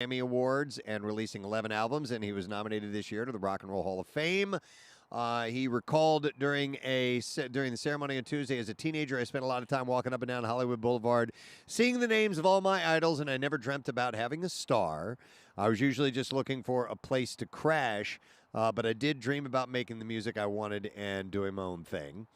Grammy Awards and releasing 11 albums, and he was nominated this year to the Rock and Roll Hall of Fame. He recalled during the ceremony on Tuesday, as a teenager, I spent a lot of time walking up and down Hollywood Boulevard, seeing the names of all my idols, and I never dreamt about having a star. I was usually just looking for a place to crash, but I did dream about making the music I wanted and doing my own thing.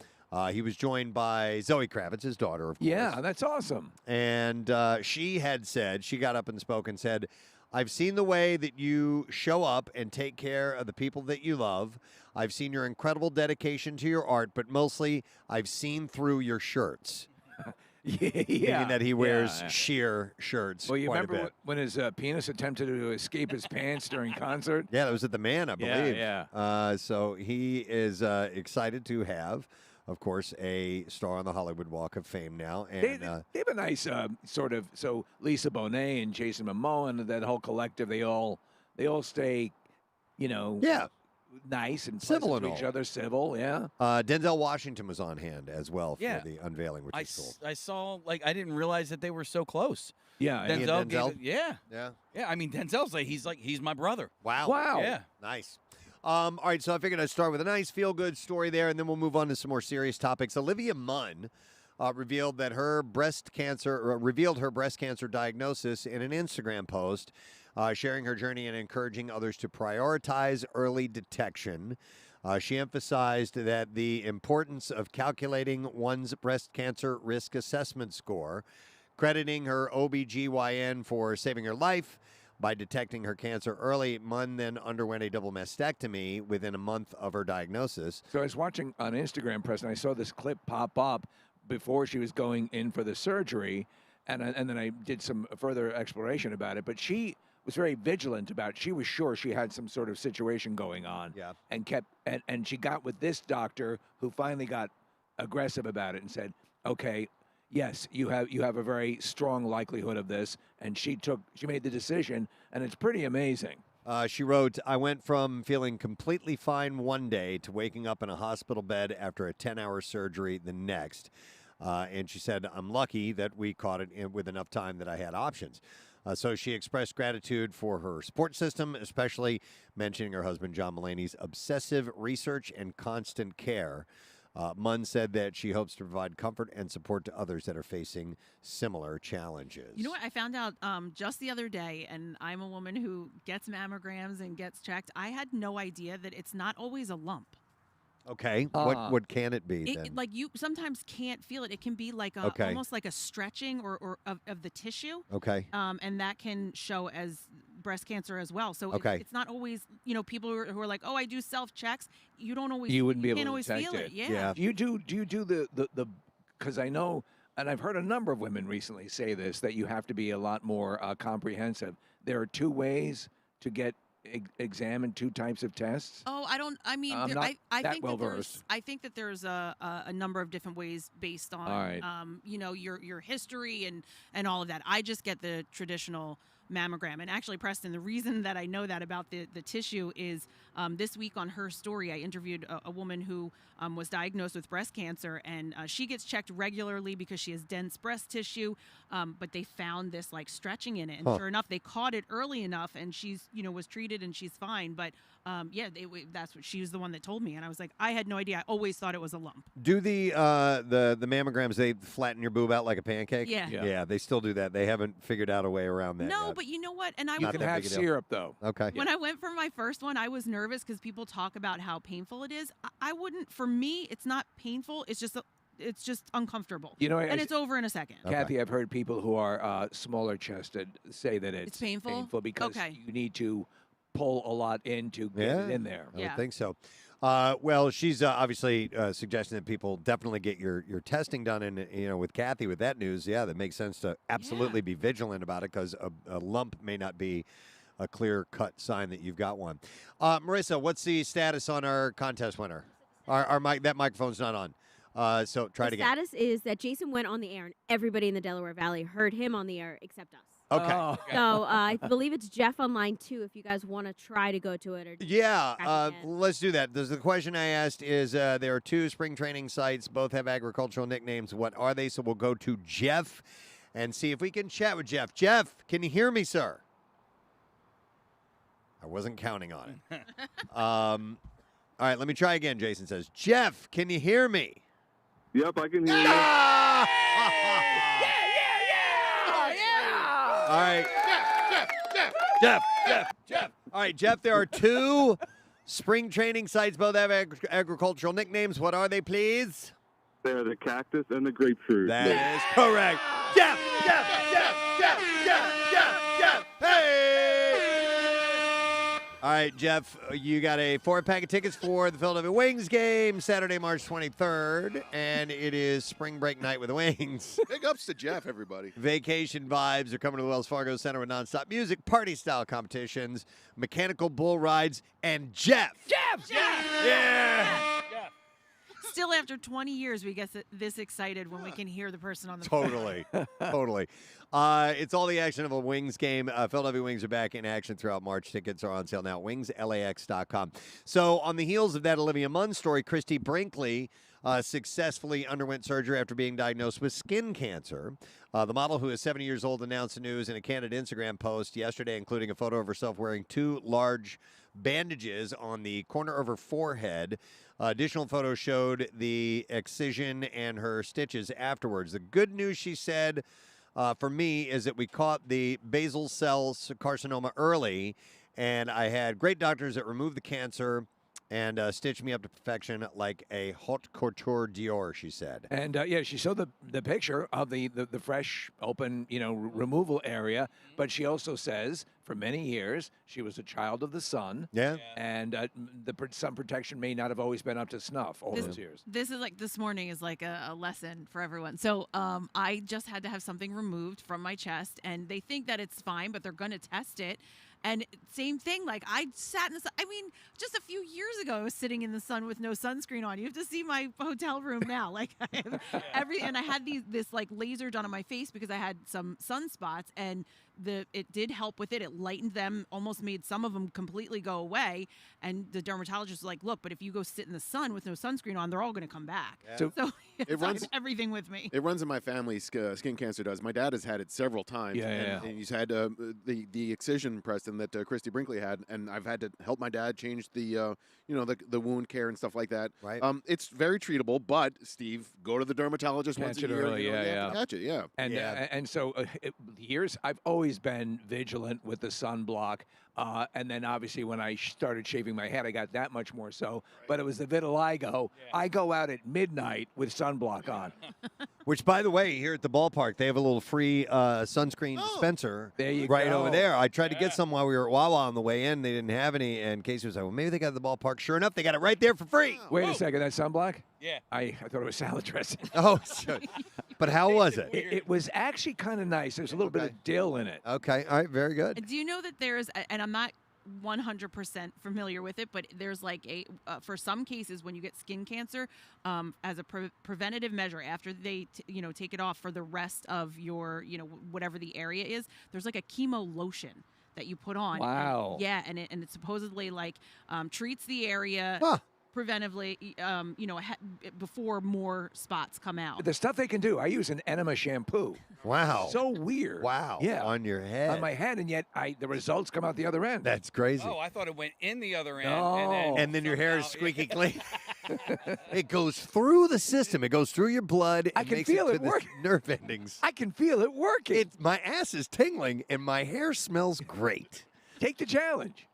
He was joined by Zoe Kravitz, his daughter, of course. Yeah, that's awesome. And she got up and spoke and said, I've seen the way that you show up and take care of the people that you love. I've seen your incredible dedication to your art, but mostly I've seen through your shirts. Meaning that he wears sheer shirts. Well, you quite remember a bit. when his penis attempted to escape his pants during concert? Yeah, that was at the Man, I believe. Yeah. So he is excited to have, of course, a star on the Hollywood Walk of Fame now. And They have a nice sort of, so Lisa Bonet and Jason Momoa and that whole collective, they all stay, nice and civil to and each all. other, civil, yeah. Denzel Washington was on hand as well for Yeah. the unveiling, which is cool. I saw, I didn't realize that they were so close. Yeah. He and Denzel? Yeah. Yeah. I mean, Denzel's he's my brother. Wow. Yeah. Nice. All right, so I figured I'd start with a nice feel-good story there, and then we'll move on to some more serious topics. Olivia Munn revealed her breast cancer diagnosis in an Instagram post, sharing her journey and encouraging others to prioritize early detection. She emphasized that the importance of calculating one's breast cancer risk assessment score, crediting her OBGYN for saving her life by detecting her cancer early. Munn then underwent a double mastectomy within a month of her diagnosis. So I was watching on Instagram, Preston, I saw this clip pop up before she was going in for the surgery, and then I did some further exploration about it, but she was very vigilant about, she was sure she had some sort of situation going on. Yeah. And she got with this doctor who finally got aggressive about it and said, okay, yes, you have a very strong likelihood of this, and she made the decision, and it's pretty amazing. She wrote, I went from feeling completely fine one day to waking up in a hospital bed after a 10-hour surgery the next. And she said, I'm lucky that we caught it with enough time that I had options. So she expressed gratitude for her support system, especially mentioning her husband John Mulaney's obsessive research and constant care. Munn said that she hopes to provide comfort and support to others that are facing similar challenges. You know what? I found out just the other day, and I'm a woman who gets mammograms and gets checked. I had no idea that it's not always a lump. Okay. What can it be then? Like you sometimes can't feel it. It can be like almost like a stretching or of the tissue. Okay. And that can show as breast cancer as well. So it's not always, people who are like, oh, I do self-checks. You don't always, you wouldn't be able can't to always detect feel it. it. Yeah. Do you do the because I know, and I've heard a number of women recently say this, that you have to be a lot more comprehensive. There are two ways to get examined, two types of tests. Oh, I think that there's a number of different ways based on, your history and all of that. I just get the traditional mammogram. And actually, Preston, the reason that I know that about the tissue is this week on Her Story, I interviewed a woman who was diagnosed with breast cancer, and she gets checked regularly because she has dense breast tissue, but they found this like stretching in it. And sure enough, they caught it early enough, and she's, was treated and she's fine. But that's what she was the one that told me. And I was like, I had no idea. I always thought it was a lump. Do the mammograms, they flatten your boob out like a pancake? Yeah. They still do that. They haven't figured out a way around that No, yet. but you know what? And you can have syrup, though. Okay. When I went for my first one, I was nervous because people talk about how painful it is. I wouldn't. For me, it's not painful. It's just uncomfortable. And it's over in a second. Kathy, I've heard people who are smaller chested say that it's painful because you need to pull a lot in to get it in there. I would think so. Well, she's obviously suggesting that people definitely get your testing done. And, with Kathy, with that news, that makes sense to absolutely be vigilant about it, because a lump may not be a clear-cut sign that you've got one. Marissa, what's the status on our contest winner? Our mic, that microphone's not on. So try it again. The status is that Jason went on the air, and everybody in the Delaware Valley heard him on the air except us. Okay. So I believe it's Jeff on line 2 if you guys want to try to go to it. Or let's do that. The question I asked is there are 2 spring training sites. Both have agricultural nicknames. What are they? So we'll go to Jeff and see if we can chat with Jeff. Jeff, can you hear me, sir? I wasn't counting on it. All right, let me try again, Jason says. Jeff, can you hear me? Yep, I can hear you. Yeah! All right. Jeff. All right, Jeff, there are 2 spring training sites. Both have agricultural nicknames. What are they, please? They're the cactus and the grapefruit. That is correct. Jeff. Hey! All right, Jeff, you got a 4-pack of tickets for the Philadelphia Wings game Saturday, March 23rd, and it is spring break night with the Wings. Big ups to Jeff, everybody. Vacation vibes are coming to the Wells Fargo Center with nonstop music, party-style competitions, mechanical bull rides, and Jeff. Yeah. Still, after 20 years, we get this excited when we can hear the person on the Totally. It's all the action of a Wings game. Philadelphia Wings are back in action throughout March. Tickets are on sale now. WingsLAX.com. So on the heels of that Olivia Munn story, Christie Brinkley successfully underwent surgery after being diagnosed with skin cancer. The model, who is 70 years old, announced the news in a candid Instagram post yesterday, including a photo of herself wearing 2 large bandages on the corner of her forehead. Additional photos showed the excision and her stitches afterwards. The good news, she said, for me, is that we caught the basal cell carcinoma early, and I had great doctors that removed the cancer and stitched me up to perfection like a haute couture Dior, she said. And she showed the picture of the fresh, open, removal area. But she also says, for many years, she was a child of the sun. Yeah. And the sun protection may not have always been up to snuff all those years. This morning is like a lesson for everyone. So I just had to have something removed from my chest, and they think that it's fine, but they're going to test it. And same thing, like I sat in the sun. I mean, just a few years ago, I was sitting in the sun with no sunscreen on. You have to see my hotel room now. Like I have and I had this like laser done on my face because I had some sunspots, and it did help with it. It lightened them, almost made some of them completely go away. And the dermatologist was like, look, but if you go sit in the sun with no sunscreen on, they're all going to come back. Yeah. So it runs everything with me. It runs in my family. Skin cancer does. My dad has had it several times. And he's had the excision, Preston, that Christie Brinkley had, and I've had to help my dad change the wound care and stuff like that. Right. It's very treatable, but Steve, go to the dermatologist Catch once a it year. early, you have to catch it. Yeah. And and so years I've always been vigilant with the sunblock. And then obviously when I started shaving my head, I got that much more so. But it was the vitiligo. I go out at midnight with sunblock on. Which, by the way, here at the ballpark, they have a little free sunscreen dispenser there you right go. over there. I tried to get some while we were at Wawa on the way in. They didn't have any, and Casey was like, well, maybe they got it at the ballpark. Sure enough, they got it right there for free. Wait a second, that sunblock? Yeah. I thought it was salad dressing. Oh, but how was it? It was actually kind of nice. There's a little bit of dill in it. Okay, all right, very good. Do you know that there's, and I'm not 100% familiar with it, but there's like for some cases when you get skin cancer, as a preventative measure after they take it off for the rest of your whatever the area is, there's like a chemo lotion that you put on. Wow. And it supposedly like treats the area. Preventively, before more spots come out. The stuff they can do. I use an enema shampoo. Wow. So weird. Wow. Yeah. On your head. On my head, and yet the results come out the other end. That's crazy. Oh, I thought it went in the other end. No. And then your hair is squeaky clean. It goes through the system. It goes through your blood. I can feel it working. Nerve endings. I can feel it working. My ass is tingling, and my hair smells great. Take the challenge.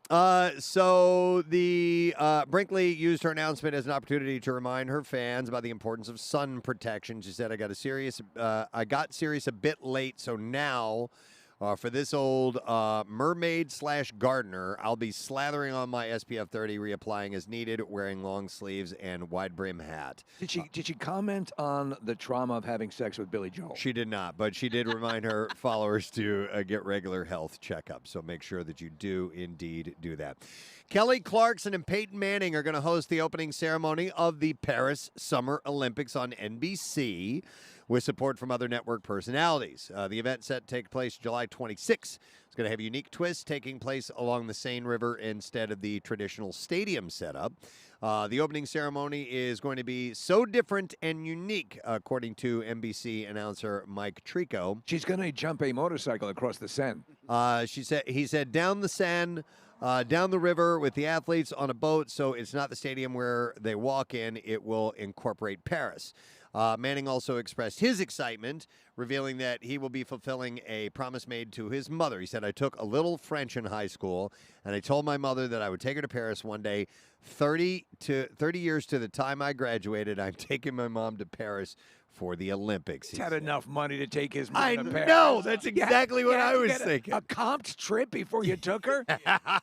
So the Brinkley used her announcement as an opportunity to remind her fans about the importance of sun protection. She said, I got serious a bit late, so now for this old mermaid/gardener, I'll be slathering on my SPF 30, reapplying as needed, wearing long sleeves and wide brim hat. Did she comment on the trauma of having sex with Billy Joel? She did not, but she did remind her followers to get regular health checkups. So make sure that you do indeed do that. Kelly Clarkson and Peyton Manning are going to host the opening ceremony of the Paris Summer Olympics on NBC with support from other network personalities. The event set to take place July 26th. It's going to have a unique twist, taking place along the Seine River instead of the traditional stadium setup. The opening ceremony is going to be so different and unique, according to NBC announcer Mike Trico. She's going to jump a motorcycle across the Seine. He said, down the Seine, down the river with the athletes on a boat, so it's not the stadium where they walk in. It will incorporate Paris. Manning also expressed his excitement, revealing that he will be fulfilling a promise made to his mother. He said, I took a little French in high school, and I told my mother that I would take her to Paris one day. 30 years to the time I graduated, I'm taking my mom to Paris for the Olympics. He's had enough money to take his mom to Paris. I know. That's exactly what I was thinking. A comped trip before you took her?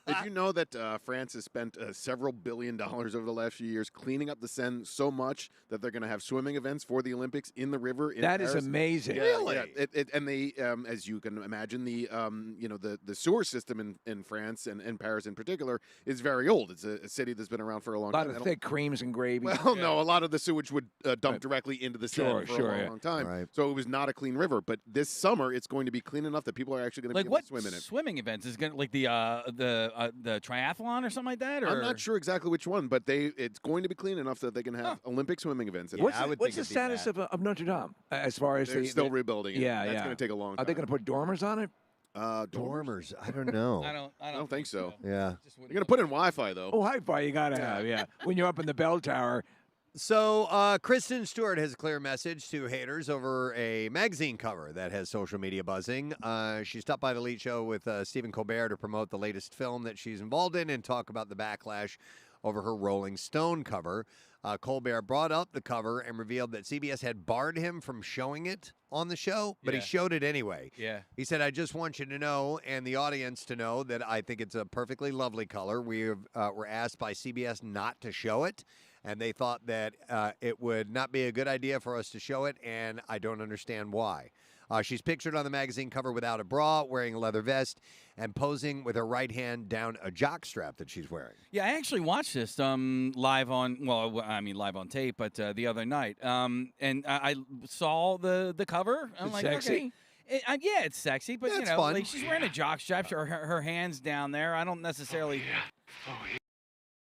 Did you know that France has spent several $1 billion over the last few years cleaning up the Seine so much that they're going to have swimming events for the Olympics in the river in That Paris? is amazing. Yeah, Really? Yeah. And they, as you can imagine, the sewer system in France and in Paris in particular is very old. It's a city that's been around for a long time. A lot of thick creams and gravy. Well, no, a lot of the sewage would dump directly into the Seine for a long time. Right. So it was not a clean river. But this summer, it's going to be clean enough that people are actually going to be able to swim in it. Swimming events is going to like the triathlon or something like that? Or? I'm not sure exactly which one, but it's going to be clean enough that they can have Olympic swimming events. What's the status of Notre Dame as far as they're still rebuilding it? Yeah, That's going to take a long time. Are they going to put dormers on it? Dormers? I don't know. I don't think so. Yeah. You're going to put in Wi-Fi, though. Oh, Wi-Fi you got to have, yeah. When you're up in the bell tower. So, Kristen Stewart has a clear message to haters over a magazine cover that has social media buzzing. She stopped by the Late Show with Stephen Colbert to promote the latest film that she's involved in and talk about the backlash over her Rolling Stone cover. Colbert brought up the cover and revealed that CBS had barred him from showing it on the show, but he showed it anyway. Yeah. He said, I just want you to know and the audience to know that I think it's a perfectly lovely color. We were asked by CBS not to show it, and they thought that it would not be a good idea for us to show it, and I don't understand why. She's pictured on the magazine cover without a bra, wearing a leather vest, and posing with her right hand down a jockstrap that she's wearing. Yeah, I actually watched this live on tape, but the other night. And I saw the cover. I'm like, sexy? Okay. It's sexy, but That's fun. like she's wearing a jockstrap, her hands down there. I don't necessarily.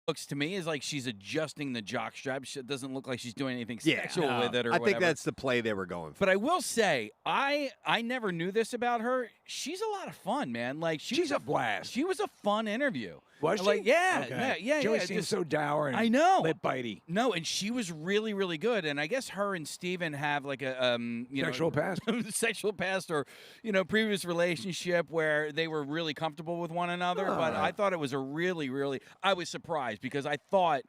Looks to me is like she's adjusting the jockstrap. It doesn't look like she's doing anything sexual with it or whatever. I think that's the play they were going for. But I will say, I never knew this about her. She's a lot of fun, man. Like She's a blast. She was a fun interview. Was she? Like, yeah, Okay. yeah. She always seems so dour and I know. lip bitey. No, and she was really, really good. And I guess her and Steven have like a Sexual past? sexual past or previous relationship where they were really comfortable with one another. But I thought it was a really, really. I was surprised because I thought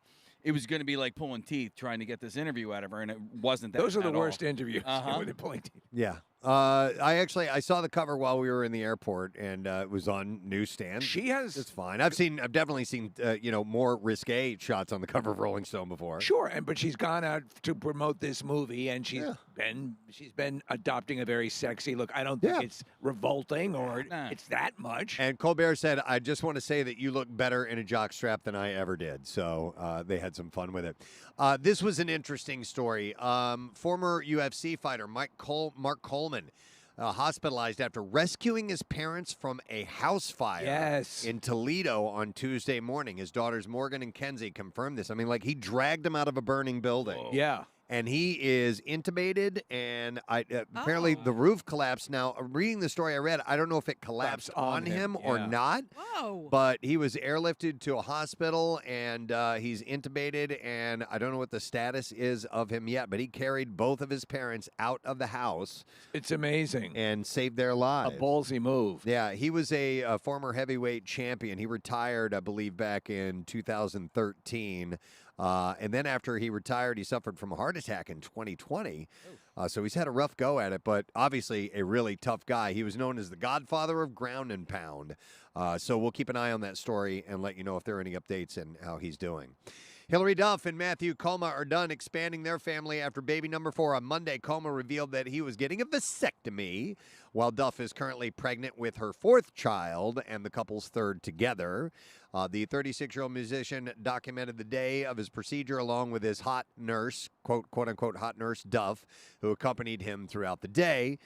it was going to be like pulling teeth trying to get this interview out of her, and it wasn't that. Those are the at worst all. interviews with the pulling teeth. Yeah. I saw the cover while we were in the airport, and it was on newsstand. It's fine. I've definitely seen more risque shots on the cover of Rolling Stone before. Sure, but she's gone out to promote this movie, and she's been adopting a very sexy look. I don't think it's revolting or it's that much. And Colbert said, "I just want to say that you look better in a jockstrap than I ever did." So they had some fun with it. This was an interesting story. Former UFC fighter Mark Coleman. Hospitalized after rescuing his parents from a house fire in Toledo on Tuesday morning. His daughters Morgan and Kenzie confirmed this. I mean, like, he dragged them out of a burning building. Whoa. Yeah. And he is intubated, and apparently the roof collapsed. Now, reading the story I read, I don't know if it collapsed on him or not. Whoa. But he was airlifted to a hospital, and he's intubated, and I don't know what the status is of him yet, but he carried both of his parents out of the house. It's amazing. And saved their lives. A ballsy move. Yeah, he was a former heavyweight champion. He retired, I believe, back in 2013. And then after he retired, he suffered from a heart attack in 2020. So he's had a rough go at it, but obviously a really tough guy. He was known as the godfather of ground and pound. So we'll keep an eye on that story and let you know if there are any updates and how he's doing. Hillary Duff and Matthew Coma are done expanding their family after baby number 4. On Monday, Coma revealed that he was getting a vasectomy, while Duff is currently pregnant with her 4th child and the couple's 3rd together. The 36-year-old musician documented the day of his procedure along with his hot nurse, quote-unquote hot nurse Duff, who accompanied him throughout the day.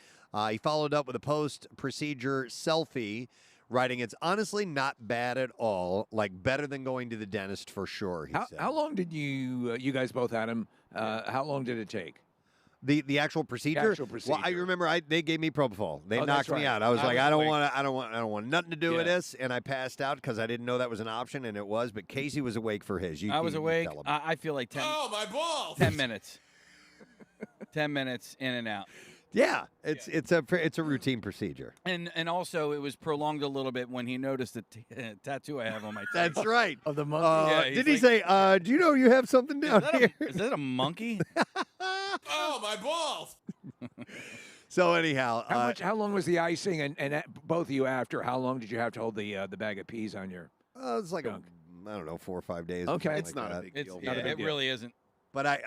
He followed up with a post-procedure selfie, writing, "It's honestly not bad at all, like better than going to the dentist for sure," he said. How long did you guys both had him, how long did it take? The actual procedure. The actual procedure. Well, I remember they gave me propofol. They knocked me right. out. I was like, I don't awake. want nothing to do with this, and I passed out because I didn't know that was an option, and it was. But Casey was awake for his. I was awake. tell him. I feel like 10. Oh, my balls! 10 minutes. 10 minutes in and out. Yeah, it's a routine procedure. And also it was prolonged a little bit when he noticed the tattoo I have on my face. That's right. Of the monkey. Yeah, Did he say, do you know you have something down here? Is that a monkey? Oh, my balls! So anyhow. How long was the icing? And both of you after, how long did you have to hold the bag of peas on your It's like, I don't know, 4 or 5 days. Okay. It's not a big deal. It really isn't. But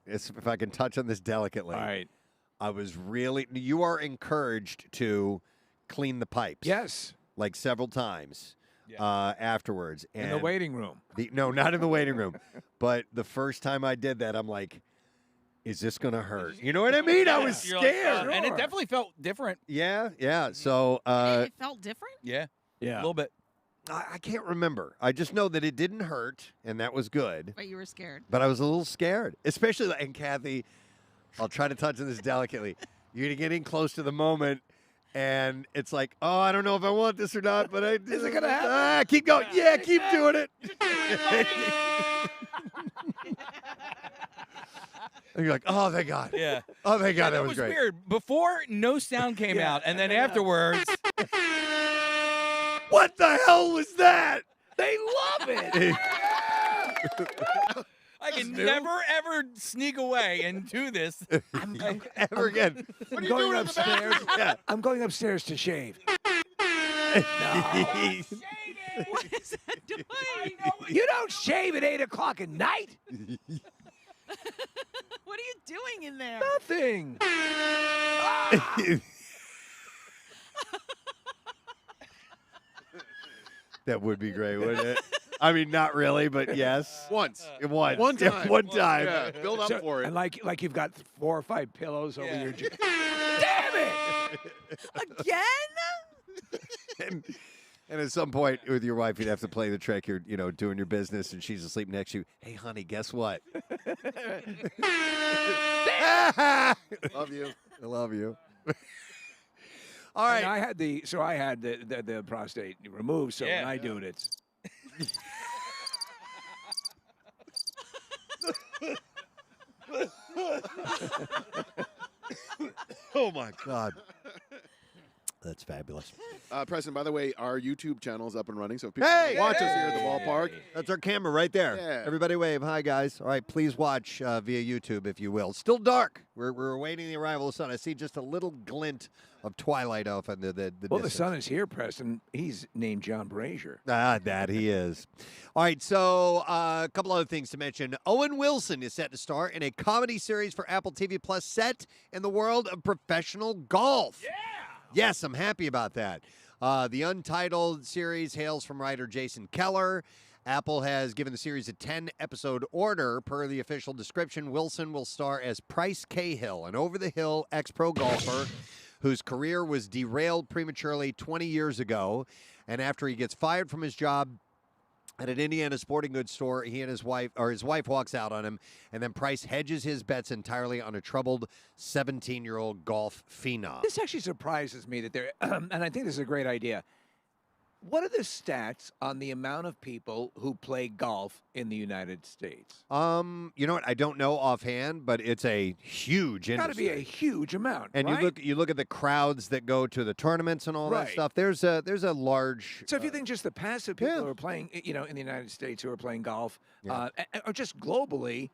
if I can touch on this delicately. All right. You are encouraged to clean the pipes. Yes. Like several times afterwards. And In the waiting room. No, not in the waiting room. But the first time I did that, I'm like, is this going to hurt? You know what I mean? I was scared. And it definitely felt different. Yeah. So it felt different? Yeah. Yeah. A little bit. I can't remember. I just know that it didn't hurt, and that was good. But you were scared. But I was a little scared, especially, and Kathy, I'll try to touch on this delicately. You're getting close to the moment, and it's like, oh, I don't know if I want this or not, but is it going to happen? Keep going. Yeah, keep doing it. And you're like, oh, thank God. Yeah. Oh, thank God, Yeah, that was great. weird. Before, no sound came out, and then afterwards, what the hell was that? They love it. I can never, ever sneak away and do this. Ever again. I'm going upstairs. I'm going upstairs to shave. What is that doing? You don't shave at 8 o'clock at night. What are you doing in there? Nothing. That would be great, wouldn't it? I mean, not really, but yes. Once. One time. One time. Yeah, build up for it. And like you've got 4 or 5 pillows over your jaw. Damn it! Again? And at some point with your wife, you'd have to play the trick. You're, doing your business, and she's asleep next to you. Hey, honey, guess what? Love you. I love you. All right. And I had the prostate removed, so when I do it, it's. Oh my God. That's fabulous. Preston, by the way, our YouTube channel is up and running, so if people watch us here at the ballpark. That's our camera right there. Yeah. Everybody wave. Hi, guys. All right, please watch via YouTube, if you will. Still dark. We're awaiting the arrival of the sun. I see just a little glint of twilight off in the Well, the distance. sun is here, Preston. He's named John Brazier. That he is. All right, so a couple other things to mention. Owen Wilson is set to star in a comedy series for Apple TV Plus set in the world of professional golf. Yeah! Yes, I'm happy about that. The Untitled series hails from writer Jason Keller. Apple has given the series a 10-episode order. Per the official description, Wilson will star as Price Cahill, an over-the-hill ex-pro golfer whose career was derailed prematurely 20 years ago. And after he gets fired from his job at an Indiana sporting goods store, he and his wife walks out on him, and then Price hedges his bets entirely on a troubled 17-year-old golf phenom. This actually surprises me that and I think this is a great idea. What are the stats on the amount of people who play golf in the United States? You know what? I don't know offhand, but it's a huge industry. Got to be a huge amount, and right? you look at the crowds that go to the tournaments and all that stuff. There's a large. So if you think just the passive people who are playing, in the United States who are playing golf, or just globally.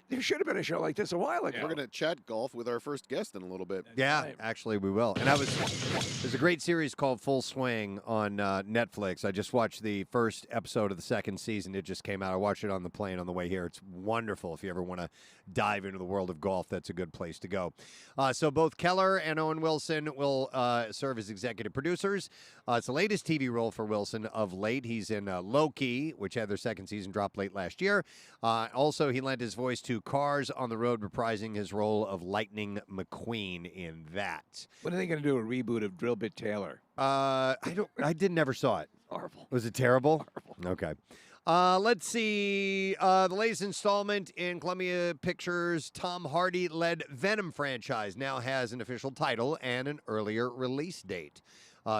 There should have been a show like this a while ago. We're going to chat golf with our first guest in a little bit. Yeah, actually we will. And there's a great series called Full Swing on Netflix. I just watched the first episode of the second season. It just came out. I watched it on the plane on the way here. It's wonderful. If you ever want to dive into the world of golf, that's a good place to go. So both Keller and Owen Wilson will serve as executive producers. It's the latest TV role for Wilson of late. He's in Loki, which had their second season drop late last year. Also, he lent his voice to Cars on the Road, reprising his role of Lightning McQueen in that. When are they going to do a reboot of Drill Bit Taylor? I never saw it. Horrible. Was it terrible? Horrible. Okay. Let's see. The latest installment in Columbia Pictures' Tom Hardy-led Venom franchise now has an official title and an earlier release date.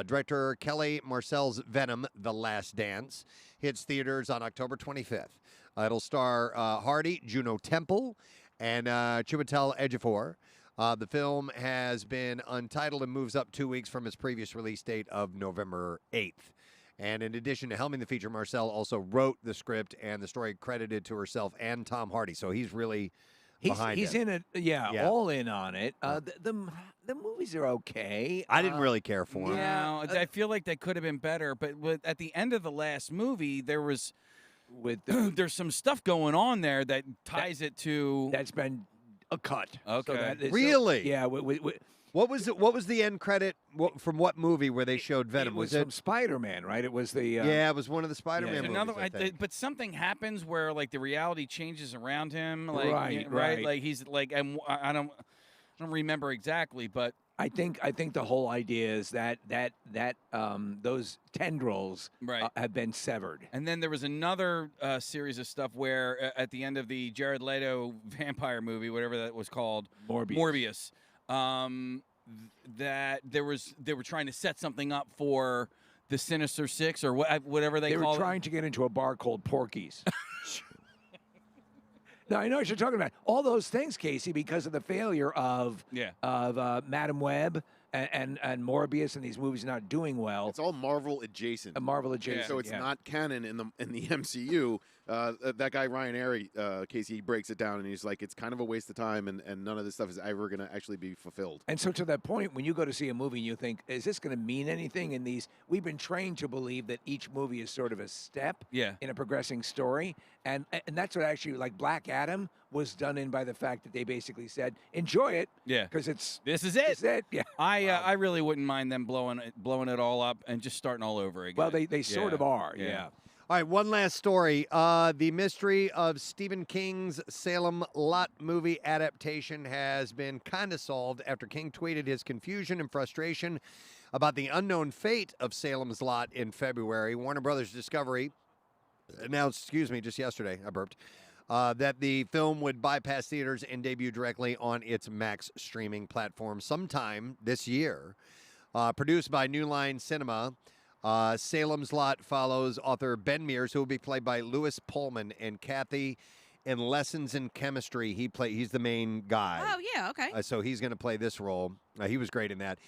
Director Kelly Marcel's Venom: The Last Dance hits theaters on October 25th. It'll star Hardy, Juno Temple, and Chiwetel Ejiofor. The film has been untitled and moves up 2 weeks from its previous release date of November 8th. And in addition to helming the feature, Marcel also wrote the script and the story credited to herself and Tom Hardy. So he's really behind he's it. in it, all in on it. The movies are okay. I didn't really care for them. Yeah, I feel like they could have been better. But at the end of the last movie, there was there's some stuff going on there that ties it to that's been a cut. Okay, so really? Yeah. What was it? What was the end credit from what movie where they showed Venom? It was from Spider-Man, right? It was the yeah, it was one of the Spider-Man movies. Another, I think. but something happens where like the reality changes around him, like right. Like he's like, and I don't remember exactly, but I think the whole idea is that those tendrils have been severed. And then there was another series of stuff where at the end of the Jared Leto vampire movie, whatever that was called, Morbius. That they were trying to set something up for the Sinister Six or whatever they call it. They were trying to get into a bar called Porky's. No, I know what you're talking about. All those things, Casey, because of the failure of Madam Web and Morbius and these movies not doing well. It's all Marvel adjacent. Marvel adjacent. So it's not canon in the MCU. That guy Ryan Airy, Casey, he breaks it down and he's like, it's kind of a waste of time, and none of this stuff is ever going to actually be fulfilled. And so to that point, when you go to see a movie and you think, is this going to mean anything in these? We've been trained to believe that each movie is sort of a step in a progressing story. And that's what actually, like Black Adam was done in by the fact that they basically said, enjoy it. Yeah. Because this is it. This is it. Yeah. I really wouldn't mind them blowing it all up and just starting all over again. Well, they sort of are. Yeah. All right, one last story. The mystery of Stephen King's Salem Lot movie adaptation has been kind of solved after King tweeted his confusion and frustration about the unknown fate of Salem's Lot in February. Warner Brothers Discovery announced, just yesterday, I burped, that the film would bypass theaters and debut directly on its Max streaming platform sometime this year. Produced by New Line Cinema, Salem's Lot follows author Ben Mears, who will be played by Louis Pullman, and Kathy in Lessons in Chemistry. He's the main guy. Oh, yeah, okay. So he's going to play this role. He was great in that.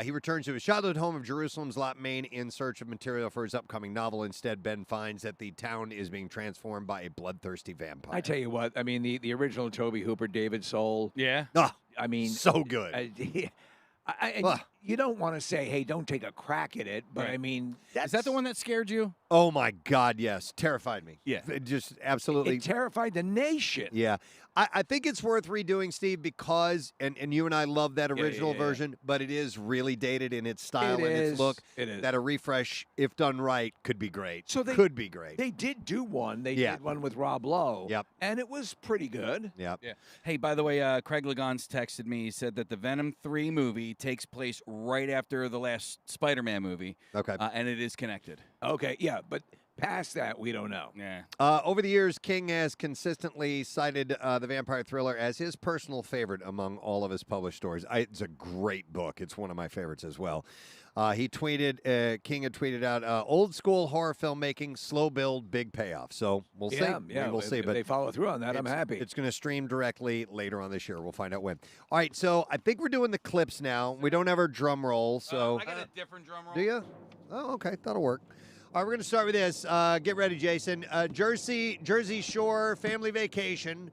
He returns to his childhood home of Jerusalem's Lot, Maine, in search of material for his upcoming novel. Instead, Ben finds that the town is being transformed by a bloodthirsty vampire. I tell you what, I mean, the original Tobe Hooper, David Soul. Yeah. I mean, so good. You don't want to say, hey, don't take a crack at it, but I mean, is that the one that scared you? Oh my God, yes, terrified me. Yeah, it just absolutely it terrified the nation. Yeah, I think it's worth redoing, Steve, because and you and I love that original version, but it is really dated in its style and its look. It is. That a refresh, if done right, could be great. So they could be great. They did do one. They did one with Rob Lowe. Yep, and it was pretty good. Yep. Yeah. Hey, by the way, Craig Legons texted me. He said that the Venom 3 movie takes place right after the last Spider-Man movie. Okay, and it is connected. Okay, yeah, but past that, we don't know. Yeah. Over the years, King has consistently cited the vampire thriller as his personal favorite among all of his published stories. It's a great book. It's one of my favorites as well. King had tweeted out, old school horror filmmaking, slow build, big payoff. So we'll see. Yeah, we'll see. If But they follow through on that, I'm happy. It's going to stream directly later on this year. We'll find out when. All right, so I think we're doing the clips now. We don't have our drum roll, so. I got a different drum roll. Do you? Oh, okay. That'll work. All right, we're going to start with this. Get ready, Jason. Jersey Shore family vacation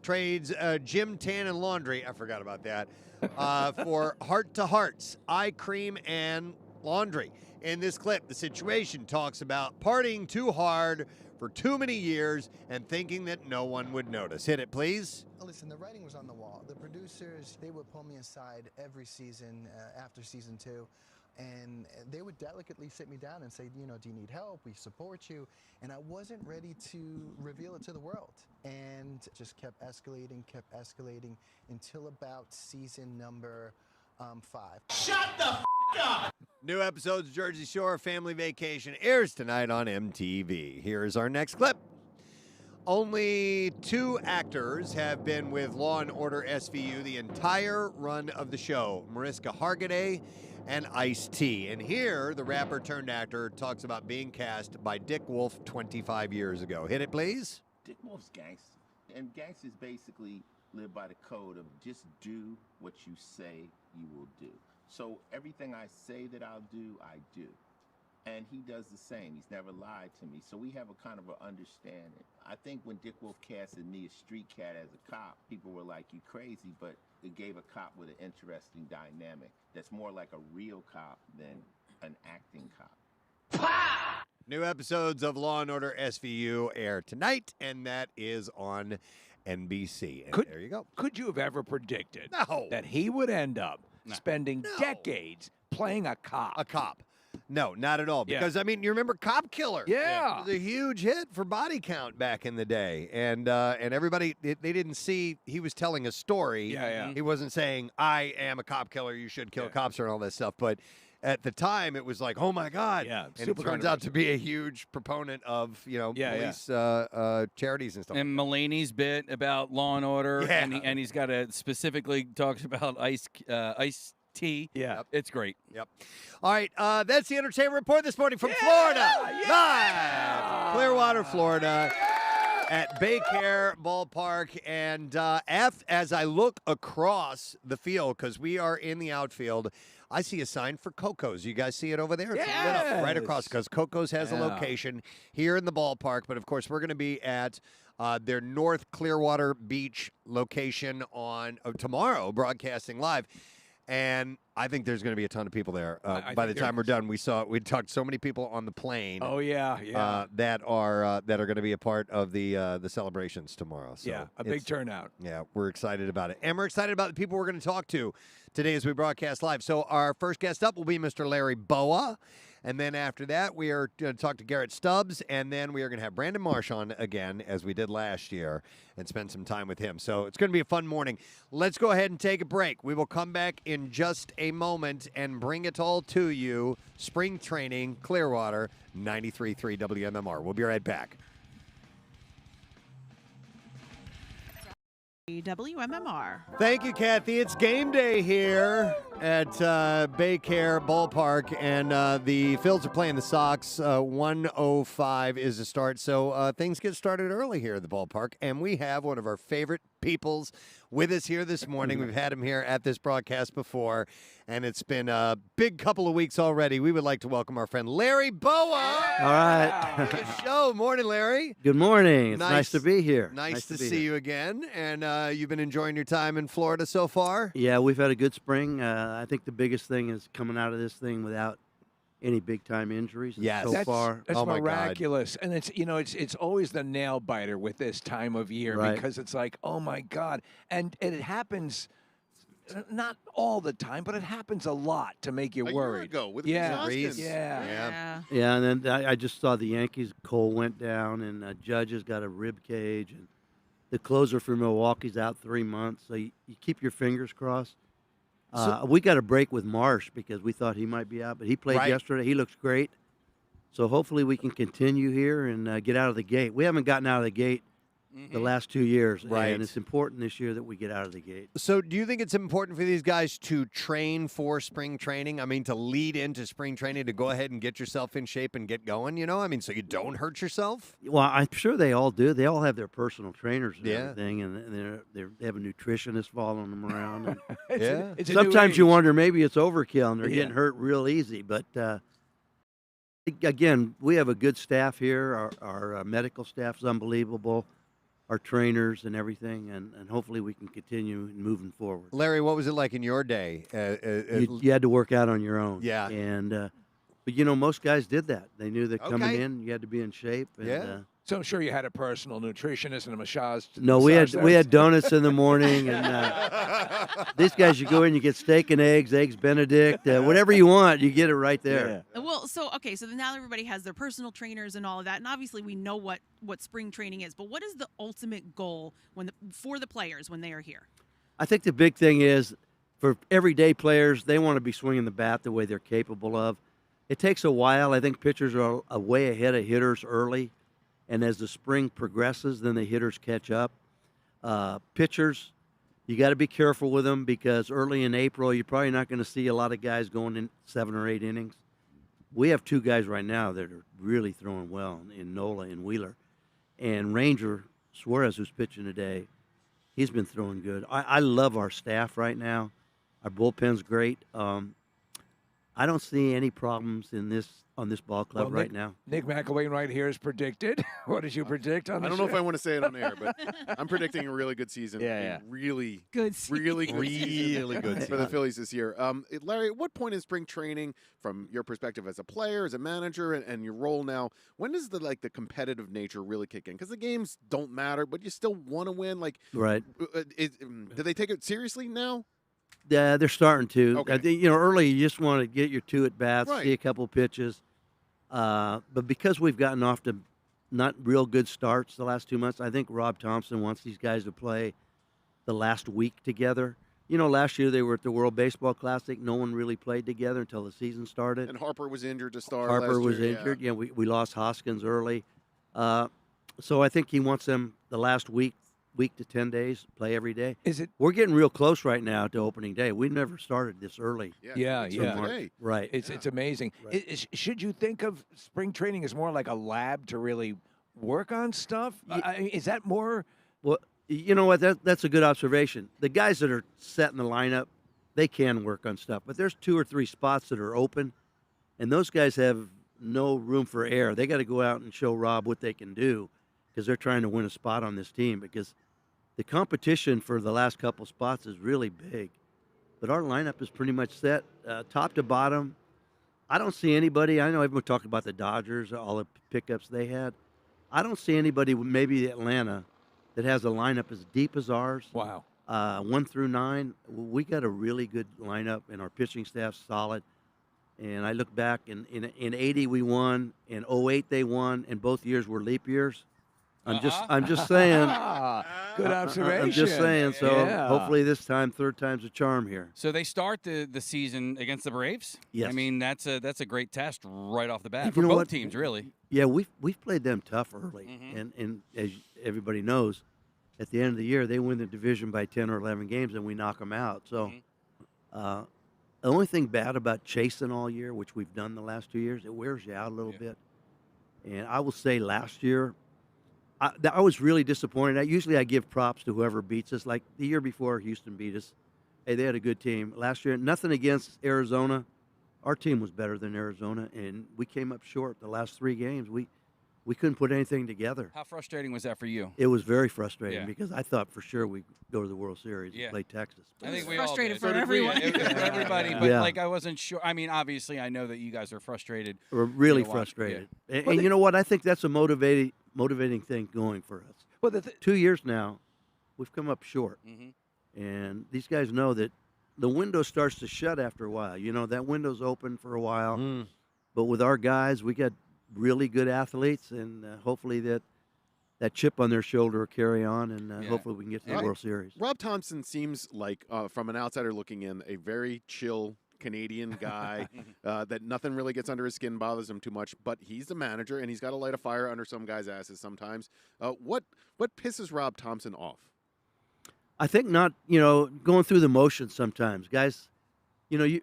trades gym, tan, and laundry. I forgot about that. For Heart to Hearts, eye cream, and laundry. In this clip, the situation talks about partying too hard for too many years and thinking that no one would notice. Hit it, please. Listen, the writing was on the wall. The producers, they would pull me aside every season after season 2. And they would delicately sit me down and say, do you need help? We support you. And I wasn't ready to reveal it to the world. And just kept escalating until about season number 5. Shut the New episodes of Jersey Shore Family Vacation airs tonight on MTV. Here's our next clip. Only 2 actors have been with Law & Order SVU the entire run of the show, Mariska Hargitay and Ice-T. And here, the rapper turned actor talks about being cast by Dick Wolf 25 years ago. Hit it, please. Dick Wolf's gangster. And gangsters basically live by the code of just do what you say you will do. So everything I say that I'll do, I do. And he does the same. He's never lied to me. So we have a kind of an understanding. I think when Dick Wolf casted me, a street cat, as a cop, people were like, you crazy, but it gave a cop with an interesting dynamic that's more like a real cop than an acting cop. New episodes of Law & Order SVU air tonight, and that is on NBC. And there you go. Could you have ever predicted No. that he would end up spending decades playing a cop? A cop. No, not at all. Because, I mean, you remember Cop Killer? Yeah. It was a huge hit for body count back in the day. And everybody, they didn't see he was telling a story. Yeah. He wasn't saying, I am a cop killer, you should kill cops and all that stuff. But at the time, it was like, oh, my God. Yeah, and it turns out to be a huge proponent of, police charities and stuff. And Mulaney's bit about Law and Order, and he's got a specifically talks about Ice-T. Yeah. It's great. Yep. All right, that's the entertainment report this morning from Florida. Live, Clearwater, Florida, at Baycare Ballpark. And as I look across the field, because we are in the outfield, I see a sign for Coco's. You guys see it over there? It's lit up right across, because Coco's has a location here in the ballpark. But, of course, we're going to be at their North Clearwater Beach location on tomorrow, broadcasting live. And I think there's going to be a ton of people there. By the time we're done, we talked so many people on the plane. Oh yeah. That are going to be a part of the celebrations tomorrow. So a big turnout. Yeah, we're excited about it, and we're excited about the people we're going to talk to today as we broadcast live. So our first guest up will be Mr. Larry Bowa. And then after that, we are going to talk to Garrett Stubbs, and then we are going to have Brandon Marsh on again, as we did last year, and spend some time with him. So it's going to be a fun morning. Let's go ahead and take a break. We will come back in just a moment and bring it all to you. Spring Training, Clearwater, 93.3 WMMR. We'll be right back. WMMR. Thank you, Kathy. It's game day here at Baycare Ballpark, and the Phillies are playing the Sox. 1:05 is the start, so things get started early here at the ballpark, and we have one of our favorite peoples with us here this morning. We've had him here at this broadcast before, and it's been a big couple of weeks already. We would like to welcome our friend Larry Bowa. All right. Good show. Morning, Larry. Good morning. It's nice to be here. Nice to see you again. And you've been enjoying your time in Florida so far? Yeah, we've had a good spring. I think the biggest thing is coming out of this thing without any big-time injuries. Yes. So far. That's miraculous. And it's always the nail biter with this time of year, because it's like, oh, my God. And it happens not all the time, but it happens a lot to make you worried. Year ago with Yeah, and then I just saw the Yankees. Cole went down, and Judge has got a rib cage, and the closer for Milwaukee's out 3 months. So you keep your fingers crossed. We got a break with Marsh because we thought he might be out, but he played yesterday. He looks great. So hopefully we can continue here and get out of the gate. We haven't gotten out of the gate the last 2 years, and it's important this year that we get out of the gate. So do you think it's important for these guys to train for spring training? I mean, to lead into spring training, to go ahead and get yourself in shape and get going, I mean, so you don't hurt yourself? Well, I'm sure they all do. They all have their personal trainers and everything, and they have a nutritionist following them around. And sometimes you wonder maybe it's overkill and they're getting hurt real easy. But, again, we have a good staff here. Our medical staff is unbelievable. Our trainers and everything, and hopefully we can continue moving forward. Larry, what was it like in your day? You had to work out on your own. Yeah. And but most guys did that. They knew that coming in, you had to be in shape. And, so I'm sure you had a personal nutritionist and a massage. No, we had donuts in the morning, and these guys, you go in, you get steak and eggs Benedict, whatever you want, you get it right there. Yeah. Well, so now everybody has their personal trainers and all of that, and obviously we know what spring training is. But what is the ultimate goal for the players when they are here? I think the big thing is, for everyday players, they want to be swinging the bat the way they're capable of. It takes a while. I think pitchers are way ahead of hitters early, and as the spring progresses, then the hitters catch up. Pitchers, you got to be careful with them because early in April, you're probably not going to see a lot of guys going in 7 or 8 innings. We have 2 guys right now that are really throwing well in Nola and Wheeler. And Ranger Suarez, who's pitching today, he's been throwing good. I love our staff right now. Our bullpen's great. I don't see any problems on this ball club right now. Nick McElwain right here is predicted. What did you predict on the I don't know if I want to say it on air, but I'm predicting a really good season. Yeah. Really good season. Really good season good for the Phillies this year. Larry, at what point in spring training, from your perspective as a player, as a manager, and your role now, when does the competitive nature really kick in? Because the games don't matter, but you still want to win. Right. Do they take it seriously now? Yeah, they're starting to. Okay. I think, early you just want to get your 2 at bats, Right. see a couple pitches. But because we've gotten off to not real good starts the last 2 months, I think Rob Thompson wants these guys to play the last week together. Last year they were at the World Baseball Classic. No one really played together until the season started. And Harper was injured to start. Harper last was year, injured. Yeah, we lost Hoskins early. So I think he wants them the last week to 10 days, play every day. We're getting real close right now to opening day. We've never started this early. Yeah. Right. It's amazing. Right. Should you think of spring training as more like a lab to really work on stuff? Is that more? Well, you know what? That's a good observation. The guys that are set in the lineup, they can work on stuff. But there's 2 or 3 spots that are open, and those guys have no room for error. They got to go out and show Rob what they can do because they're trying to win a spot on this team because the competition for the last couple spots is really big. But our lineup is pretty much set, top to bottom. I don't see anybody. I know everyone talked about the Dodgers, all the pickups they had. I don't see anybody, maybe Atlanta, that has a lineup as deep as ours. Wow. 1 through 9. We got a really good lineup, and our pitching staff's solid. And I look back, in 80 we won, in 08 they won, and both years were leap years. I'm just saying. Good observation. I'm just saying. So hopefully this time, third time's a charm here. So they start the season against the Braves. Yes. I mean that's a great test right off the bat You for know both what? teams, really. Yeah, we've played them tough early, and as everybody knows, at the end of the year they win the division by 10 or 11 games, and we knock them out. So the only thing bad about chasing all year, which we've done the last 2 years, it wears you out a little bit. And I will say last year, I was really disappointed. Usually I give props to whoever beats us. Like the year before, Houston beat us. Hey, they had a good team. Last year, nothing against Arizona. Our team was better than Arizona, and we came up short the last 3 games. We couldn't put anything together. How frustrating was that for you? It was very frustrating because I thought for sure we'd go to the World Series and play Texas. I think we frustrated all did. for everyone. It was for everybody, but I wasn't sure. I mean, obviously, I know that you guys are frustrated. We're really frustrated. And you know what? I think that's a motivating thing going for us. Well, 2 years now, we've come up short. And these guys know that the window starts to shut after a while. That window's open for a while. But with our guys, we got really good athletes, and hopefully that chip on their shoulder will carry on, and hopefully we can get to the World Series. Rob Thompson seems like, from an outsider looking in, a very chill Canadian guy that nothing really gets under his skin, bothers him too much. But he's the manager, and he's got to light a fire under some guys' asses sometimes. What pisses Rob Thompson off? I think not, going through the motions sometimes. Guys,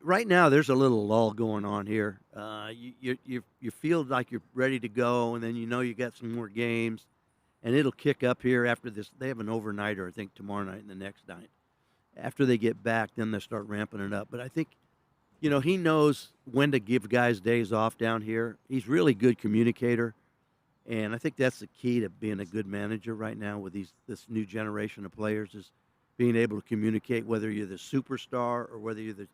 right now there's a little lull going on here. You feel like you're ready to go, and then you got some more games, and it'll kick up here after this. They have an overnighter, I think, tomorrow night and the next night. After they get back, then they'll start ramping it up. But I think, he knows when to give guys days off down here. He's really good communicator, and I think that's the key to being a good manager right now with this new generation of players is being able to communicate, whether you're the superstar or whether you're the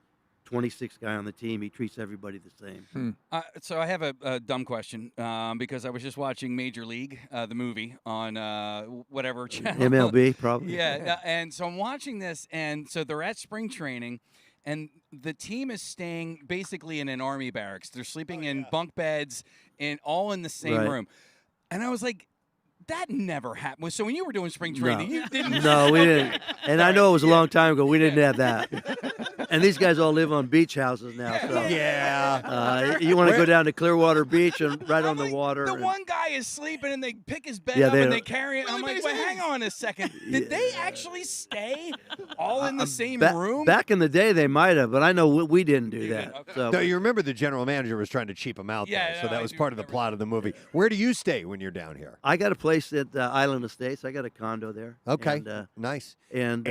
26th guy on the team. He treats everybody the same. So I have a dumb question because I was just watching Major League, the movie, on whatever channel. MLB, probably. Yeah, and so I'm watching this, and so they're at spring training, and the team is staying basically in an army barracks. They're sleeping in bunk beds and all in the same room. And I was like, That never happened. So when you were doing spring training, you didn't. No, we didn't. And I know it was a long time ago. We didn't have that. And these guys all live on beach houses now. So you want to go down to Clearwater Beach and right on the water. The one guy is sleeping and they pick his bed Yeah, up they and don't- they carry it. I'm like, wait, hang on a second. Did they actually stay all in the same room? Back in the day, they might have, but I know we didn't do that. So No, you remember the general manager was trying to cheap him out, Yeah, though, so no, that I was do part of the plot of the movie. Where do you stay when you're down here? I got a place at Island Estates. I got a condo there. Okay, And, nice. And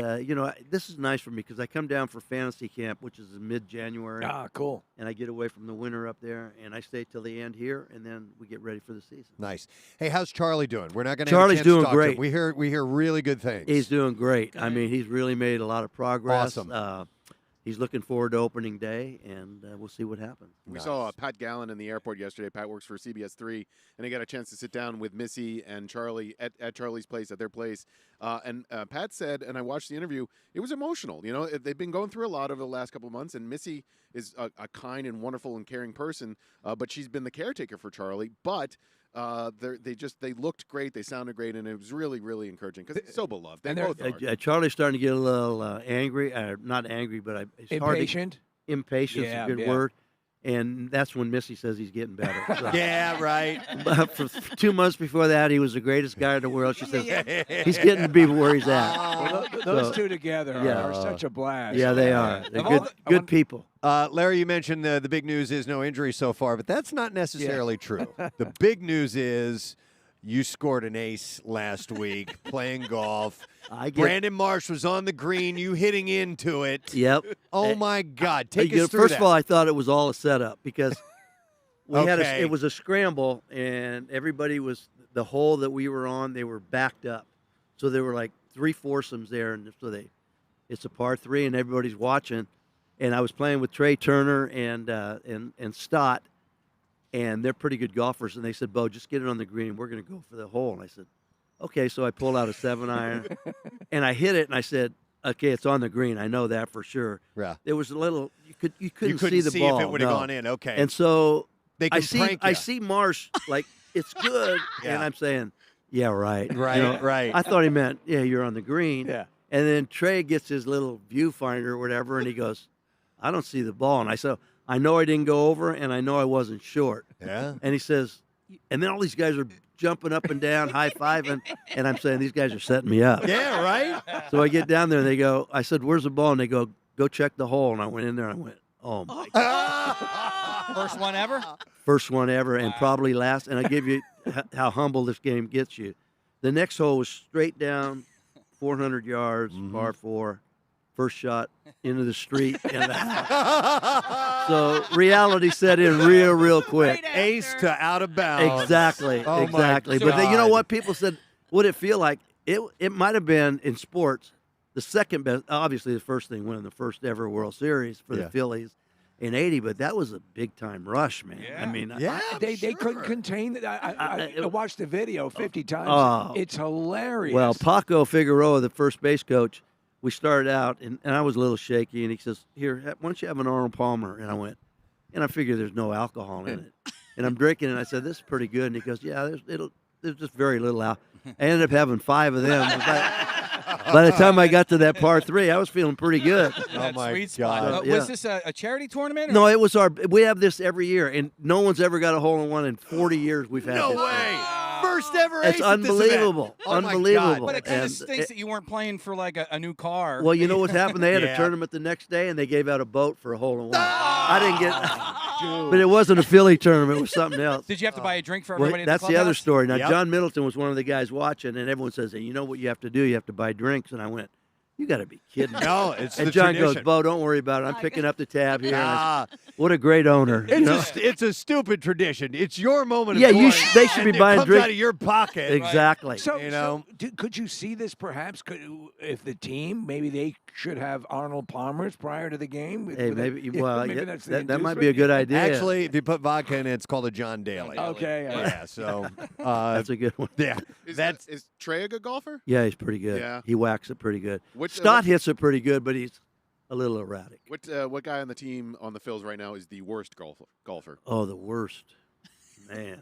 this is nice for me because I come down for fantasy camp, which is in mid-January. Ah, cool. And I get away from the winter up there, and I stay till the end here, and then we get ready for the season. Nice. Hey, how's Charlie doing? We're not going to. Charlie's doing to talk to great. him. We hear really good things. He's doing great. I mean, he's really made a lot of progress. Awesome. He's looking forward to opening day, and we'll see what happens. We saw Pat Gallen in the airport yesterday. Pat works for CBS 3, and I got a chance to sit down with Missy and Charlie at Charlie's place, at their place. And Pat said, and I watched the interview, it was emotional. You know, they've been going through a lot over the last couple of months, and Missy is a kind and wonderful and caring person, but she's been the caretaker for Charlie. But they looked great, they sounded great, and it was really, really encouraging because it's so beloved. They both are. Charlie's starting to get a little angry, not angry, but Impatient? Impatience is a good word. And that's when Missy says he's getting better. So. Yeah, right. But for 2 months before that, he was the greatest guy in the world. She says he's getting to be where he's at. Well, those two together are such a blast. Yeah, they are. They're good people. Larry, you mentioned the big news is no injuries so far, but that's not necessarily true. The big news is you scored an ace last week playing golf. Brandon Marsh was on the green, you hitting into it. Yep. Oh, my God. Take us through First that. of all, I thought it was all a setup because we Okay. it was a scramble, and everybody was – the hole that we were on, they were backed up. So there were like 3 foursomes there, and so it's a par 3, and everybody's watching. And I was playing with Trey Turner and Stott, and they're pretty good golfers. And they said, Bo, just get it on the green. We're going to go for the hole. And I said, okay. So I pulled out a 7-iron, and I hit it, and I said, okay, it's on the green. I know that for sure. Yeah. There was a little you couldn't see the ball. if it would have gone in. Okay. And so They can prank ya. I see Marsh like it's good, Yeah. and I'm saying, yeah, right. Right, right. I thought he meant, yeah, you're on the green. Yeah. And then Trey gets his little viewfinder or whatever, and he goes, I don't see the ball. And I said, I know I didn't go over, and I know I wasn't short. Yeah. And he says, and then all these guys are jumping up and down, high-fiving, and I'm saying, these guys are setting me up. Yeah, right? So I get down there, and they go, I said, where's the ball? And they go check the hole. And I went in there, and I went, oh, my God. First one ever? First one ever, and probably last. And I give you how humble this game gets you. The next hole was straight down, 400 yards, par 4. First shot into the street. And so reality set in real quick. Ace to out of bounds. Exactly, Oh, exactly. my But then, you know God. what? People said, what it feel like? It might have been in sports the second best. Obviously, the first thing winning the first ever World Series for the Phillies in '80, but that was a big time rush, man. Yeah. I mean, They couldn't contain it. I watched the video 50 times. Oh. It's hilarious. Well, Paco Figueroa, the first base coach, we started out, and I was a little shaky, and he says, here, why don't you have an Arnold Palmer? And I went, and I figured there's no alcohol in it. And I'm drinking, and I said, this is pretty good. And he goes, yeah, there's just very little alcohol. I ended up having 5 of them. By the time I got to that par 3, I was feeling pretty good. Oh, my Sweet spot. God. Was this a charity tournament? No, it was we have this every year, and no one's ever got a hole-in-one in 40 years we've had No this. way. First ever ace It's at this event. unbelievable. Oh, my Unbelievable. God. But it kind And of stinks that you weren't playing for like a new car. Well, you know what happened? They had Yeah. a tournament the next day, and they gave out a boat for a hole-in-one. I didn't get but it wasn't a Philly tournament. It was something else. Did you have to buy a drink for Well, everybody at that's the the other clubhouse? story. Now, Yep. John Middleton was one of the guys watching, and everyone says, hey, you know what you have to do? You have to buy drinks. And I went, you got to be kidding me. No, it's And the John tradition. goes, Bo, don't worry about it. I'm picking up the tab here. And I Ah, said, what a great owner. you know? it's a stupid tradition. It's your moment of Yeah, glory, they should be and buying it comes drinks. out of your pocket. Exactly. So, you know? could you see this perhaps? If the team, maybe they should have Arnold Palmer's prior to the game? Hey, maybe, well, maybe yeah, that's the that might be a good idea. Actually, if you put vodka in it, it's called a John Daly. Okay. all right. Yeah, so That's a good one. yeah, Is Trey a good golfer? Yeah, he's pretty good. Yeah. He whacks it pretty good. What- Stott hits it pretty good, but he's a little erratic. What guy on the team on the Phils right now is the worst golfer? Oh, the worst. Man.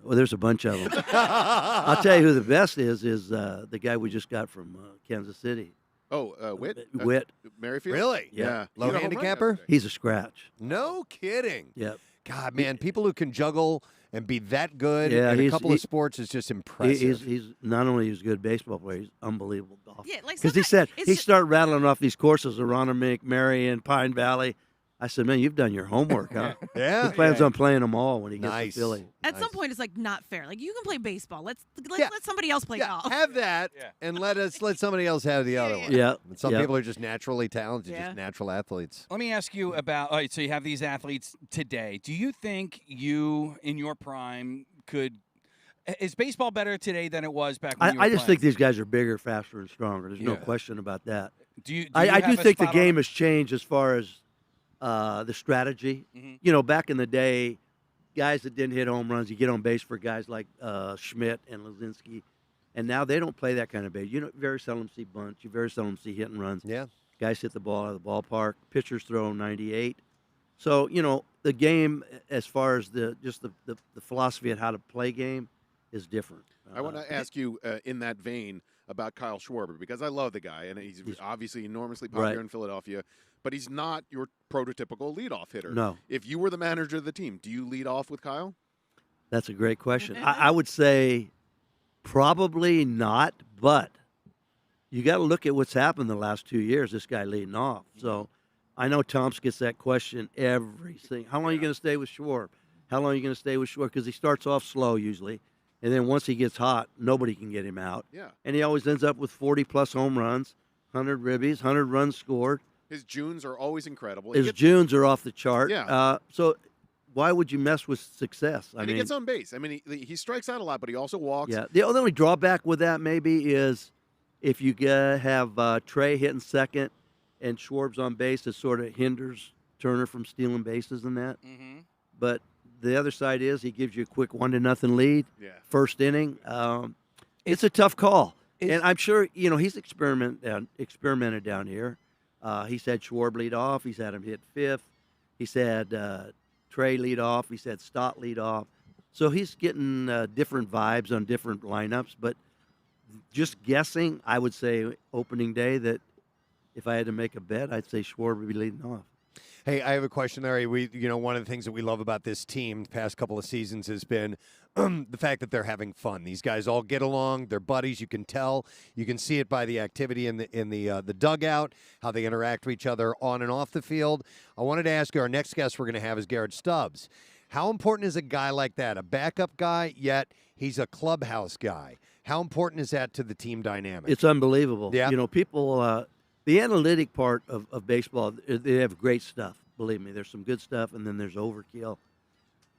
Well, there's a bunch of them. I'll tell you who the best is the guy we just got from Kansas City. Oh, Whit? Whit. Merrifield? Really? Yeah. Low handicapper? He's a scratch. No kidding. Yep. God, man, people who can juggle and be that good Yeah, in a couple of sports is just impressive. He's not only a good baseball player, he's unbelievable golf. Yeah, like because he said he started rattling off these courses around Aronimink, Marion, Pine Valley. I said, man, you've done your homework, huh? Yeah. He plans on playing them all when he gets Nice. to Philly. At some point, it's like not fair. Like you can play baseball. Let's let somebody else play golf. Have that, and let somebody else have the other one. Yeah. And some Yeah. people are just naturally talented, Yeah. just natural athletes. Let me ask you about. All right, so you have these athletes today. Do you think you, in your prime, could? Is baseball better today than it was back when you were I just playing? think these guys are bigger, faster, and stronger. There's no Yeah. question about that. Do you I have do a think the spot on game it? has changed as far as the strategy. Mhm. You know, back in the day, guys that didn't hit home runs, you get on base for guys like Schmidt and Lazinski, and now they don't play that kind of base. You very seldom see bunts. You very seldom see hit and runs. Yeah. Guys hit the ball out of the ballpark. Pitchers throw 98. So, you know, the game, as far as the philosophy of how to play game, is different. I want to ask you in that vein about Kyle Schwarber, because I love the guy, and he's obviously enormously popular Right. in Philadelphia, but he's not your prototypical leadoff hitter. No. If you were the manager of the team, do you lead off with Kyle? That's a great question. I would say probably not, but you got to look at what's happened the last 2 years, this guy leading off. So I know Tomps gets that question every single. How long are you going to stay with Schwarber? How long are you going to stay with Schwarber? Because he starts off slow usually, and then once he gets hot, nobody can get him out. Yeah. And he always ends up with 40-plus home runs, 100 ribbies, 100 runs scored. His Junes are always incredible. His Junes are off the chart. Yeah. So why would you mess with success? And he gets on base. I mean, he strikes out a lot, but he also walks. Yeah. The only drawback with that maybe is if you have Trey hitting second and Schwarber's on base, it sort of hinders Turner from stealing bases and that. Mm-hmm. But the other side is he gives you a quick 1-0 lead. Yeah. First inning. It's a tough call. And I'm sure, he's experimented down here. He's had Schwarber lead off. He's had him hit fifth. He's had Trey lead off. He's had Stott lead off. So he's getting different vibes on different lineups. But just guessing, I would say opening day that if I had to make a bet, I'd say Schwarber would be leading off. Hey, I have a question, Larry. One of the things that we love about this team the past couple of seasons has been the fact that they're having fun. These guys all get along. They're buddies. You can tell. You can see it by the activity in the dugout, how they interact with each other on and off the field. I wanted to ask you, our next guest we're going to have is Garrett Stubbs. How important is a guy like that, a backup guy, yet he's a clubhouse guy? How important is that to the team dynamic? It's unbelievable. Yeah. People, the analytic part of baseball, they have great stuff. Believe me, there's some good stuff, and then there's overkill.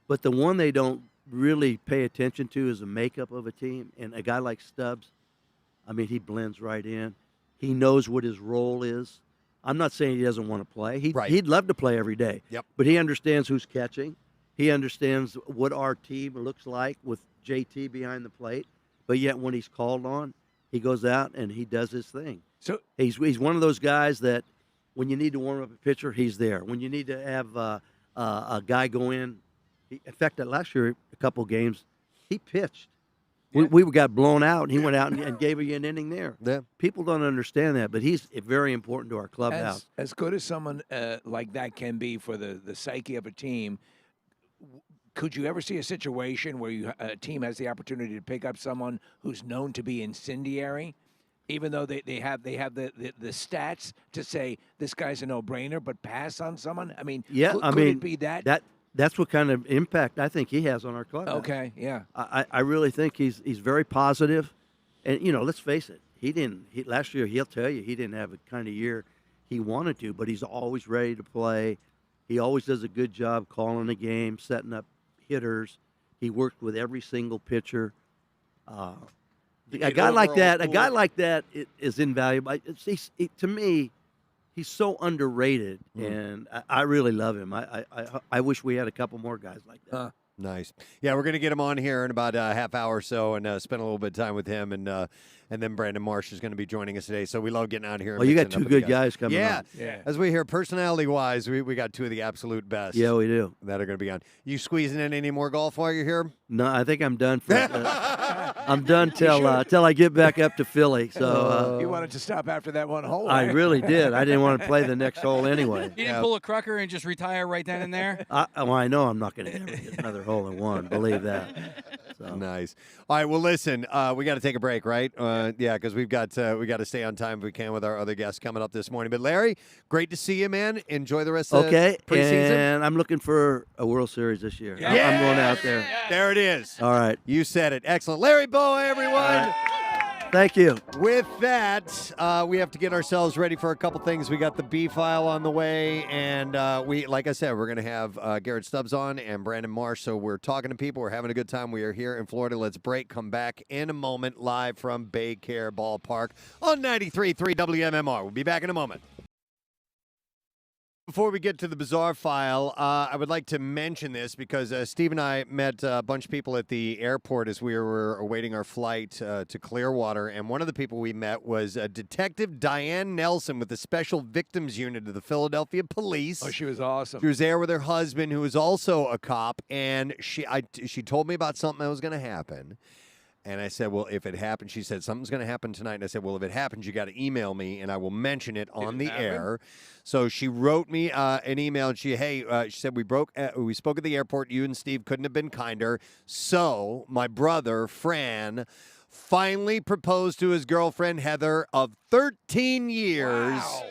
But the one they don't really pay attention to is the makeup of a team. And a guy like Stubbs, I mean, he blends right in. He knows what his role is. I'm not saying he doesn't want to play. He'd love to play every day. Yep. But he understands who's catching. He understands what our team looks like with JT behind the plate. But yet when he's called on, he goes out and he does his thing. So he's one of those guys that when you need to warm up a pitcher, he's there. When you need to have a guy go in, in fact, last year, a couple games, he pitched. Yeah. We got blown out, and he went out and gave you an inning there. Yeah. People don't understand that, but he's very important to our clubhouse. As good as someone like that can be for the psyche of a team, could you ever see a situation where a team has the opportunity to pick up someone who's known to be incendiary, even though they have the stats to say this guy's a no-brainer, but pass on someone? I mean, could it be that? That's what kind of impact I think he has on our club. Okay, yeah. I really think he's very positive. And, let's face it, last year, he'll tell you, he didn't have the kind of year he wanted to, but he's always ready to play. He always does a good job calling the game, setting up hitters. He worked with every single pitcher. A guy like that is invaluable. To me, he's so underrated, and I really love him. I wish we had a couple more guys like that. Nice. Yeah, we're going to get him on here in about a half hour or so and spend a little bit of time with him. And then Brandon Marsh is going to be joining us today. So we love getting out here. Well, you got two good guys coming on. Yeah. As we hear, personality-wise, we got two of the absolute best. Yeah, we do. That are going to be on. You squeezing in any more golf while you're here? No, I think I'm done. I'm done till I get back up to Philly. So you wanted to stop after that one hole. I really did. I didn't want to play the next hole anyway. You didn't pull a Crucker and just retire right then and there? I know I'm not going to ever get another hole in one. Believe that. So. Nice. All right. Well, listen, we got to take a break, right? Yeah, because we got to stay on time if we can with our other guests coming up this morning. But Larry, great to see you, man. Enjoy the rest of the preseason. And I'm looking for a World Series this year. Yeah. I'm going out there. There it is. All right. You said it. Excellent. Larry Bowa, everyone. Thank you. With that, we have to get ourselves ready for a couple things. We got the B file on the way, and like I said, we're going to have Garrett Stubbs on and Brandon Marsh. So we're talking to people. We're having a good time. We are here in Florida. Let's break. Come back in a moment, live from Baycare Ballpark on 93.3 WMMR. We'll be back in a moment. Before we get to the bizarre file, I would like to mention this because Steve and I met a bunch of people at the airport as we were awaiting our flight to Clearwater, and one of the people we met was Detective Diane Nelson with the Special Victims Unit of the Philadelphia Police. Oh, she was awesome. She was there with her husband, who is also a cop, and she told me about something that was going to happen. And I said, well, if it happens, she said, something's going to happen tonight. And I said, well, if it happens, you got to email me, and I will mention it on the air. So she wrote me an email, and she said, we spoke at the airport. You and Steve couldn't have been kinder. So my brother, Fran, finally proposed to his girlfriend, Heather, of 13 years. Wow.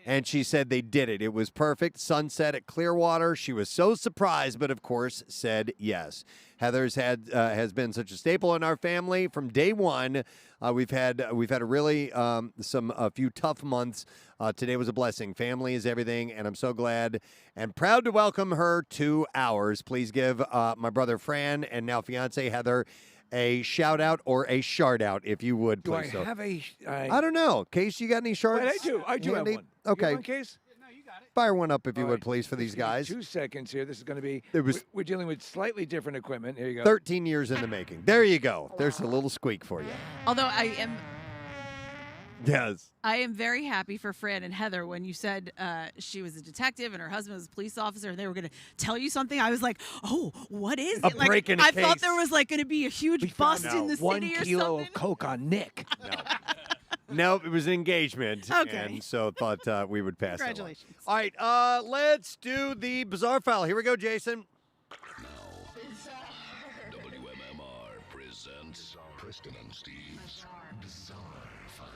And she said they did it. It was perfect. Sunset at Clearwater. She was so surprised, but of course said yes. Heather's has been such a staple in our family from day one. We've had a really a few tough months. Today was a blessing. Family is everything, and I'm so glad and proud to welcome her to ours. Please give my brother Fran and now fiance Heather a shout out or a shard out, if you would, please. Do I have a? I don't know. Case, you got any shards? Wait, I do have one. Okay. You have one, Case? No, you got it. Fire one up, if you would, please, for these guys. 2 seconds here. This is going to be. We're dealing with slightly different equipment. Here you go. 13 years in the making. There you go. There's a little squeak for you. Although I am. Yes. I am very happy for Fran and Heather when you said she was a detective and her husband was a police officer and they were going to tell you something. I was like, oh, what is it? Break in a I case. thought there was going to be a huge bust in the city or something. 1 kilo of coke on Nick. No, it was an engagement. Okay. And so thought we would pass. Congratulations. All right, let's do the bizarre file. Here we go, Jason. WMMR presents Preston and Steve's Bizarre File.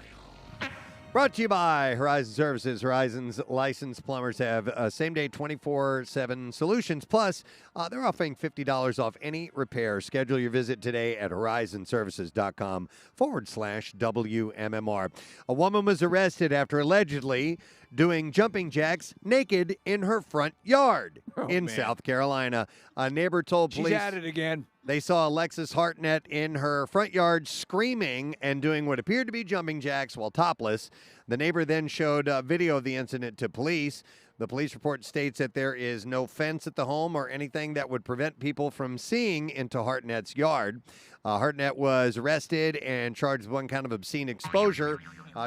Brought to you by Horizon Services. Horizon's licensed plumbers have same-day 24/7 solutions. Plus, they're offering $50 off any repair. Schedule your visit today at horizonservices.com/WMMR. A woman was arrested after allegedly doing jumping jacks naked in her front yard in South Carolina. A neighbor told police... She's at it again. They saw Alexis Hartnett in her front yard screaming and doing what appeared to be jumping jacks while topless. The neighbor then showed video of the incident to police. The police report states that there is no fence at the home or anything that would prevent people from seeing into Hartnett's yard. Hartnett was arrested and charged with one count of obscene exposure.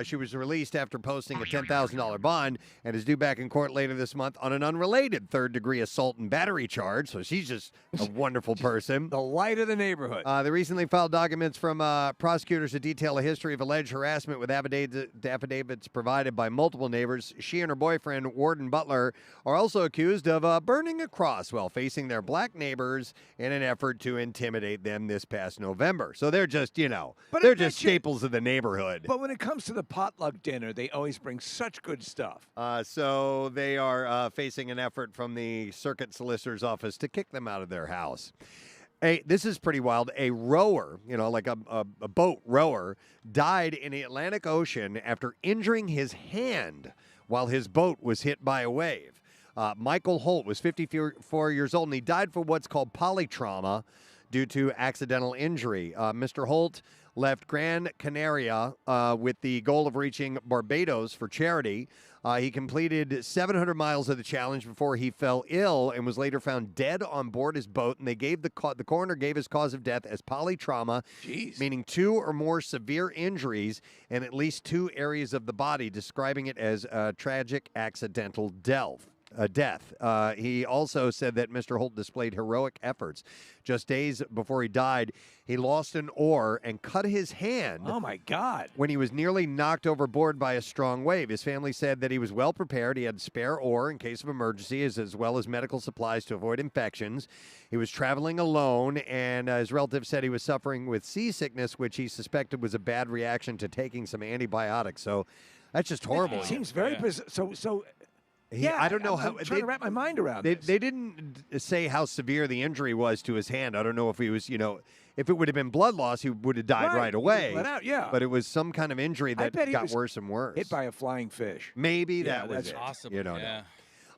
She was released after posting a $10,000 bond and is due back in court later this month on an unrelated third-degree assault and battery charge. So she's just a wonderful person. The light of the neighborhood. They recently filed documents from prosecutors to detail a history of alleged harassment with affidavits provided by multiple neighbors. She and her boyfriend, Warden Butler, are also accused of burning a cross while facing their black neighbors in an effort to intimidate them this past November. So they're just, they're just staples of the neighborhood. But when it comes to the potluck dinner, they always bring such good stuff. So they are facing an effort from the circuit solicitor's office to kick them out of their house. Hey, this is pretty wild. A rower, like a boat rower, died in the Atlantic Ocean after injuring his hand while his boat was hit by a wave. Michael Holt was 54 years old, and he died from what's called polytrauma due to accidental injury. Mr. Holt left Gran Canaria with the goal of reaching Barbados for charity. He completed 700 miles of the challenge before he fell ill and was later found dead on board his boat. And they gave the coroner gave his cause of death as polytrauma, meaning 2 or more severe injuries in at least 2 areas of the body, describing it as a tragic accidental death. He also said that Mr. Holt displayed heroic efforts. Just days before he died, he lost an oar and cut his hand. Oh, my God. When he was nearly knocked overboard by a strong wave. His family said that he was well prepared. He had spare oar in case of emergency, as well as medical supplies to avoid infections. He was traveling alone, and his relatives said he was suffering with seasickness, which he suspected was a bad reaction to taking some antibiotics. So that's just horrible. It seems very bizarre. So I don't know I'm how. trying to wrap my mind around this. They didn't say how severe the injury was to his hand. I don't know if he was, if it would have been blood loss, he would have died right away. Let out, yeah. But it was some kind of injury that got worse and worse. Hit by a flying fish. Maybe that was it. Awesome. You don't yeah.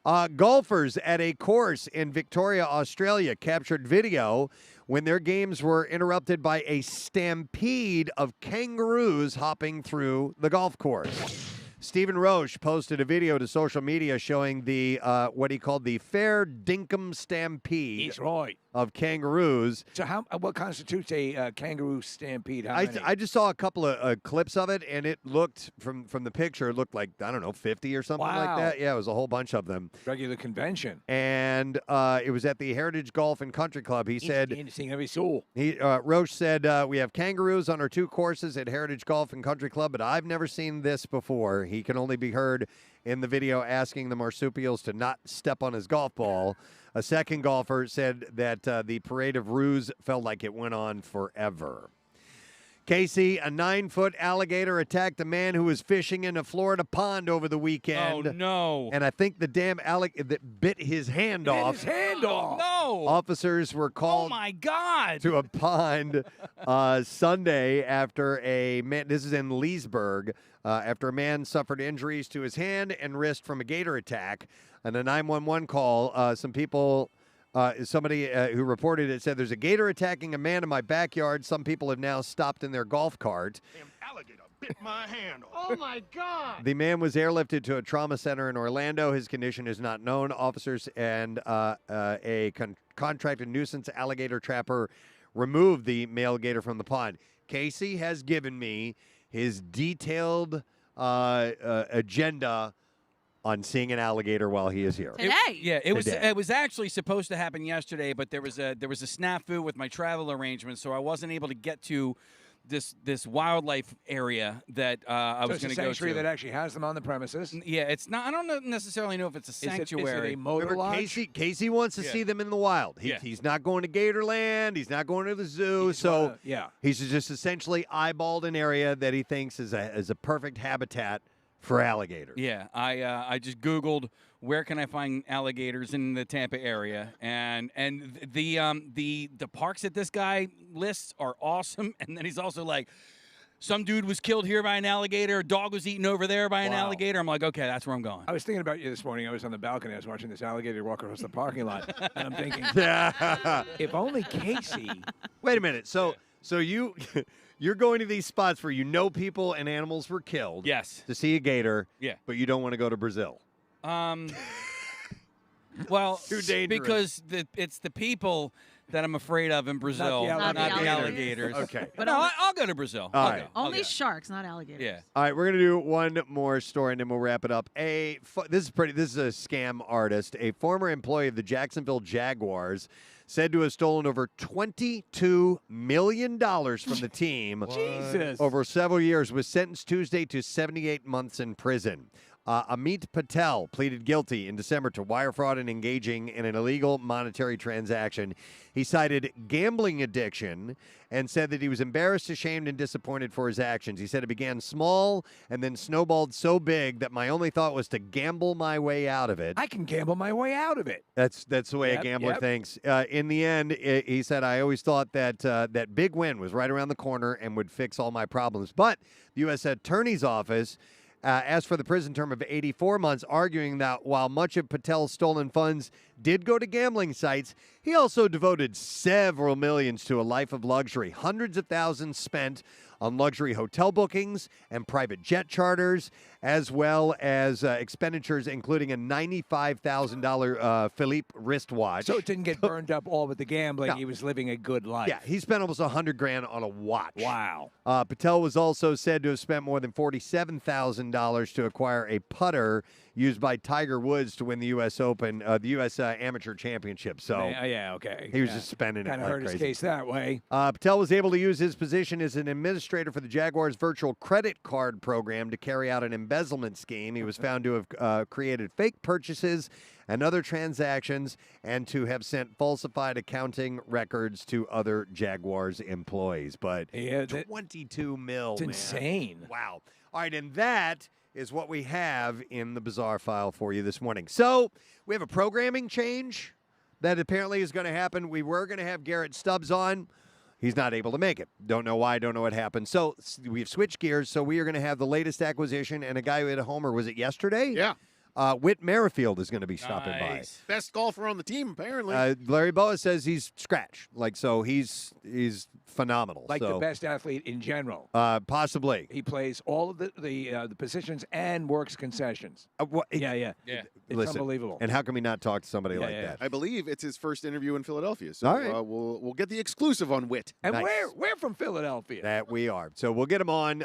know. Golfers at a course in Victoria, Australia, captured video when their games were interrupted by a stampede of kangaroos hopping through the golf course. Stephen Roche posted a video to social media showing the what he called the fair dinkum stampede. He's right. Of kangaroos. So what constitutes a kangaroo stampede? How many? I just saw a couple of clips of it, and it looked, from the picture, it looked like, I don't know, 50 or something like that. Yeah, it was a whole bunch of them. Regular convention. And it was at the Heritage Golf and Country Club. He said, Roche said, we have kangaroos on our 2 courses at Heritage Golf and Country Club, but I've never seen this before. He can only be heard in the video asking the marsupials to not step on his golf ball. A second golfer said that the parade of ruse felt like it went on forever. Casey, a 9-foot alligator attacked a man who was fishing in a Florida pond over the weekend. Oh, no. And I think the damn alligator that bit his hand off. His hand off. No. Officers were called my God. to a pond Sunday after a man, this is in Leesburg, after a man suffered injuries to his hand and wrist from a gator attack. And a 911 call, somebody who reported it said, there's a gator attacking a man in my backyard. Some people have now stopped in their golf cart. Damn alligator bit my hand off. Oh, my God. The man was airlifted to a trauma center in Orlando. His condition is not known. Officers and a contracted nuisance alligator trapper removed the male gator from the pond. Casey has given me his detailed agenda on seeing an alligator while he is here. Today. It was actually supposed to happen yesterday, but there was a snafu with my travel arrangements, so I wasn't able to get to this wildlife area that I was going to go to. It's a sanctuary that actually has them on the premises. Yeah, it's not. I don't necessarily know if it's a sanctuary. Is it a motor lodge? Casey wants to see them in the wild. He's not going to Gatorland. He's not going to the zoo. He's just essentially eyeballed an area that he thinks is a perfect habitat for alligators. Yeah, I just Googled where can I find alligators in the Tampa area, and the parks that this guy lists are awesome. And then he's also like, some dude was killed here by an alligator, a dog was eaten over there by an alligator. I'm like, okay, that's where I'm going. I was thinking about you this morning. I was on the balcony. I was watching this alligator walk across the parking lot, and I'm thinking, if only Casey. Wait a minute. So you. You're going to these spots where you know people and animals were killed. Yes. To see a gator. Yeah. But you don't want to go to Brazil. Well, too dangerous. Because it's the people that I'm afraid of in Brazil, not the alligators. Okay. But no, I'll go to Brazil. All I'll right. go. Only sharks, not alligators. Yeah. All right, we're gonna do one more story and then we'll wrap it up. This is a scam artist, a former employee of the Jacksonville Jaguars, said to have stolen over $22 million from the team Jesus. over several years, was sentenced Tuesday to 78 months in prison. Amit Patel pleaded guilty in December to wire fraud and engaging in an illegal monetary transaction. He cited gambling addiction and said that he was embarrassed, ashamed, and disappointed for his actions. He said it began small and then snowballed so big that my only thought was to gamble my way out of it. I can gamble my way out of it. That's the way a gambler thinks. In the end, he said, I always thought that that big win was right around the corner and would fix all my problems. But the U.S. Attorney's Office asked for the prison term of 84 months, arguing that while much of Patel's stolen funds did go to gambling sites, He also devoted several millions to a life of luxury, hundreds of thousands spent on luxury hotel bookings and private jet charters, as well as expenditures including a $95,000 Philippe wristwatch. So it didn't get burned up all with the gambling. No. He was living a good life. Yeah, he spent almost $100,000 on a watch. Wow. Patel was also said to have spent more than $47,000 to acquire a putter used by Tiger Woods to win the U.S. Open, the U.S. Amateur Championship. So okay. he was just spending it Kind of like hurt crazy. his case that way. Patel was able to use his position as an administrator for the Jaguars' virtual credit card program to carry out an embezzlement scheme. He was found to have created fake purchases and other transactions and to have sent falsified accounting records to other Jaguars employees. But $22 million. It's insane. Wow. All right, and that is what we have in the Bizarre File for you this morning. So we have a programming change that apparently is going to happen. We were going to have Garrett Stubbs on. He's not able to make it. Don't know why, don't know what happened. So we've switched gears. So we are going to have the latest acquisition and a guy who hit a homer. Was it yesterday? Yeah. Whit Merrifield is going to be stopping by. Best golfer on the team, apparently. Larry Bowa says he's scratch. So he's phenomenal. Like so, the best athlete in general. Possibly. He plays all of the positions and works concessions. Yeah. It's Listen, unbelievable. And how can we not talk to somebody like that? I believe it's his first interview in Philadelphia. So All right. we'll get the exclusive on Whit. And Nice. we're from Philadelphia. That we are. So we'll get him on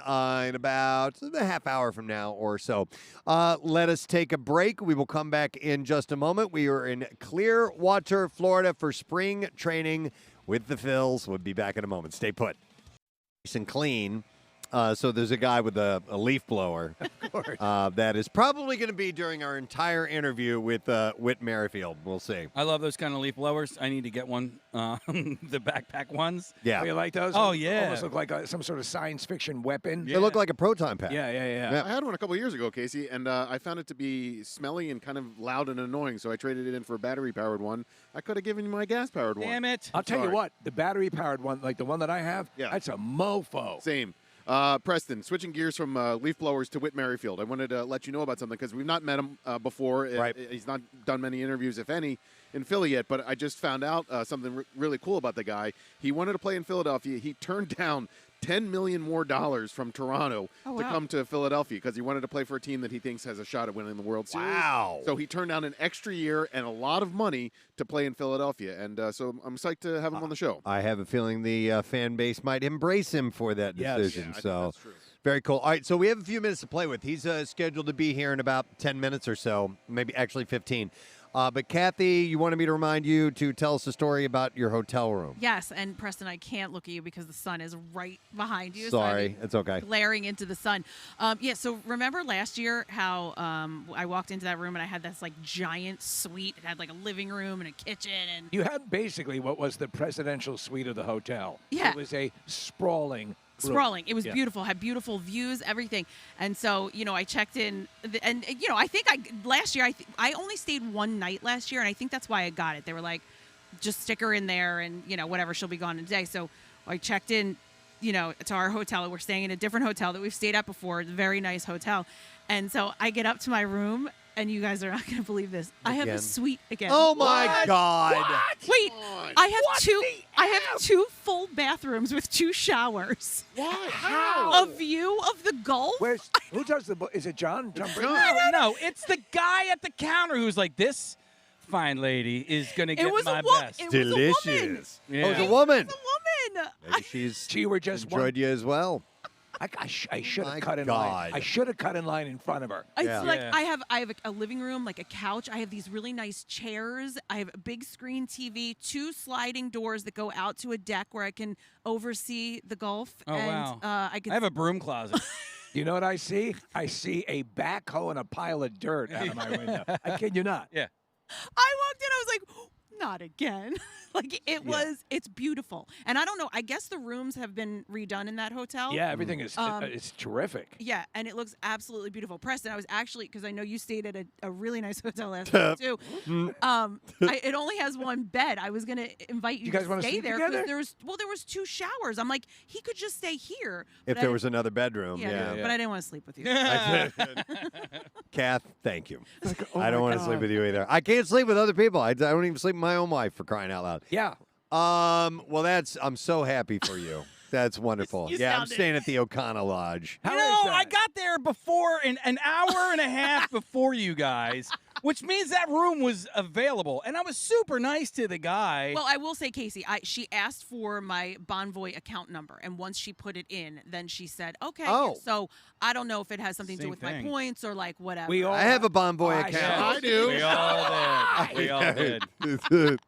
in about a half hour from now or so. Let us take a break. We will come back in just a moment. We are in Clearwater, Florida for spring training with the Phils. We'll be back in a moment. Stay put. Nice and clean. So there's a guy with a leaf blower. Of course. That is probably going to be during our entire interview with Whit Merrifield. We'll see. I love those kind of leaf blowers. I need to get one. The backpack ones. Yeah. Oh, you like those? Oh, yeah. Almost look like some sort of science fiction weapon. They look like a proton pack. Yeah. I had one a couple years ago, Casey, and I found it to be smelly and kind of loud and annoying, so I traded it in for a battery-powered one. I could have given you my gas-powered one. Damn it. I'll tell you what, the battery-powered one, like the one that I have, that's a mofo. Same. Preston, switching gears from leaf blowers to Whit Merrifield. I wanted to let you know about something because we've not met him before. Right. He's not done many interviews, if any, in Philly yet, but I just found out something really cool about the guy. He wanted to play in Philadelphia. He turned down $10 million more from Toronto to come to Philadelphia because he wanted to play for a team that he thinks has a shot at winning the World Series. Wow. So he turned down an extra year and a lot of money to play in Philadelphia. And so I'm psyched to have him on the show. I have a feeling the fan base might embrace him for that decision. Yeah, I think so that's true. very cool. All right, so we have a few minutes to play with. He's scheduled to be here in about 10 minutes or so, maybe actually 15. But Kathy, you wanted me to remind you to tell us a story about your hotel room. Yes, and Preston, I can't look at you because the sun is right behind you. Sorry, so it's okay. Glaring into the sun. So remember last year how I walked into that room and I had this like giant suite. It had like a living room and a kitchen and You had basically what was the presidential suite of the hotel. Yeah. It was a sprawling room. sprawling. It was beautiful, had beautiful views, everything. And so, I checked in, and I think last year I only stayed one night last year, and I think that's why I got it. They were like, just stick her in there, and whatever, she'll be gone in a day. So I checked in, to our hotel. We're staying in a different hotel that we've stayed at before, a very nice hotel. And so I get up to my room. And you guys are not going to believe this. I have a suite again. Oh my God! What? Wait, I have What two. the I have two full bathrooms with 2 showers. What? How? A view of the Gulf. Who does the? Is it John? No, it's the guy at the counter who's like, this fine lady is going to get was my a woman. best. It was a woman. Delicious. Yeah. Oh, it's a woman. It's a woman. Maybe She were just enjoyed you as well. I should My have cut in God. line. I should have cut in line in front of her. It's Yeah. like Yeah. I have a living room, like a couch. I have these really nice chairs. I have a big screen TV, 2 sliding doors that go out to a deck where I can oversee the Gulf. Oh, and, wow. I I have a broom closet. You know what I see? I see a backhoe and a pile of dirt out of my window. I kid you not. Yeah. I walked in, I was like, not again. It's beautiful. And I don't know, I guess the rooms have been redone in that hotel. Yeah, everything is it's terrific. Yeah, and it looks absolutely beautiful. Preston, I was actually, because I know you stayed at a really nice hotel last night too. It only has 1 bed. I was going to invite you guys to wanna stay sleep there together? there was 2 showers. I'm like, he could just stay here. If But there I- was another bedroom, yeah. But I didn't want to sleep with you. Kath, thank you. Oh I don't my want to God. sleep with you either. I can't sleep with other people. I don't even sleep in my my own wife, for crying out loud. Yeah. Well, I'm so happy for you. That's wonderful. I'm staying at the O'Connor Lodge. I got there before an hour and a half before you guys, which means that room was available, and I was super nice to the guy. Well, I will say, Casey, she asked for my Bonvoy account number, and once she put it in, then she said, "Okay." Oh. So I don't know if it has something to do Same with thing. my points or like whatever. I have a Bonvoy account. I do. We all did. We all did.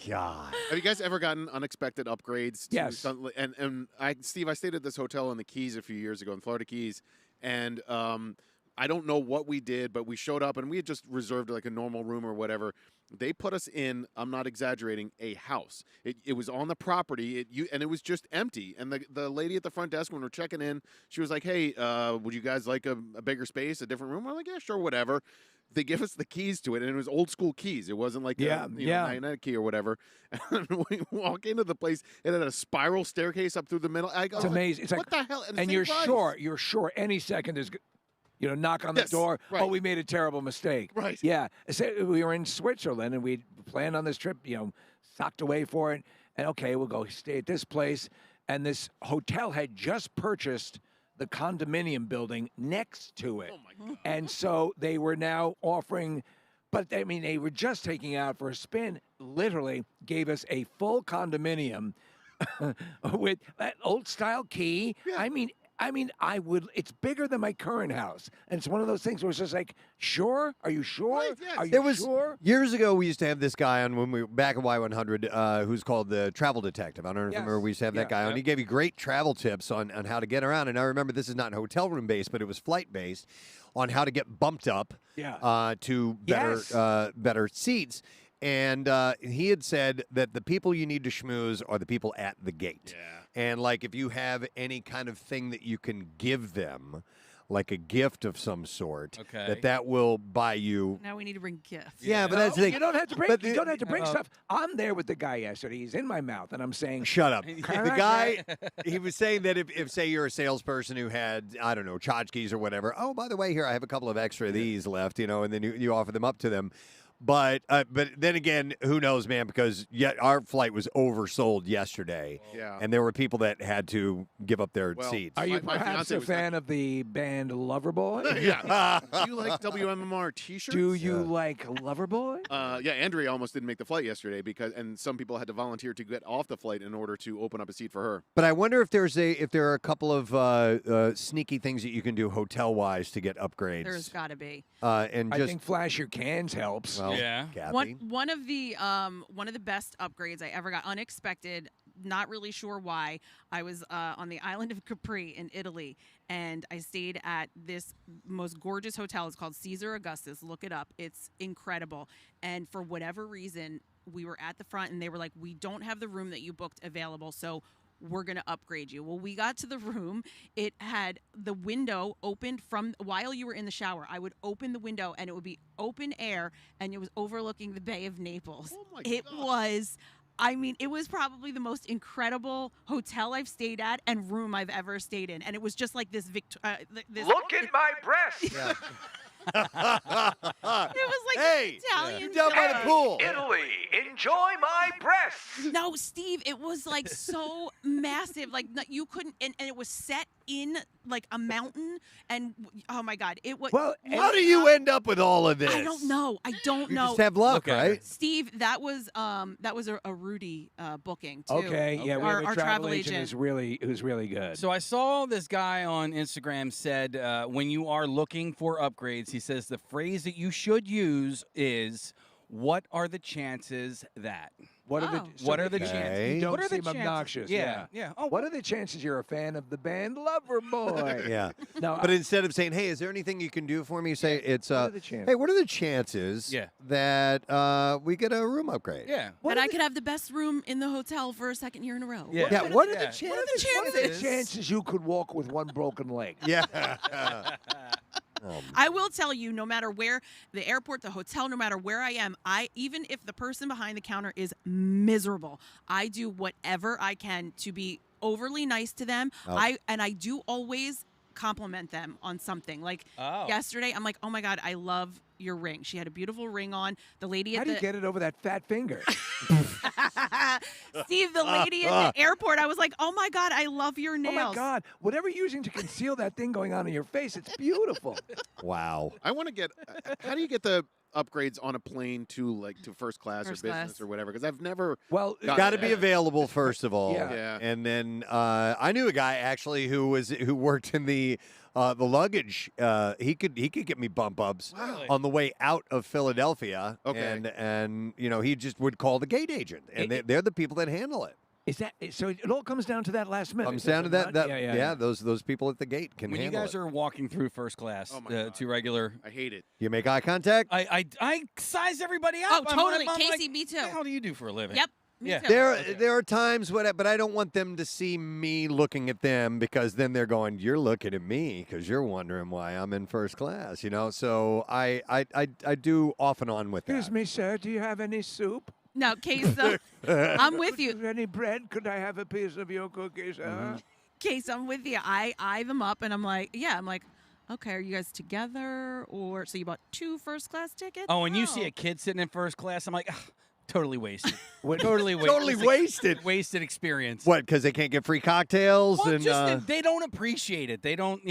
God. Have you guys ever gotten unexpected upgrades? Yes. And Steve, I stayed at this hotel in the Keys a few years ago, in Florida Keys, and I don't know what we did, but we showed up and we had just reserved like a normal room or whatever. They put us in, I'm not exaggerating, a house. It was on the property, and it was just empty. And the lady at the front desk, when we're checking in, she was like, "Hey, would you guys like a bigger space, a different room?" I'm like, "Yeah, sure, whatever." They give us the keys to it, and it was old school keys. It wasn't like a magnetic key or whatever. And we walk into the place, it had a spiral staircase up through the middle. I go, It's amazing. It's what like, the hell? And you're sure any second is, knock on the door. right. Oh, we made a terrible mistake. Right. Yeah. So we were in Switzerland, and we planned on this trip, socked away for it. And, okay, we'll go stay at this place. And this hotel had just purchased the condominium building next to it. Oh, my God. And so they were now offering, but I mean, they were just taking out for a spin, literally gave us a full condominium with that old style key. Yeah. I mean, it's bigger than my current house. And it's one of those things where it's just like, sure? Are you sure? Right, yes. Are you There was sure? years ago. We used to have this guy on when we were back at Y100, who's called the Travel Detective. I don't know if you remember. We used to have that guy on. He gave you great travel tips on how to get around. And I remember this is not hotel room based, but it was flight based on how to get bumped up to better seats. And he had said that the people you need to schmooze are the people at the gate. Yeah. And like if you have any kind of thing that you can give them, like a gift of some sort, that will buy you. Now we need to bring gifts. Yeah, but that's the thing. You don't have to bring stuff. I'm there with the guy yesterday. He's in my mouth, and I'm saying, "Shut up." The guy, he was saying that if say you're a salesperson who had, I don't know, tchotchkes or whatever. Oh, by the way, here I have a couple of extra of these left, and then you offer them up to them. But then again, who knows, man? Because our flight was oversold yesterday, and there were people that had to give up their seats. Are you perhaps a fan of the band Loverboy? Yeah. Do you like WMMR T-shirts? Do you like Loverboy? Yeah, Andrea almost didn't make the flight yesterday and some people had to volunteer to get off the flight in order to open up a seat for her. But I wonder if there are a couple of sneaky things that you can do hotel wise to get upgrades. There's got to be. I think flash your cans helps. Well, yeah. One of the best upgrades I ever got, unexpected. Not really sure why. I was on the island of Capri in Italy, and I stayed at this most gorgeous hotel. It's called Caesar Augustus. Look it up. It's incredible. And for whatever reason, we were at the front, and they were like, "We don't have the room that you booked available, so we're going to upgrade you." Well, we got to the room. It had the window opened from while you were in the shower. I would open the window, and it would be open air, and it was overlooking the Bay of Naples. Oh, my It was... it was probably the most incredible hotel I've stayed at and room I've ever stayed in. And it was just like this... Look at my breasts! Yeah. It was like Italian down by the pool. Italy, enjoy my breasts! No, Steve, it was like so massive. Like you couldn't... And it was set in like a mountain. And oh my God, it was... Well, how do you end up with all of this? I don't know. You just have luck, right? Steve, that was a Rudy booking too. Okay, yeah, we have a our travel agent who's really good. So I saw this guy on Instagram said when you are looking for upgrades, he says the phrase that you should use is, "What are the chances that?" What are the chances? You don't seem obnoxious. Yeah. Oh, what are the chances you're a fan of the band Loverboy? Yeah. No, but instead of saying, "Hey, is there anything you can do for me?" Say it's what are the chances? "Hey, what are the chances that we get a room upgrade?" Yeah. That I could have the best room in the hotel for a second year in a row. Yeah. What are the chances? What are the chances? What are the chances you could walk with one broken leg? Yeah. I will tell you, no matter where, the airport, the hotel, no matter where I am, even if the person behind the counter is miserable, I do whatever I can to be overly nice to them. I do always compliment them on something. Like Oh. yesterday, I'm like, oh my God, I love your ring. She had a beautiful ring on. The lady How at do you get it over that fat finger? Steve, the lady at the airport, I was like, oh my God, I love your nails. Oh my God! Whatever you're using to conceal that thing going on in your face, it's beautiful. Wow. I want to get. How do you get the upgrades on a plane to first class First or business class. or whatever? Because I've never. Well, Got to be available first of all. Yeah. And then I knew a guy actually who worked in the luggage. He could get me bump ups on the way out of Philadelphia. Okay. And he just would call the gate agent, and they're the people that handle it. Is that so? It all comes down to that last minute. Comes down to does it that. not? Yeah. Those people at the gate can When you handle guys it. are walking through first class to regular, I hate it. You make eye contact. I size everybody Oh, up. totally. I'm Casey, like, me too. What the hell do you do for a living? Yep. Me Yeah. too. There are times but I don't want them to see me looking at them, because then they're going, you're looking at me because you're wondering why I'm in first class, So I do off and on with that. Excuse me, sir. Do you have any soup? No, Case, I'm with you. Any bread? Could I have a piece of your cookies? Case, I'm with you. I eye them up, and I'm like, okay, are you guys together? Or so you bought 2 first class tickets? Oh, and you see a kid sitting in first class, I'm like, ugh, totally wasted. Totally wasted. Wasted experience. What? Because they can't get free cocktails Well, and just that they don't appreciate it. They don't,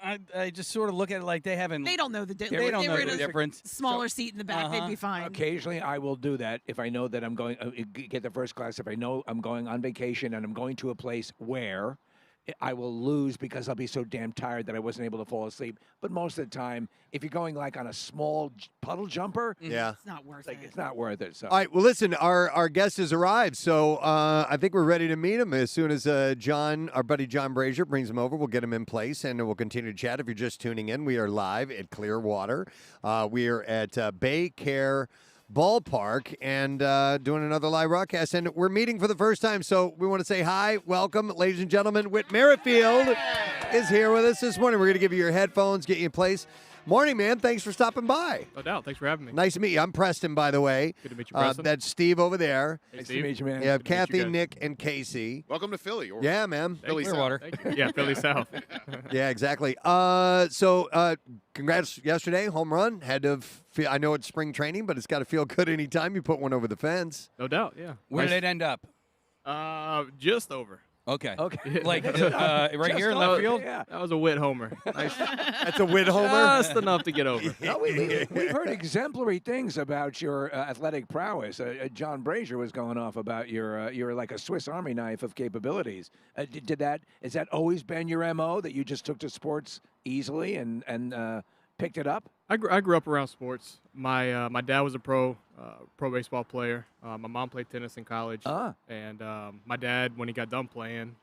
I just sort of look at it like they haven't. They don't know the difference. They don't know the difference. Smaller seat in the back, they'd be fine. Occasionally, I will do that if I know that I'm going get the first class. If I know I'm going on vacation and I'm going to a place where I will lose because I'll be so damn tired that I wasn't able to fall asleep. But most of the time, if you're going like on a small puddle jumper, Yeah. It's not worth it. it's not worth it. So. All right. Well, listen, our guest has arrived, so I think we're ready to meet him. As soon as our buddy John Brazier brings him over, we'll get him in place, and we'll continue to chat. If you're just tuning in, we are live at Clearwater. We are at Bay Care Ballpark and doing another live broadcast, and we're meeting for the first time, so we want to say hi, welcome, ladies and gentlemen. Whit Merrifield is here with us this morning. We're going to give you your headphones, get you in place. Morning, man. Thanks for stopping by. No doubt. Thanks for having me. Nice to meet you. I'm Preston, by the way. Good to meet you, Preston. That's Steve over there. Hey, Nice Steve. to meet you, man. You have Good to meet you Kathy, guys. Nick, and Casey. Welcome to Philly. Or Yeah, man. Philly Clearwater. South. Yeah, Philly South. Yeah, exactly. So congrats yesterday, home run. Had to feel, I know it's spring training, but it's got to feel good anytime you put one over the fence. No doubt, yeah. Where Nice- did it end up? Just over. Okay. Okay. Like right here in left field? Yeah. That was a Whit homer. Nice. That's a Whit homer. Just enough to get over. No, we've heard exemplary things about your athletic prowess. John Brazier was going off about you're like a Swiss Army knife of capabilities. Has that always been your MO, that you just took to sports easily and picked it up? I grew up around sports. My dad was a pro baseball player. My mom played tennis in college. And my dad, when he got done playing,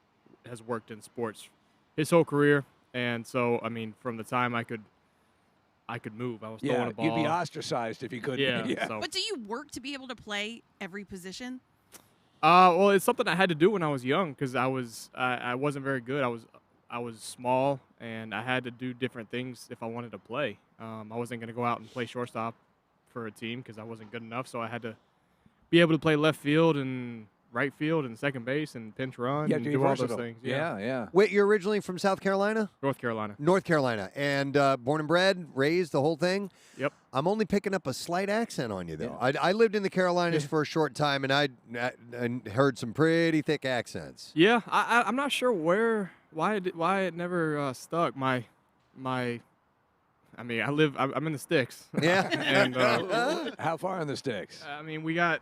has worked in sports his whole career. And so, I mean, from the time I could move, I was throwing a ball. You'd be ostracized if you couldn't. Yeah. So. But do you work to be able to play every position? Well, it's something I had to do when I was young because I wasn't very good. I was small, and I had to do different things if I wanted to play. I wasn't going to go out and play shortstop for a team because I wasn't good enough, so I had to be able to play left field and right field and second base and pinch run and do all those things. Yeah. Wait, you're originally from South Carolina? North Carolina. North Carolina. And born and bred, raised, the whole thing? Yep. I'm only picking up a slight accent on you, though. I lived in the Carolinas for a short time, and I heard some pretty thick accents. Yeah, I'm not sure why it never stuck. I'm in the sticks. Yeah. And how far in the sticks? I mean, we got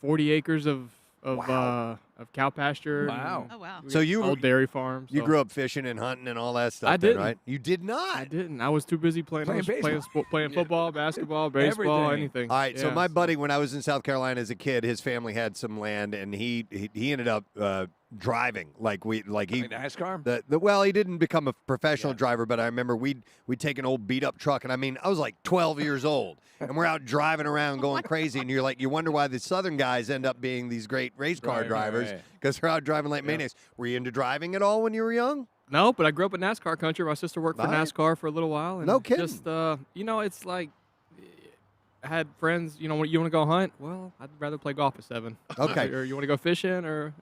40 acres of cow pasture. Wow. Oh, wow. So you old dairy farms. You grew up fishing and hunting and all that stuff. I didn't. Right? You did not. I didn't. I was too busy playing football, basketball, baseball, anything. All right. Yeah, so my buddy, when I was in South Carolina as a kid, his family had some land, and he ended up driving NASCAR. Well, he didn't become a professional driver, but I remember we'd take an old beat up truck, and I mean, I was like 12 years old, and we're out driving around going crazy, and you wonder why the Southern guys end up being these great race car drivers because they're out driving like maniacs. Were you into driving at all when you were young? No, but I grew up in NASCAR country. My sister worked for NASCAR for a little while. And no kidding. Just it's like I had friends. You want to go hunt? Well, I'd rather play golf at 7. Okay. Or you want to go fishing? Or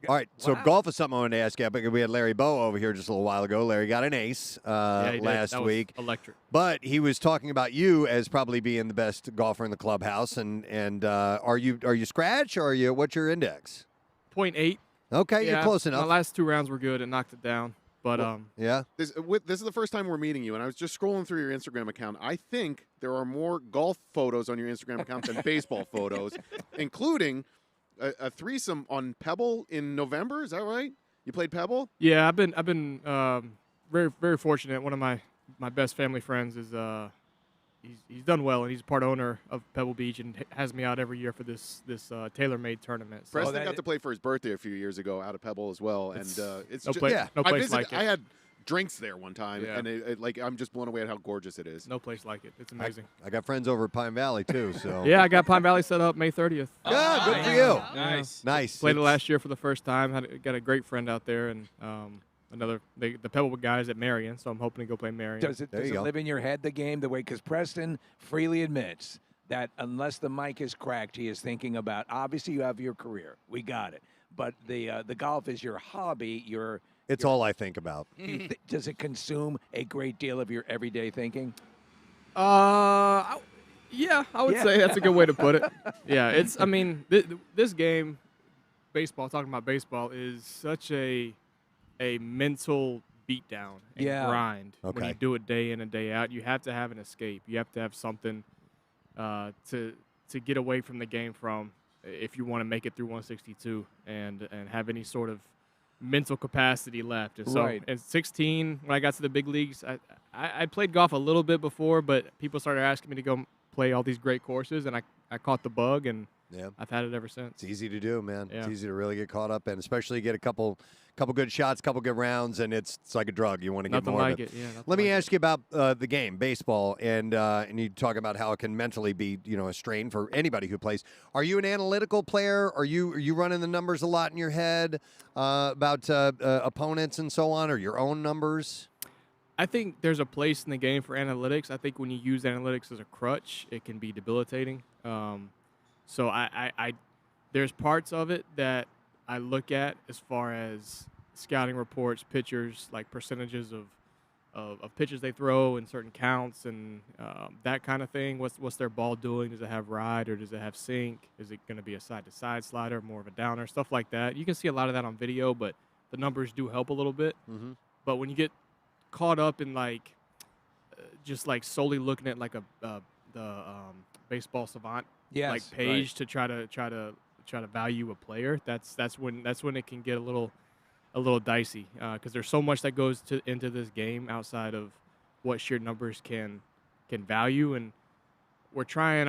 All right, so golf is something I wanted to ask you because we had Larry Bowa over here just a little while ago. Larry got an ace last week. Electric. But he was talking about you as probably being the best golfer in the clubhouse. And are you scratch or what's your index? 0.8. Okay, you're close enough. My last 2 rounds were good and knocked it down. But yeah, this is the first time we're meeting you, and I was just scrolling through your Instagram account. I think there are more golf photos on your Instagram account than baseball photos, including a threesome on Pebble in November. Is that right? You played Pebble? Yeah, I've been very very fortunate. One of my best family friends is he's done well, and he's part owner of Pebble Beach and has me out every year for this tailor-made tournament. So Preston got to play for his birthday a few years ago out of Pebble as well, and it's no just, place, no place like it. I had drinks there one time, and I'm just blown away at how gorgeous it is. No place like it. It's amazing. I got friends over at Pine Valley too, so yeah, I got Pine Valley set up May 30th. Yeah, good for you. Nice. Played it last year for the first time. Got a great friend out there, and the Pebble guys at Marion, so I'm hoping to go play Marion. Does it live in your head, the game, the way? Because Preston freely admits that unless the mic is cracked, he is thinking about, obviously you have your career. We got it. But the golf is your hobby. It's all I think about. Does it consume a great deal of your everyday thinking? Yeah, I would say that's a good way to put it. Yeah, I mean, this game, baseball, talking about baseball, is such a mental beatdown and grind. Okay. When you do it day in and day out, you have to have an escape. You have to have something to get away from the game from if you want to make it through 162 and have any sort of mental capacity left. And so at 16, when I got to the big leagues, I played golf a little bit before, but people started asking me to go play all these great courses, and I caught the bug, and I've had it ever since. It's easy to do, man. Yeah. It's easy to really get caught up in, especially get a couple good shots, couple good rounds, and it's like a drug. You want to get Nothing more like of it. it. Yeah, Let me ask you about the game, baseball, and you talk about how it can mentally be, a strain for anybody who plays. Are you an analytical player? Are you running the numbers a lot in your head about opponents and so on, or your own numbers? I think there's a place in the game for analytics. I think when you use analytics as a crutch, it can be debilitating. So I there's parts of it that I look at as far as scouting reports, pitchers, like percentages of pitches they throw in certain counts and that kind of thing. What's their ball doing? Does it have ride or does it have sink? Is it going to be a side-to-side slider, more of a downer, stuff like that? You can see a lot of that on video, but the numbers do help a little bit. Mm-hmm. But when you get caught up in just solely looking at the baseball savant page to try to value a player, that's when it can get a little dicey because there's so much that goes into this game outside of what sheer numbers can value, and we're trying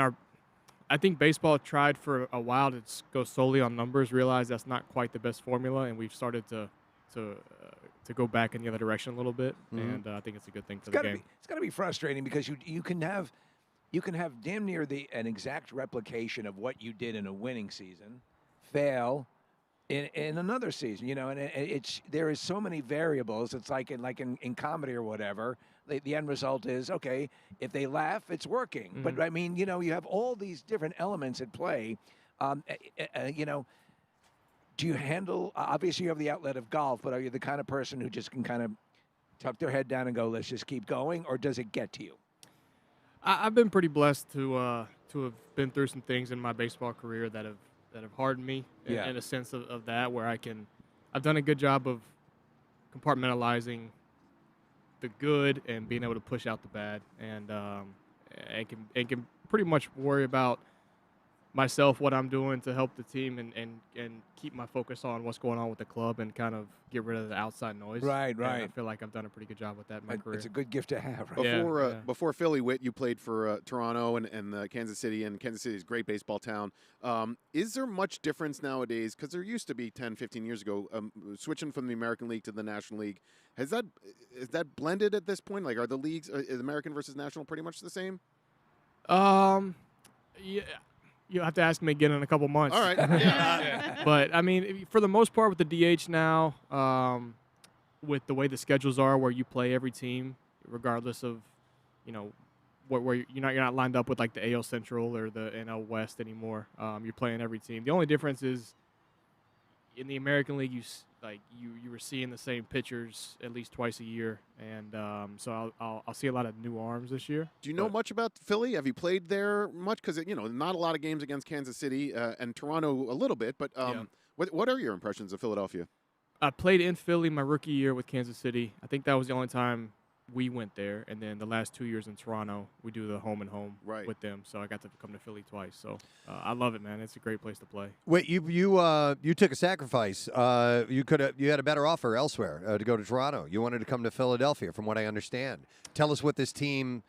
I think baseball tried for a while to go solely on numbers, realized that's not quite the best formula, and we've started to go back in the other direction a little bit, and I think it's a good thing for the game. It's got to be frustrating because you can have damn near an exact replication of what you did in a winning season fail in another season, and there is so many variables. It's like in comedy or whatever. The end result is, okay, if they laugh, it's working. Mm-hmm. But I mean, you have all these different elements at play. Do you handle, obviously you have the outlet of golf, but are you the kind of person who just can kind of tuck their head down and go, let's just keep going, or does it get to you? I've been pretty blessed to have been through some things in my baseball career that have hardened me in a sense of that, where I've done a good job of compartmentalizing the good and being able to push out the bad, and can pretty much worry about myself, what I'm doing to help the team and keep my focus on what's going on with the club and kind of get rid of the outside noise. Right. And I feel like I've done a pretty good job with that in my career. It's a good gift to have, right? Before Philly, Whit, you played for Toronto and Kansas City, and Kansas City is a great baseball town. Is there much difference nowadays? Because there used to be 10, 15 years ago, switching from the American League to the National League. Is that blended at this point? Like, are the leagues, is American versus National pretty much the same? Yeah. You'll have to ask me again in a couple months. All right. But, I mean, for the most part with the DH now, with the way the schedules are where you play every team, regardless of, where you're not lined up with like the AL Central or the NL West anymore. You're playing every team. The only difference is in the American League, you were seeing the same pitchers at least twice a year, and so I'll see a lot of new arms this year. Do you know much about Philly? Have you played there much? Because not a lot of games against Kansas City and Toronto a little bit, but what are your impressions of Philadelphia? I played in Philly my rookie year with Kansas City. I think that was the only time we went there, and then the last 2 years in Toronto, we do the home and home with them. So I got to come to Philly twice. So I love it, man. It's a great place to play. Wait, you took a sacrifice. You had a better offer elsewhere to go to Toronto. You wanted to come to Philadelphia, from what I understand. Tell us what this team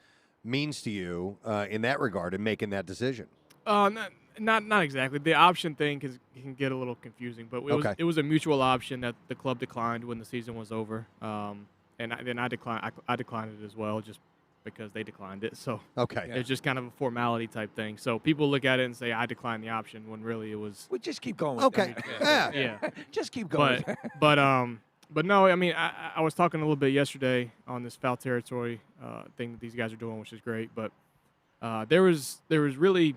means to you in that regard in making that decision. Not exactly. The option thing can get a little confusing, but it was a mutual option that the club declined when the season was over. And then I declined it as well, just because they declined it. So it's just kind of a formality type thing. So people look at it and say I declined the option when really it was. Well, just keep going. With that. Yeah. Just keep going. But no, I mean I was talking a little bit yesterday on this foul territory thing that these guys are doing, which is great. But there was really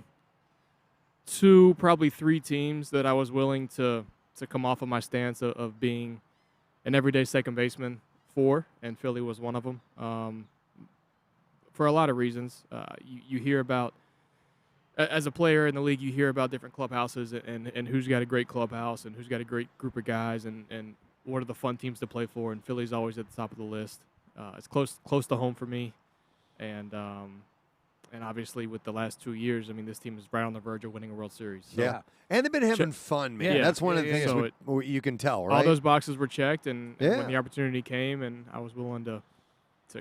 probably three teams that I was willing to come off of my stance of being an everyday second baseman for, and Philly was one of them. For a lot of reasons, you hear about, as a player in the league, you hear about different clubhouses and who's got a great clubhouse and who's got a great group of guys and what are the fun teams to play for. And Philly's always at the top of the list. It's close to home for me, and obviously with the last 2 years, I mean, this team is right on the verge of winning a World Series. So. Yeah, and they've been having fun, man. That's one of the things so you can tell, right? All those boxes were checked, and when the opportunity came, and I was willing to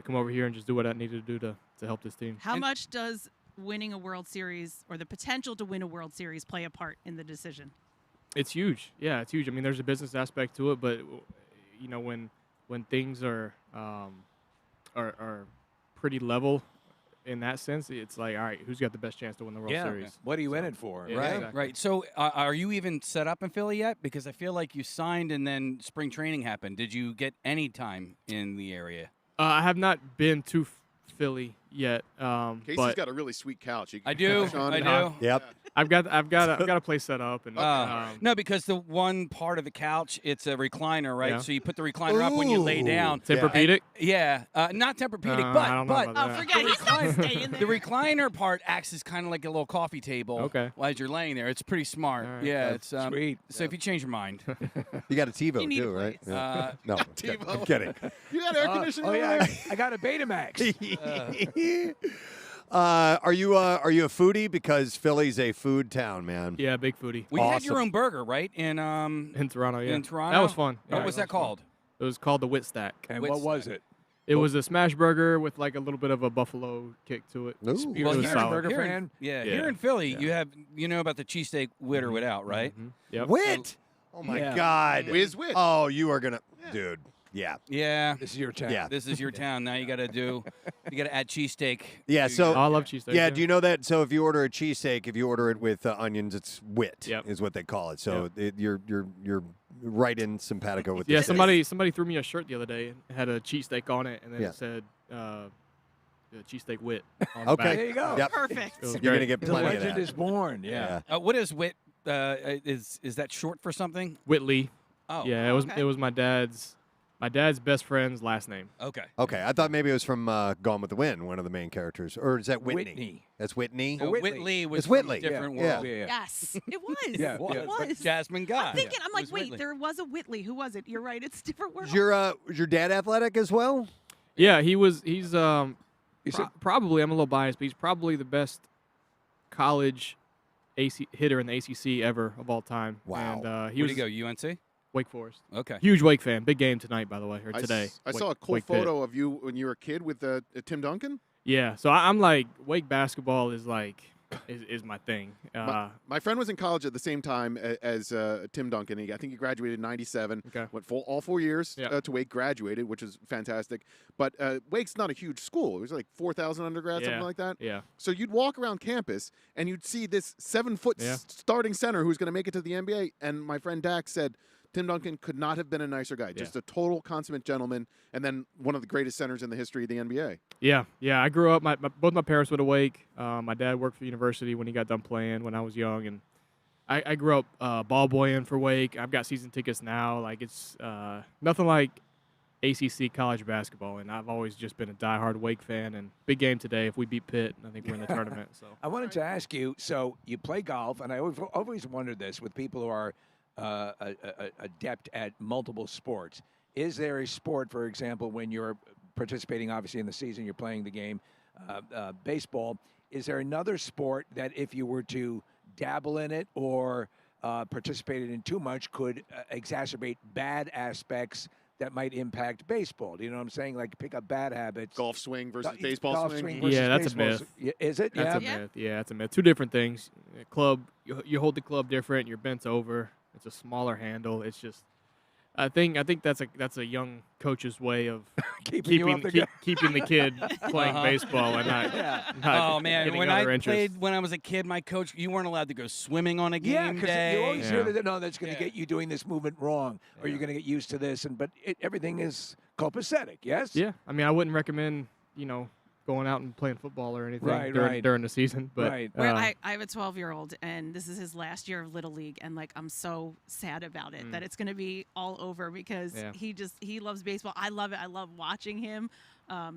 come over here and just do what I needed to do to help this team. How much does winning a World Series or the potential to win a World Series play a part in the decision? It's huge. Yeah, it's huge. I mean, there's a business aspect to it, but when things are pretty level in that sense, it's like, all right, who's got the best chance to win the World Series? What are you in it for? Yeah, Exactly. Right. So are you even set up in Philly yet? Because I feel like you signed and then spring training happened. Did you get any time in the area? I have not been to Philly yet. Casey's but got a really sweet couch. I do. Yep. I've got a place set up. And no, because the one part of the couch, it's a recliner, right? Yeah. So you put the recliner up when you lay down. Tempur-Pedic? Not Tempur-Pedic, I don't know about that. Forget he's not staying there. The recliner part acts as kind of like a little coffee table. As you're laying there, it's pretty smart. Right. It's sweet. So if you change your mind, You got a TiVo You need too, a right? place. No, I'm kidding. You got air conditioning? Oh yeah, I got a Betamax. Are you a foodie? Because Philly's a food town, man. Yeah, big foodie. well, you had your own burger, right? In Toronto, yeah. In Toronto, That was fun. What Yeah, was that that called? It was called the Whit Stack. And Which what was it? It was a smash burger with like a little bit of a buffalo kick to it. Ooh. It Well, was here, solid. burger here fan? Here in Philly, you know about the cheesesteak with or without, right? Yep. Whit. Oh my God. Whiz Whit. Oh, you are gonna, dude. Yeah. Yeah. This is your town. Yeah. This is your town. Now you got to add cheesesteak. Yeah. So I love cheesesteak. yeah. Do you know that? So if you order a cheesesteak, if you order it with onions, it's Whit. Yep. Is what they call it. So you're right in simpatico with. Yeah, the steak. somebody threw me a shirt the other day. It had a cheesesteak on it, and then Yeah. it said cheesesteak Whit on Okay. the back. There you go. Yep. Perfect. It was You're great. gonna get The plenty of legend that. is born. Yeah. What is Whit? Is that short for something? Whitley. Oh. Yeah, it okay. was my dad's best friend's last name. Okay. Okay, I thought maybe it was from Gone with the Wind, one of the main characters, or is that Whitney? Whitney. That's Whitney. Whitley was It's from Whitley. a different Yeah. world. Yes, it was. Yeah, it was. Jasmine Guy. I'm thinking. I'm It like, was wait, Whitley. there was a Whitley. Who was it? You're right. It's a different world. Was your dad athletic as well? Yeah, he's probably, I'm a little biased, but he's probably the best college hitter in the ACC ever of all time. Wow. And he Where'd was he go? UNC? Wake Forest. Okay. Huge Wake fan. Big game tonight, by the way, or I today. saw a cool Wake Pitt. photo of you when you were a kid with Tim Duncan. Yeah, so I'm like, Wake basketball is my thing. My friend was in college at the same time as Tim Duncan. I think he graduated in '97. Okay. Went all 4 years Yeah. to Wake, graduated, which is fantastic. But Wake's not a huge school. It was like 4,000 undergrads, Yeah. something like that. Yeah. So you'd walk around campus and you'd see this 7-foot Yeah. starting center who's going to make it to the NBA. And my friend Dax said, Tim Duncan could not have been a nicer guy. Just a total consummate gentleman, and then one of the greatest centers in the history of the NBA. Yeah. I grew up. Both my parents went to Wake. My dad worked for the university when he got done playing when I was young, and I grew up ball boying for Wake. I've got season tickets now. Like, it's nothing like ACC college basketball, and I've always just been a diehard Wake fan. And big game today. If we beat Pitt, I think we're in the tournament. So I wanted to ask you. So you play golf, and I always wondered this with people who are adept at multiple sports. Is there a sport, for example, when you're participating, obviously in the season, you're playing the game, baseball? Is there another sport that if you were to dabble in it or participate in too much could exacerbate bad aspects that might impact baseball? Do you know what I'm saying? Like pick up bad habits. Golf swing versus baseball golf swing. versus yeah, that's baseball. a myth. Is it? That's a myth. Yeah, that's a myth. Two different things. Club, you hold the club different. You're bent over. It's a smaller handle. It's just. I think that's a young coach's way of keeping the kid playing baseball and not oh man, getting when other I interests. played when I was a kid, my coach, you weren't allowed to go swimming on a game day. You always hear that that's going to get you doing this movement wrong, or you're going to get used to this, but everything is copacetic. Yes. Yeah, I mean, I wouldn't recommend going out and playing football or anything during the season. But I have a 12-year-old, and this is his last year of Little League, and like I'm so sad about it that it's going to be all over because he loves baseball. I love it. I love watching him.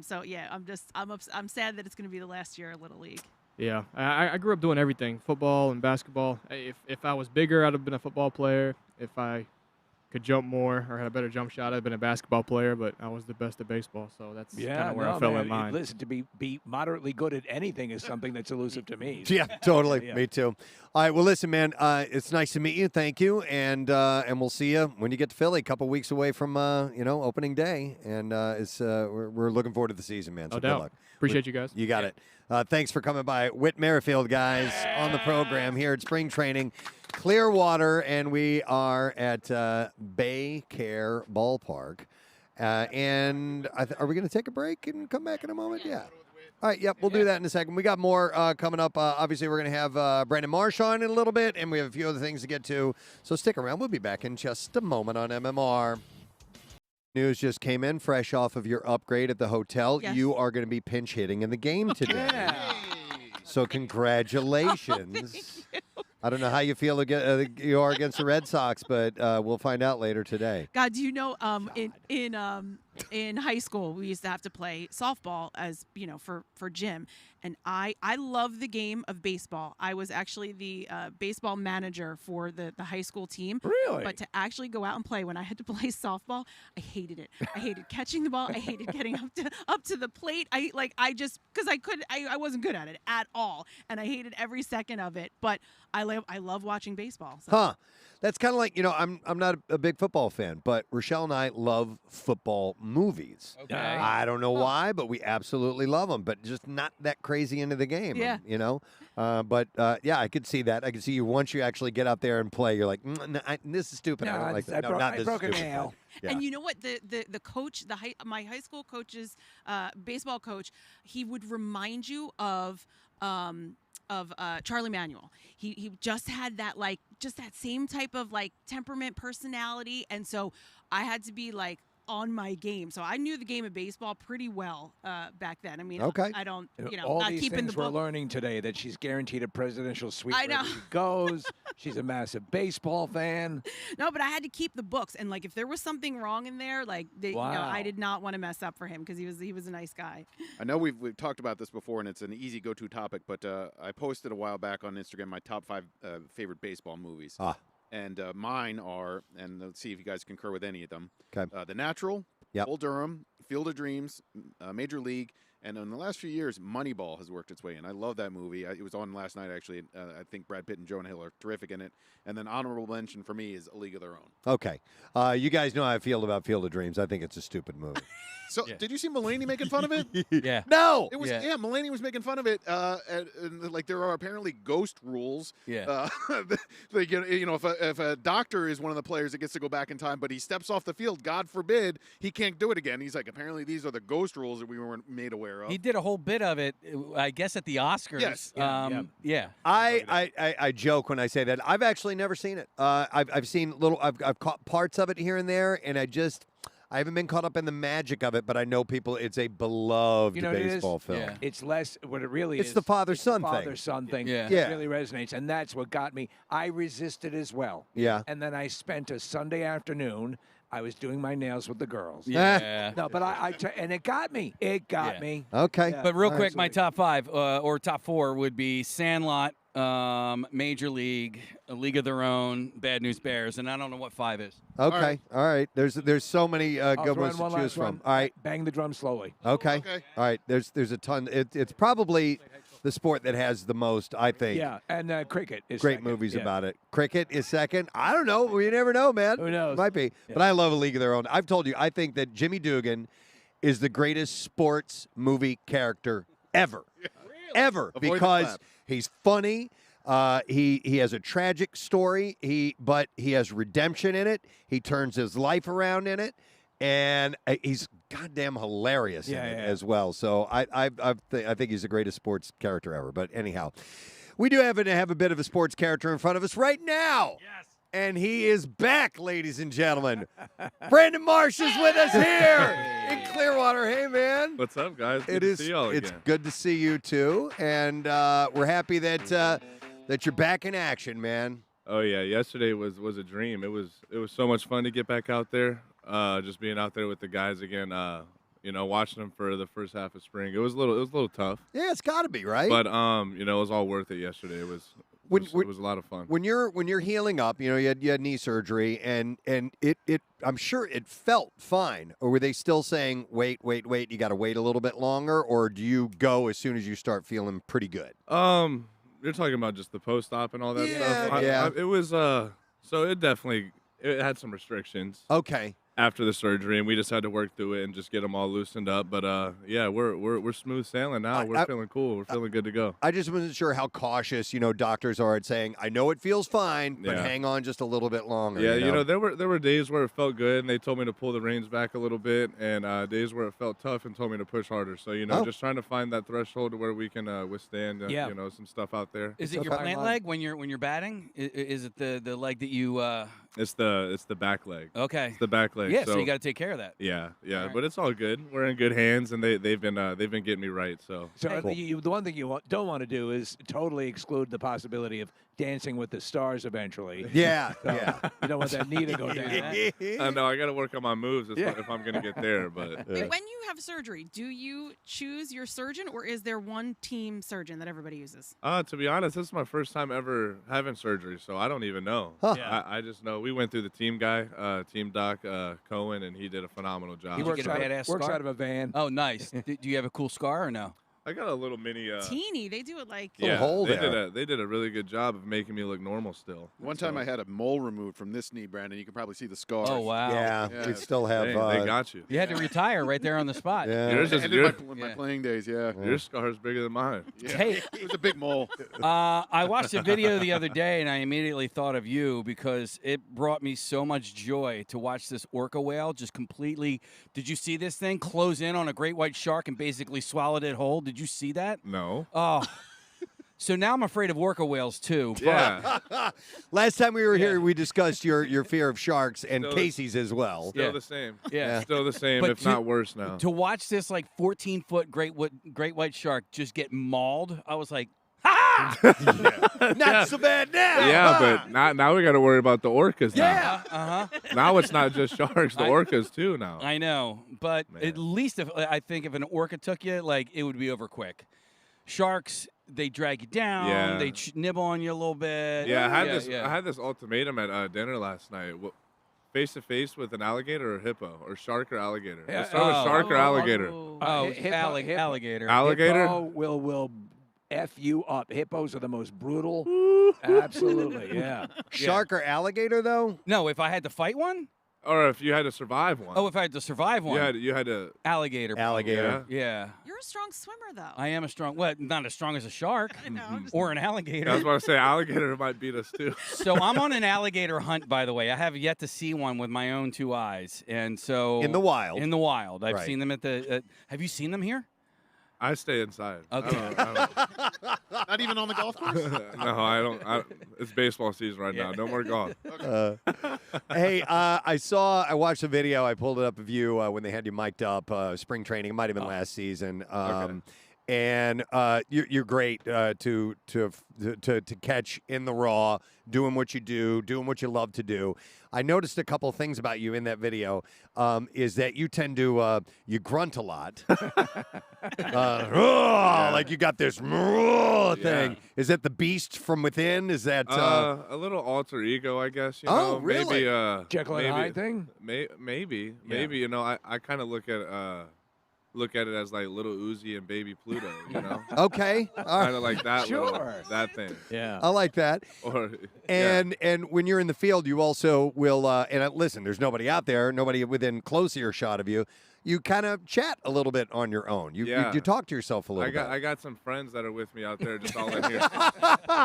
So yeah, I'm sad that it's going to be the last year of Little League. Yeah, I grew up doing everything, football and basketball. If I was bigger, I'd have been a football player. If I could jump more or had a better jump shot, I'd been a basketball player, but I was the best at baseball, so that's kind of where I fell in line. Listen, to be moderately good at anything is something that's elusive to me. Yeah, totally. Me too. All right, well, listen, man, it's nice to meet you. Thank you, and we'll see you when you get to Philly, a couple weeks away from opening day, and we're looking forward to the season, man. So No good doubt. luck. Appreciate you guys. You got it. Thanks for coming by. Whit Merrifield, guys, on the program here at Spring Training Clearwater, and we are at Bay Care Ballpark. And are we going to take a break and come back in a moment? Yeah. All right, yep, we'll do that in a second. We got more coming up. Obviously, we're going to have Brandon Marsh on in a little bit, and we have a few other things to get to. So stick around. We'll be back in just a moment on MMR. News just came in fresh off of your upgrade at the hotel. Yes. You are going to be pinch hitting in the game today. So congratulations. I don't know how you feel you are against the Red Sox, but we'll find out later today. God, do you know in high school we used to have to play softball as for gym, and I love the game of baseball. I was actually the baseball manager for the high school team. Really? But to actually go out and play when I had to play softball, I hated it. I hated catching the ball. I hated getting up to the plate. I wasn't good at it at all, and I hated every second of it. But I love watching baseball. So. Huh. That's kind of like, I'm not a big football fan, but Rochelle and I love football movies. Okay. I don't know why, but we absolutely love them, but just not that crazy into the game. Yeah. But I could see that. I could see you once you actually get out there and play, you're like, this is stupid. I don't like that. No, not this broke a stupid. nail. Yeah. And you know what? The coach, my high school coach's baseball coach, he would remind you of Charlie Manuel. He just had that that same type of temperament, personality, and so I had to be on my game. So I knew the game of baseball pretty well back then. I mean, okay. I don't, all not these keeping things the book. we're learning today, that she's guaranteed a presidential suite I know. wherever she goes. She's a massive baseball fan. No, but I had to keep the books, and if there was something wrong in there, I did not want to mess up for him because he was a nice guy. I know we've talked about this before, and it's an easy go-to topic, but I posted a while back on Instagram my top 5 favorite baseball movies. And mine are, and let's see if you guys concur with any of them. Okay. The Natural, Bull Durham, Field of Dreams, Major League, and in the last few years, Moneyball has worked its way in. I love that movie. It was on last night, actually. I think Brad Pitt and Jonah Hill are terrific in it. And then honorable mention for me is A League of Their Own. Okay. You guys know how I feel about Field of Dreams. I think it's a stupid movie. So, did you see Mulaney making fun of it? Yeah. No. It was Mulaney was making fun of it. And there are apparently ghost rules. Yeah. If a doctor is one of the players that gets to go back in time, but he steps off the field, God forbid, he can't do it again. He's like, apparently these are the ghost rules that we weren't made aware of. He did a whole bit of it, I guess, at the Oscars. Yes. Yeah. I joke when I say that. I've actually never seen it. I've seen I've caught parts of it here and there, and I haven't been caught up in the magic of it, but I know people. It's a beloved baseball film. Yeah. It's less what it really It's is. the father-son thing. Father-son thing. Yeah. It really resonates, and that's what got me. I resisted as well. Yeah. And then I spent a Sunday afternoon. I was doing my nails with the girls. Yeah. No, but and it got me. It got me. Okay. Yeah. But real quick, my top 5 or top 4 would be Sandlot, Major League, A League of Their Own, Bad News Bears, and I don't know what 5 is. Okay. All right. There's so many good ones to choose from. All right. Bang the drum slowly. Okay. All right. There's a ton. It's probably the sport that has the most, I think. Yeah, and cricket is great second. movies Yeah. about it. Cricket is second. I don't know. We never know, man. Who knows? Might be. Yeah. But I love A League of Their Own. I've told you, I think that Jimmy Dugan is the greatest sports movie character ever. Ever. Avoid the Because clap. he's funny. He has a tragic story. But he has redemption in it. He turns his life around in it. And he's goddamn hilarious in it as well. So I think he's the greatest sports character ever. But anyhow, we do have a bit of a sports character in front of us right now. Yes. And he is back, ladies and gentlemen. Brandon Marsh is with us here in Clearwater. Hey, man. What's up, guys? Good to see y'all It's again. good to see you too, and we're happy that you're back in action, man. Oh yeah, yesterday was a dream. It was so much fun to get back out there. Just being out there with the guys again. Watching them for the first half of spring. It was a little tough. Yeah, it's got to be, right? But it was all worth it yesterday. It was a lot of fun. When you're healing up, you had knee surgery, and it I'm sure it felt fine. Or were they still saying, wait, you got to wait a little bit longer, or do you go as soon as you start feeling pretty good? You're talking about just the post-op and all that stuff. Yeah. It was so it had some restrictions. Okay. After the surgery, and we just had to work through it and just get them all loosened up. But we're smooth sailing now. We're feeling cool. We're feeling good to go. I just wasn't sure how cautious, doctors are at saying, I know it feels fine, but hang on just a little bit longer. Yeah, there were days where it felt good, and they told me to pull the reins back a little bit, and days where it felt tough and told me to push harder. So, just trying to find that threshold to where we can withstand, some stuff out there. Is it your plant leg when you're batting? Is it the leg that you? It's the back leg. Okay. It's the back leg. Yeah, so you got to take care of that. Yeah, All right. but it's all good. We're in good hands, and they've been getting me right. So the one thing you don't want to do is totally exclude the possibility of Dancing with the Stars eventually. Yeah, You don't want that knee to go down. I know I got to work on my moves if I'm going to get there. But When you have surgery, do you choose your surgeon, or is there one team surgeon that everybody uses? To be honest, this is my first time ever having surgery, so I don't even know. Huh. Yeah. I just know we went through the team guy, team doc, Cohen, and he did a phenomenal job. He works out of a van. Oh, nice. Do you have a cool scar or no? I got a little mini. Teeny. They do it like hole they there. did a really good job of making me look normal still. One time I had a mole removed from this knee, Brandon. You can probably see the scars. Oh wow. Yeah, we still have. They got you. You had to retire right there on the spot. Yeah. Yours is my playing days. Yeah. Your scar is bigger than mine. Yeah. Hey. It was a big mole. I watched a video the other day, and I immediately thought of you because it brought me so much joy to watch this orca whale just completely. Did you see this thing close in on a great white shark and basically swallowed it whole? Did you see that? No. Oh. So now I'm afraid of orca whales too. But Yeah. Last time we were here, we discussed your fear of sharks and Still Casey's as well. Still the same. Yeah. Still the same, But if not worse now. To watch this 14-foot great white shark just get mauled, I was like, ha! Not so bad now. Yeah, but now we got to worry about the orcas now. Yeah. Uh-huh. Now it's not just sharks, the orcas too now. I know, but at least if an orca took you, it would be over quick. Sharks, they drag you down. Yeah. They nibble on you a little bit. Yeah, I had this ultimatum at dinner last night. Face to face with an alligator or hippo, or shark or alligator. Let's start with shark or alligator. Alligator. Alligator? Hippo will F you up. Hippos are the most brutal. Absolutely, yeah. Shark or alligator, though? No, if I had to fight one? Or if you had to survive one. Oh, if I had to survive one. You had to. Alligator. probably. Alligator. Yeah. You're a strong swimmer, though. I am a strong, not as strong as a shark I know. or an alligator. I was about to say alligator might beat us too. So I'm on an alligator hunt, by the way. I have yet to see one with my own 2 eyes, and so In the wild. In the wild, I've Right. seen them at the. Have you seen them here? I stay inside. Okay. I don't, Not even on the golf course? no, I don't. It's baseball season right now. No more golf. Hey, I watched the video. I pulled it up of you when they had you mic'd up. Spring training. It might have been last season. And you're great to catch in the raw, doing what you do, doing what you love to do. I noticed a couple things about you in that video. Is that you tend to you grunt a lot, like you got this thing. Is that the beast from within? Is that a little alter ego? I guess. You know, really? Maybe Jekyll and Hyde thing. Maybe. You know, I kind of look at it as like little Uzi and baby Pluto, you know? Okay. Kind of like that. Sure. That thing. Yeah. I like that. And when you're in the field, you also will. Listen, there's nobody out there, nobody within close earshot of you. You kind of chat a little bit on your own. You talk to yourself a little bit. I got some friends that are with me out there, just all in here,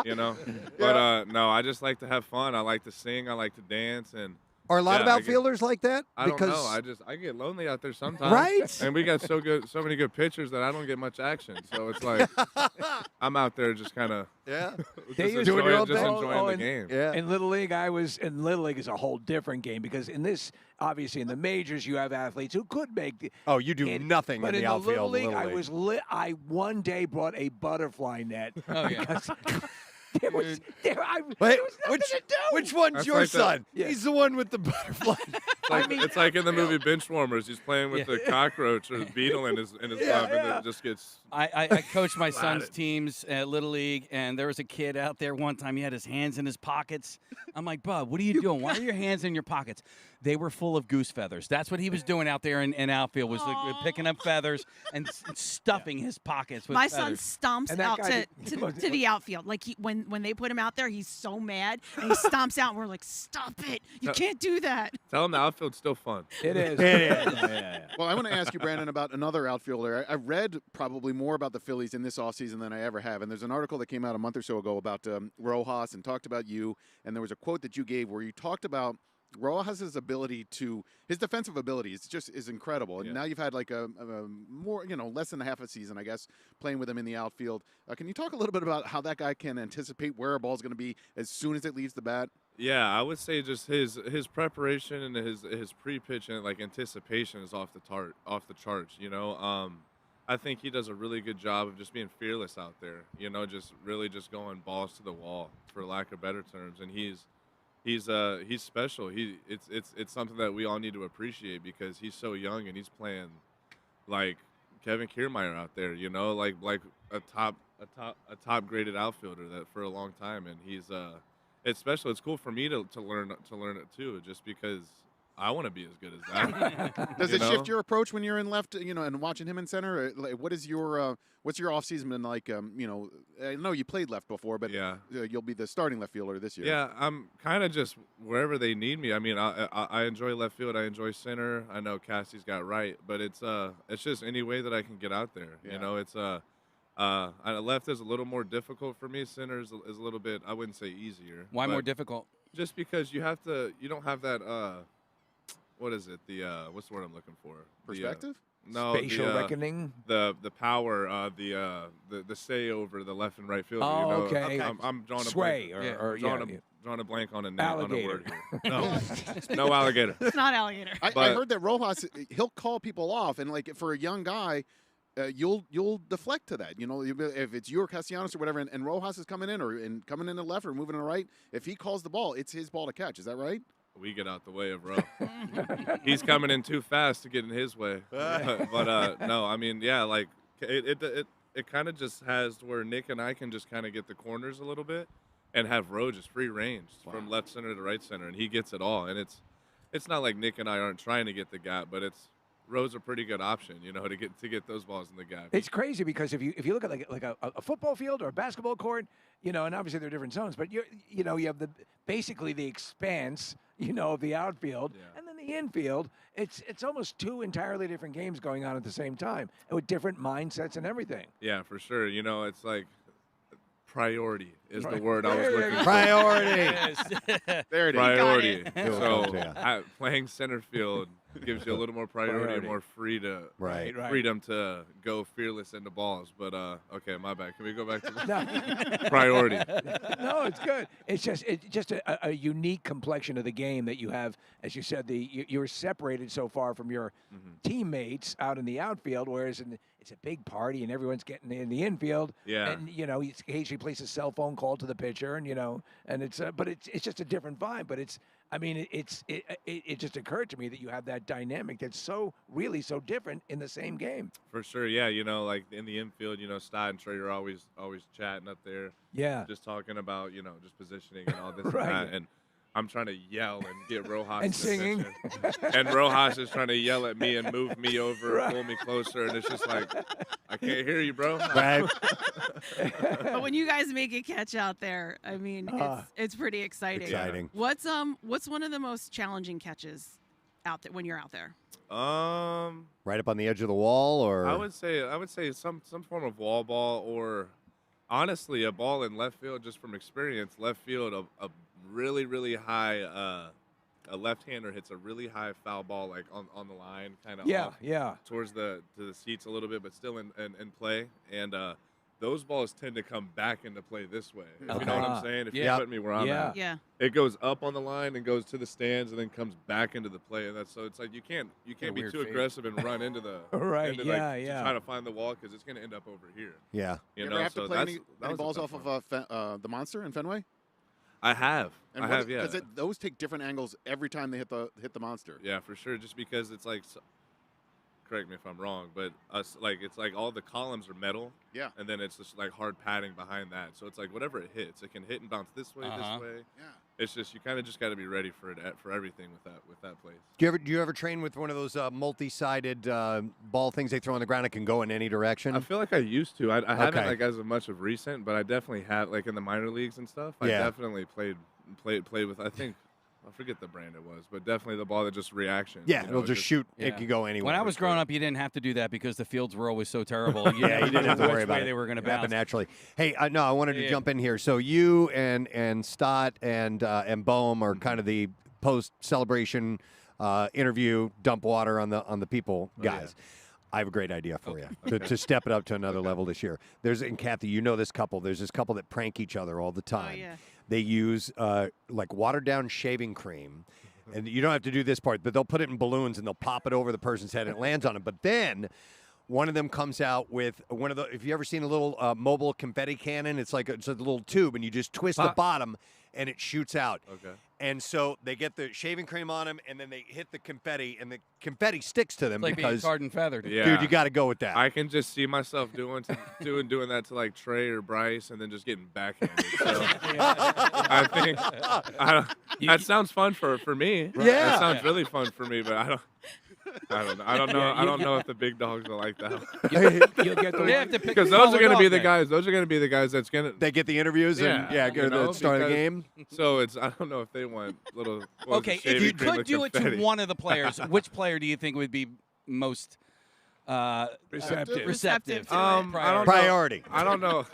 you know. But no, I just like to have fun. I like to sing. I like to dance, and. Are a lot of outfielders like that? I don't know. I get lonely out there sometimes. Right? And we got so many good pitchers that I don't get much action. So it's like I'm out there just kind of enjoying the game. Yeah. In Little League, Little League is a whole different game because in this, obviously, in the majors, you have athletes who could make. You do nothing in the outfield. But in the Little League, I one day brought a butterfly net. Oh yeah. Because there was which one's That's your like son? He's the one with the butterfly. It's like in the movie Benchwarmers. He's playing with the cockroach or the beetle in his glove, and it just gets. I coached my son's teams at Little League, and there was a kid out there one time. He had his hands in his pockets. I'm like, Bub, what are you doing? Why are your hands in your pockets? They were full of goose feathers. That's what he was doing out there in outfield, was picking up feathers and stuffing his pockets with feathers. My son stomps out to the outfield. Like when they put him out there, he's so mad, and he stomps out, and we're like, stop it. You can't do that. Tell him the outfield's still fun. It is. Well, I want to ask you, Brandon, about another outfielder. I read probably more about the Phillies in this offseason than I ever have, and there's an article that came out a month or so ago about Rojas and talked about you, and there was a quote that you gave where you talked about Rojas' ability his defensive ability is incredible. And now you've had like a more, less than half a season, I guess, playing with him in the outfield. Can you talk a little bit about how that guy can anticipate where a ball's going to be as soon as it leaves the bat? Yeah, I would say just his preparation and his pre-pitch and like anticipation is off the charts. I think he does a really good job of just being fearless out there. Just really just going balls to the wall, for lack of better terms. And he's special. It's something that we all need to appreciate because he's so young and he's playing like Kevin Kiermaier out there. Like a top graded outfielder that for a long time, and he's it's special. It's cool for me to learn it too, just because I want to be as good as that. Does it shift your approach when you're in left, and watching him in center? What is your what's your offseason been like? I know you played left before, but you'll be the starting left fielder this year. Yeah, I'm kind of just wherever they need me. I mean, I enjoy left field. I enjoy center. I know Cassie's got right, but it's just any way that I can get out there. Yeah. Left is a little more difficult for me. Center is a little bit, I wouldn't say easier. Why more difficult? Just because you don't have that. What is it? What's the word I'm looking for? Perspective? No, spatial reckoning. The power, the say over the left and right field. Oh, okay. I'm drawing sway a blank. Drawing a blank on a alligator. No, no alligator. It's not alligator. I heard that Rojas, he'll call people off, and like for a young guy, you'll deflect to that. If it's you or Castellanos or whatever, and Rojas is coming in or coming in the left or moving to the right, if he calls the ball, it's his ball to catch. Is that right? We get out the way of Ro. He's coming in too fast to get in his way. But no, I mean, yeah, like it kind of just has to where Nick and I can just kind of get the corners a little bit and have Ro just free range from left center to right center, and he gets it all. And it's not like Nick and I aren't trying to get the gap, but Ro's a pretty good option, to get those balls in the gap. It's crazy because if you look at like a football field or a basketball court, and obviously there are different zones, but you have basically the expanse, of the outfield, and then the infield. It's almost two entirely different games going on at the same time, and with different mindsets and everything. Yeah, for sure. It's like priority is the word I was looking for. Priority. There it is. Priority. So playing center field gives you a little more priority and more freedom to go fearless into balls. But okay, my bad. Can we go back to priority? No, it's good. It's just a unique complexion of the game that you have. As you said, you're separated so far from your teammates out in the outfield, whereas it's a big party and everyone's getting in the infield. Yeah. And he occasionally places a cell phone call to the pitcher, and and it's just a different vibe. But it just occurred to me that you have that dynamic that's really so different in the same game. For sure, yeah. Like in the infield, Stott and Trey are always chatting up there. Yeah. Just talking about just positioning and all this and that. And I'm trying to yell and get Rojas and singing, and Rojas is trying to yell at me and move me over, pull me closer, and it's just like, I can't hear you, bro. Right. But when you guys make a catch out there, I mean, it's pretty exciting. Exciting. What's one of the most challenging catches out there when you're out there? Right up on the edge of the wall, or I would say some form of wall ball, or honestly a ball in left field. Just from experience, left field a really, really high, a left-hander hits a really high foul ball, like on the line, kind of towards to the seats a little bit, but still in play. And those balls tend to come back into play this way. If you know what I'm saying? If you put me where I'm at. Yeah. It goes up on the line and goes to the stands and then comes back into the play. And so it's like you can't be too aggressive and run into the to try to find the wall, because it's going to end up over here. Yeah. You ever have to play any balls off of the Monster in Fenway? I have. Yeah. Because those take different angles every time they hit the Monster. Yeah, for sure. Just because it's like, correct me if I'm wrong, but it's like all the columns are metal. Yeah. And then it's just like hard padding behind that. So it's like whatever it hits, it can hit and bounce this way, this way. Yeah. It's just you kind of just got to be ready for everything with that place. Do you ever train with one of those multi-sided ball things they throw on the ground? It can go in any direction. I feel like I used to. I haven't like as much of recent, but I definitely have, like in the minor leagues and stuff. I definitely played with. I think I forget the brand it was, but definitely the ball that just reaction. Yeah, it'll just shoot. Yeah. It could go anywhere. When I was growing up, you didn't have to do that because the fields were always so terrible. You didn't have to worry about it. They were going to happen bounce naturally. Hey, I wanted to jump in here. So you and Stott and Boehm are kind of the post-celebration interview, dump water on the people guys. I have a great idea for you to step it up to another level this year. And Kathy, this couple. There's this couple that prank each other all the time. Oh, yeah. They use like watered down shaving cream, and you don't have to do this part, but they'll put it in balloons and they'll pop it over the person's head and it lands on them. But then one of them comes out with one of the. If you ever seen a little mobile confetti cannon, it's a little tube, and you just twist the bottom and it shoots out. Okay. And so they get the shaving cream on them, and then they hit the confetti, and the confetti sticks to them like because being tarred and feathered. Yeah. Dude, you got to go with that. I can just see myself doing that to like Trey or Bryce, and then just getting backhanded. So I think that sounds fun for me. Yeah, that sounds really fun for me, but I don't know. I don't know if the big dogs are like that. You'll get the because those are going to be the guys. Those are going to be the guys that's going to. They get the interviews and go to the start of the game. So I don't know if they want little. Okay, if you could do it to one of the players, which player do you think would be most receptive? Priority. I don't know.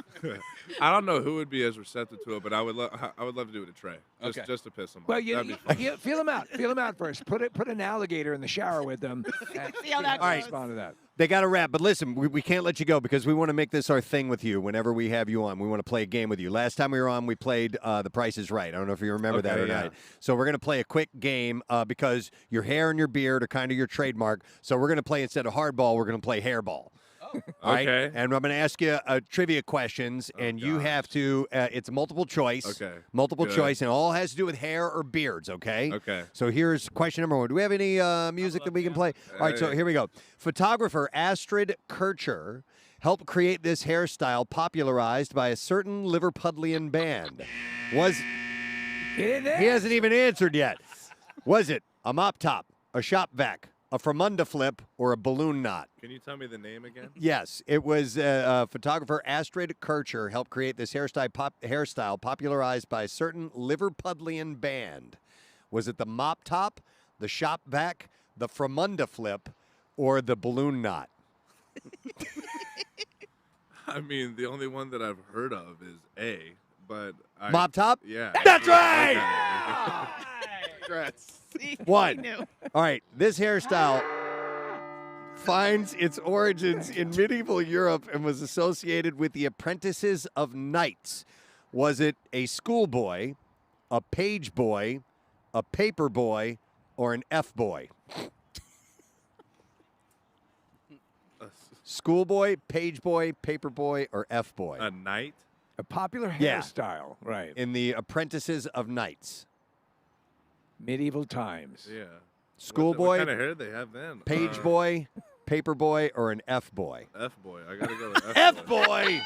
I don't know who would be as receptive to it, but I would love to do it to Trey, just to piss him off. Well, feel him out. Feel him out first. Put an alligator in the shower with them. See how that goes. Respond to that. They got to wrap, but listen, we can't let you go because we want to make this our thing with you whenever we have you on. We want to play a game with you. Last time we were on, we played The Price is Right. I don't know if you remember that or not. So we're going to play a quick game because your hair and your beard are kind of your trademark. So we're going to play, instead of hardball, we're going to play hairball. All right? Okay. And I'm going to ask you trivia questions, and you have to, it's multiple choice. Okay. Multiple choice, and it all has to do with hair or beards, okay? Okay. So here's question number one. Do we have any music that we can play? All right, so here we go. Photographer Astrid Kircher helped create this hairstyle popularized by a certain Liverpudlian band. He hasn't even answered yet. Was it a mop top, a shop vac, a Fremunda flip, or a balloon knot? Can you tell me the name again? Yes, it was photographer Astrid Kircher helped create this hairstyle popularized by a certain Liverpudlian band. Was it the mop top, the shop vac, the Fremunda flip, or the balloon knot? I mean, the only one that I've heard of is A, but mop top? Yeah. That's right! dress. One. All right, this hairstyle finds its origins in medieval Europe and was associated with the apprentices of knights. Was it a schoolboy, a page boy, a paper boy, or an F boy? Schoolboy, page boy, paper boy, or F boy? A knight? A popular Yeah. hairstyle, right? In the apprentices of knights. Medieval times. Yeah. Schoolboy, What kind of hair they have then? page boy, paper boy, or an F boy? F boy. I gotta go with F, F boy.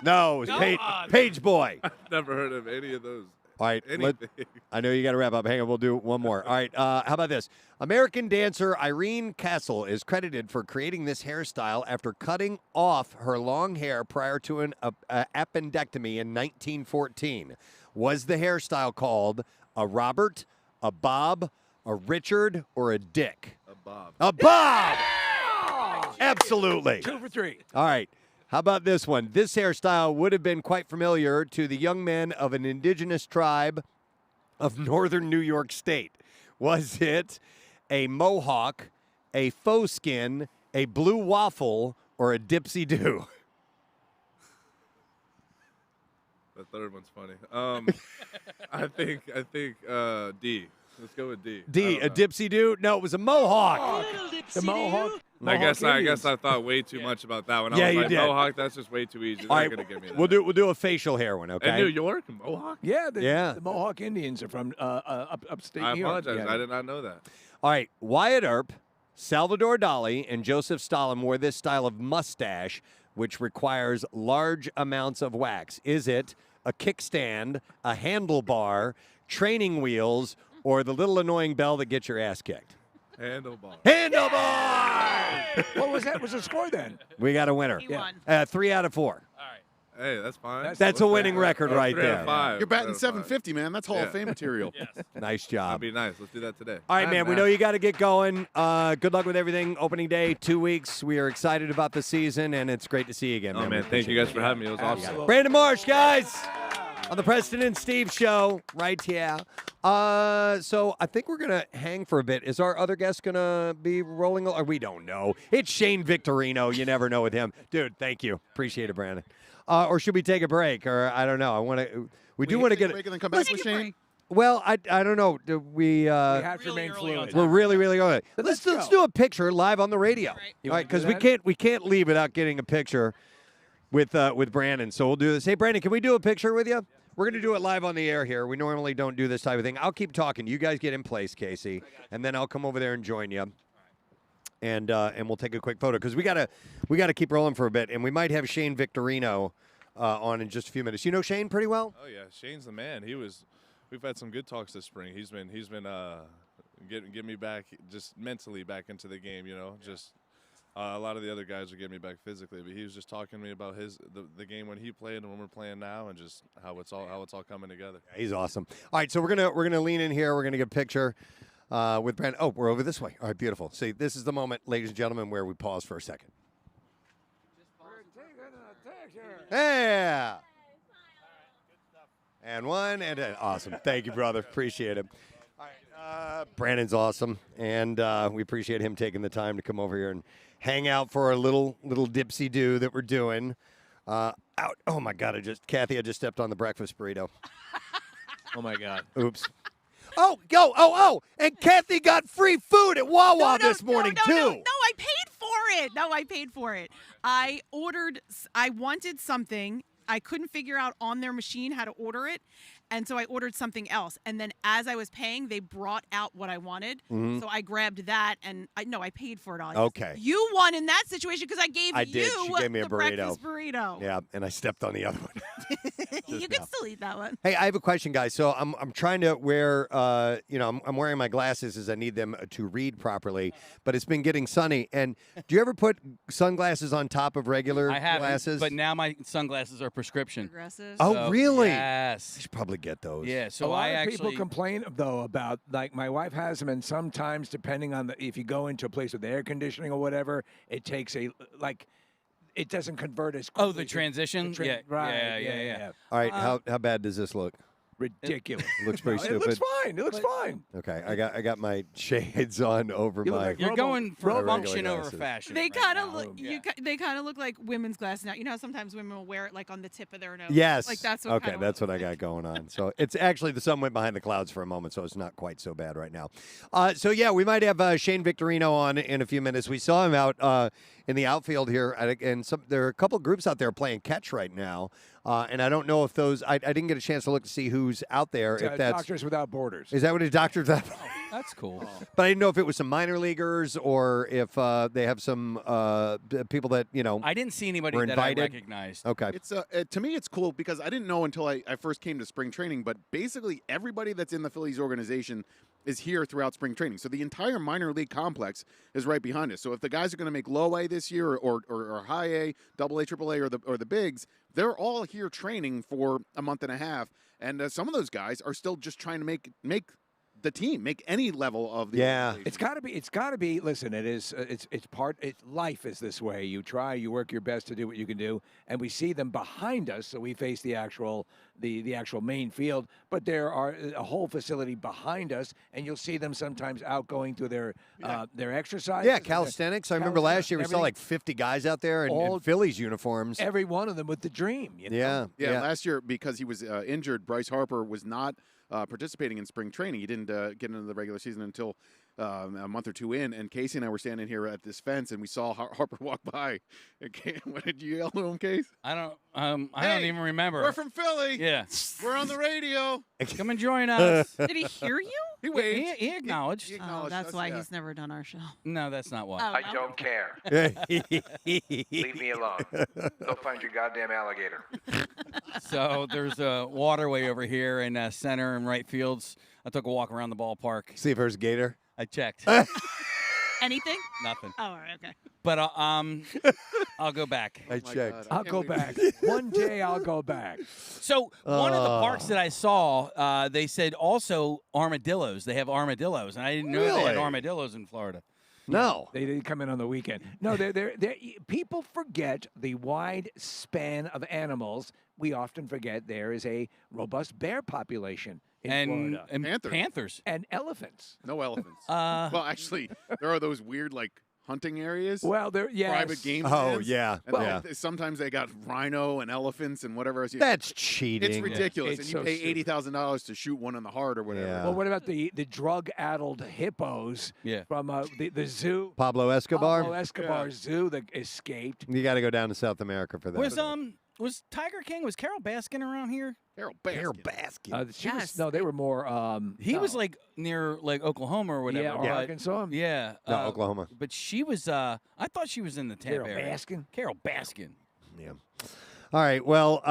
No, it was page boy. I've never heard of any of those. All right, Anything. I know you got to wrap up. Hang on, we'll do one more. All right, how about this? American dancer Irene Castle is credited for creating this hairstyle after cutting off her long hair prior to an appendectomy in 1914. Was the hairstyle called a Robert, a Bob, a Richard, or a Dick? A Bob. A Bob! Absolutely. 2 for 3. All right. How about this one? This hairstyle would have been quite familiar to the young men of an indigenous tribe of northern New York State. Was it a mohawk, a faux skin, a blue waffle, or a dipsy-do? The third one's funny. I think D. Let's go with D. D, a dipsy-do? No, it was a mohawk. The mohawk. I guess I thought way too much about that one. I Yeah, was you like, did. Mohawk, that's just way too easy. They're All not right, gonna give me that. we'll do a facial hair one, okay? In New York, Mohawk. Yeah, Yeah. the Mohawk Indians are from upstate I New York. apologize. Yeah. I did not know that. All right, Wyatt Earp, Salvador Dali, and Joseph Stalin wore this style of mustache, which requires large amounts of wax. Is it a kickstand, a handlebar, training wheels, or the little annoying bell that gets your ass kicked? Handlebar. Handlebar! What was that? Was the score then? We got a winner. He won. 3 out of 4. Hey, that's fine. That's a winning record right 3 out of there. 5. You're batting 3 out of 5. 750, man. That's Hall of Fame material. Nice job. That'd be nice. Let's do that today. All right, man. We know you got to get going. Good luck with everything. Opening day, 2 weeks. We are excited about the season, and it's great to see you again. Oh, man. Thank you guys for having me. It was awesome. Brandon Marsh, guys, on the Preston and Steve Show, right here. So I think we're going to hang for a bit. Is our other guest going to be rolling? Or we don't know. It's Shane Victorino. You never know with him. Dude, thank you. Appreciate it, Brandon. Or should we take a break? Or I don't know. I want to. We do want to get. Break and then come back with Shane. Well, I don't know. Do we have to remain fluid. we're really early. Let's Let's do a picture live on the radio. All right, because we can't leave without getting a picture with Brandon. So we'll do this. Hey, Brandon, can we do a picture with you? We're going to do it live on the air here. We normally don't do this type of thing. I'll keep talking. You guys get in place, Casey, and then I'll come over there and join you. And we'll take a quick photo because we gotta keep rolling for a bit, and we might have Shane Victorino on in just a few minutes. You know Shane pretty well? Oh yeah, Shane's the man. We've had some good talks this spring. He's been getting me back just mentally back into the game. You know, just a lot of the other guys are getting me back physically, but he was just talking to me about the game when he played and when we're playing now, and just how it's all coming together. He's awesome. All right, so we're gonna lean in here. We're gonna get a picture with Brandon. Oh, we're over this way. All right, beautiful. See, this is the moment, ladies and gentlemen, where we pause for a second. Yeah. And one and awesome. Thank you, brother. Appreciate it. All right, Brandon's awesome, and we appreciate him taking the time to come over here and hang out for a little dipsy do that we're doing. Out. Oh my God! Kathy, I just stepped on the breakfast burrito. Oh my God. Oops. Oh! And Kathy got free food at Wawa this morning too. No, I paid for it. I wanted something. I couldn't figure out on their machine how to order it. And so I ordered something else. And then as I was paying, they brought out what I wanted. Mhm. So I grabbed that, and I paid for it all. Okay. You won in that situation because I gave did. She gave me a the burrito. breakfast burrito. Yeah, and I stepped on the other one. You can still eat that one. Hey, I have a question, guys. So I'm trying to wear, I'm wearing my glasses as I need them to read properly, but it's been getting sunny. And do you ever put sunglasses on top of regular I haven't, glasses? but now my sunglasses are prescription. Oh, So, really? Yes. I should probably get those. Yeah, so a lot I of actually people complain though about, like, my wife has them, and sometimes depending on if you go into a place with air conditioning or whatever, it takes it doesn't convert as quickly. the transition. Right. Yeah. All right, how bad does this look? Ridiculous. It looks pretty No, stupid. It looks fine. It looks fine. Okay, I got my shades on over my. You're going for my regular function over glasses. fashion. They right kind of now. look. They kind of look like women's glasses now. You know how sometimes women will wear it like on the tip of their nose. Yes. Like that's what. Okay, that's what I got going on. So it's actually the sun went behind the clouds for a moment, so it's not quite so bad right now. So yeah, we might have Shane Victorino on in a few minutes. We saw him out in the outfield here, and there are a couple groups out there playing catch right now. And I don't know if those. I didn't get a chance to look to see who's out there. If that's Doctors Without Borders. Is that what a Doctors Without? That's cool. But I didn't know if it was some minor leaguers or if they have some people that I didn't see anybody were that I invited. recognized. Okay. It's to me, it's cool because I didn't know until I first came to spring training. But basically, everybody that's in the Phillies organization is here throughout spring training. So the entire minor league complex is right behind us. So if the guys are going to make low A this year or high A, double A, triple A, or the bigs, they're all here training for a month and a half. And some of those guys are still just trying to make the team, make any level of the organization. It's got to be. Listen, it is. Life is this way. You try, you work your best to do what you can do, and we see them behind us. So we face the actual main field, but there are a whole facility behind us, and you'll see them sometimes out going through their exercise. Yeah, calisthenics. I remember last year we saw like 50 guys out there in Phillies uniforms. Every one of them with the dream. You know? Yeah. Last year, because he was injured, Bryce Harper was not participating in spring training. He didn't get into the regular season until a month or two in. And Casey and I were standing here at this fence, and we saw Harper walk by. What did you yell to him, Case? I don't even remember. We're from Philly. Yeah. We're on the radio. Come and join us. Did he hear you? He waved. He acknowledged. He acknowledged that's us, why yeah. he's never done our show. No, that's not why. Oh, I don't care. Leave me alone. Go find your goddamn alligator. So there's a waterway over here in center and right fields. I took a walk around the ballpark. See if there's a gator. I checked. Anything? Nothing. Oh, all right, okay. But I'll go back. I checked. I'll go back. One day I'll go back. So one of the parks that I saw, they said also armadillos. They have armadillos, and I didn't know they had Really? armadillos in Florida. No. They didn't come in on the weekend. No, people forget the wide span of animals. We often forget there is a robust bear population in Florida. And panthers. And elephants. No elephants. Well, actually, there are those weird hunting areas. Well, there, yes. Private game. Oh, stands. yeah. And Well, sometimes they got rhino and elephants and whatever else. That's cheating. It's ridiculous, It's and you so pay stupid. $80,000 to shoot one in the heart or whatever. Yeah. Well, what about the drug-addled hippos from the zoo? Pablo Escobar. Pablo Escobar Zoo that escaped. You got to go down to South America for that. Was Tiger King, was Carol Baskin around here? Carol Baskin. They were more. He was like near Oklahoma or whatever. Yeah, or Arkansas. Yeah. No, Oklahoma. But she was, I thought she was in the Tampa Carol area. Baskin? Carol Baskin. Yeah. All right. Well,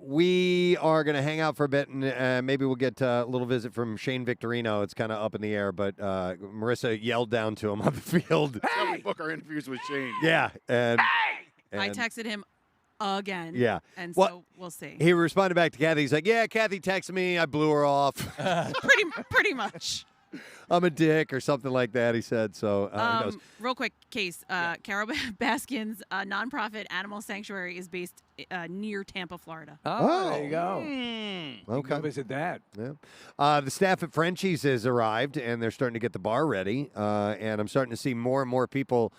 we are going to hang out for a bit, and maybe we'll get a little visit from Shane Victorino. It's kind of up in the air, but Marissa yelled down to him on the field. Hey! We book our interviews with Shane. Yeah. And I texted him again. Yeah. And Well, so we'll see. He responded back to Kathy. He's like, yeah, Kathy texted me. I blew her off. Pretty much. I'm a dick or something like that, he said. So who knows? Real quick case. Carol Baskin's nonprofit animal sanctuary is based near Tampa, Florida. Oh, there you go. Okay. Go visit that. Yeah. The staff at Frenchie's has arrived, and they're starting to get the bar ready. And I'm starting to see more and more people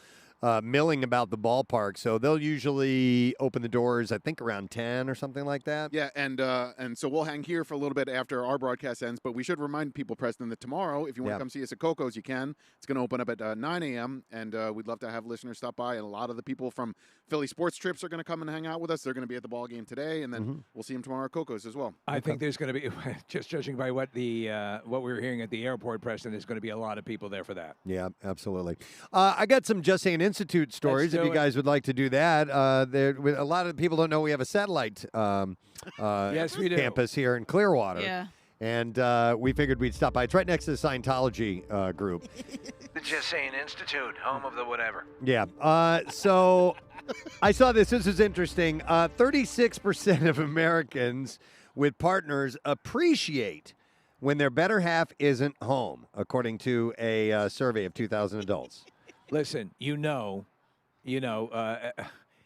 milling about the ballpark. So they'll usually open the doors, I think, around 10 or something like that. Yeah, and so we'll hang here for a little bit after our broadcast ends. But we should remind people, Preston, that tomorrow, if you want to come see us at Coco's, you can. It's going to open up at 9 a.m., and we'd love to have listeners stop by. And a lot of the people from Philly Sports Trips are going to come and hang out with us. They're going to be at the ball game today, and then we'll see them tomorrow at Coco's as well. I think there's going to be, just judging by what we were hearing at the airport, Preston, there's going to be a lot of people there for that. Yeah, absolutely. I got some Just Saying Institute stories if you guys would like to do that. A lot of people don't know we have a satellite yes, we do. campus here in Clearwater. Yeah. And we figured we'd stop by. It's right next to the Scientology group. The Just Saying Institute, home of the whatever. Yeah. So I saw this. This is interesting. 36% of Americans with partners appreciate when their better half isn't home, according to a survey of 2,000 adults. Listen,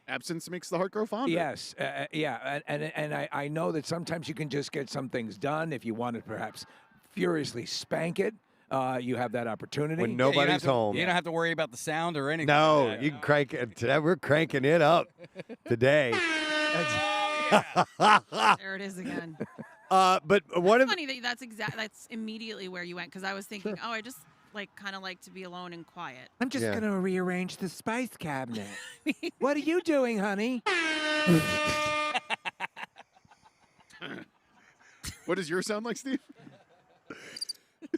Absence makes the heart grow fonder. Yes, yeah, and I know that sometimes you can just get some things done if you want to perhaps furiously spank it. You have that opportunity when nobody's home. You don't have to worry about the sound or anything. No, like that. you can crank it. Today we're cranking it up today. There it is again. But one of funny that that's immediately where you went, because I was thinking, I just kind of like to be alone and quiet. I'm just going to rearrange the spice cabinet. What are you doing, honey? What does yours sound like, Steve?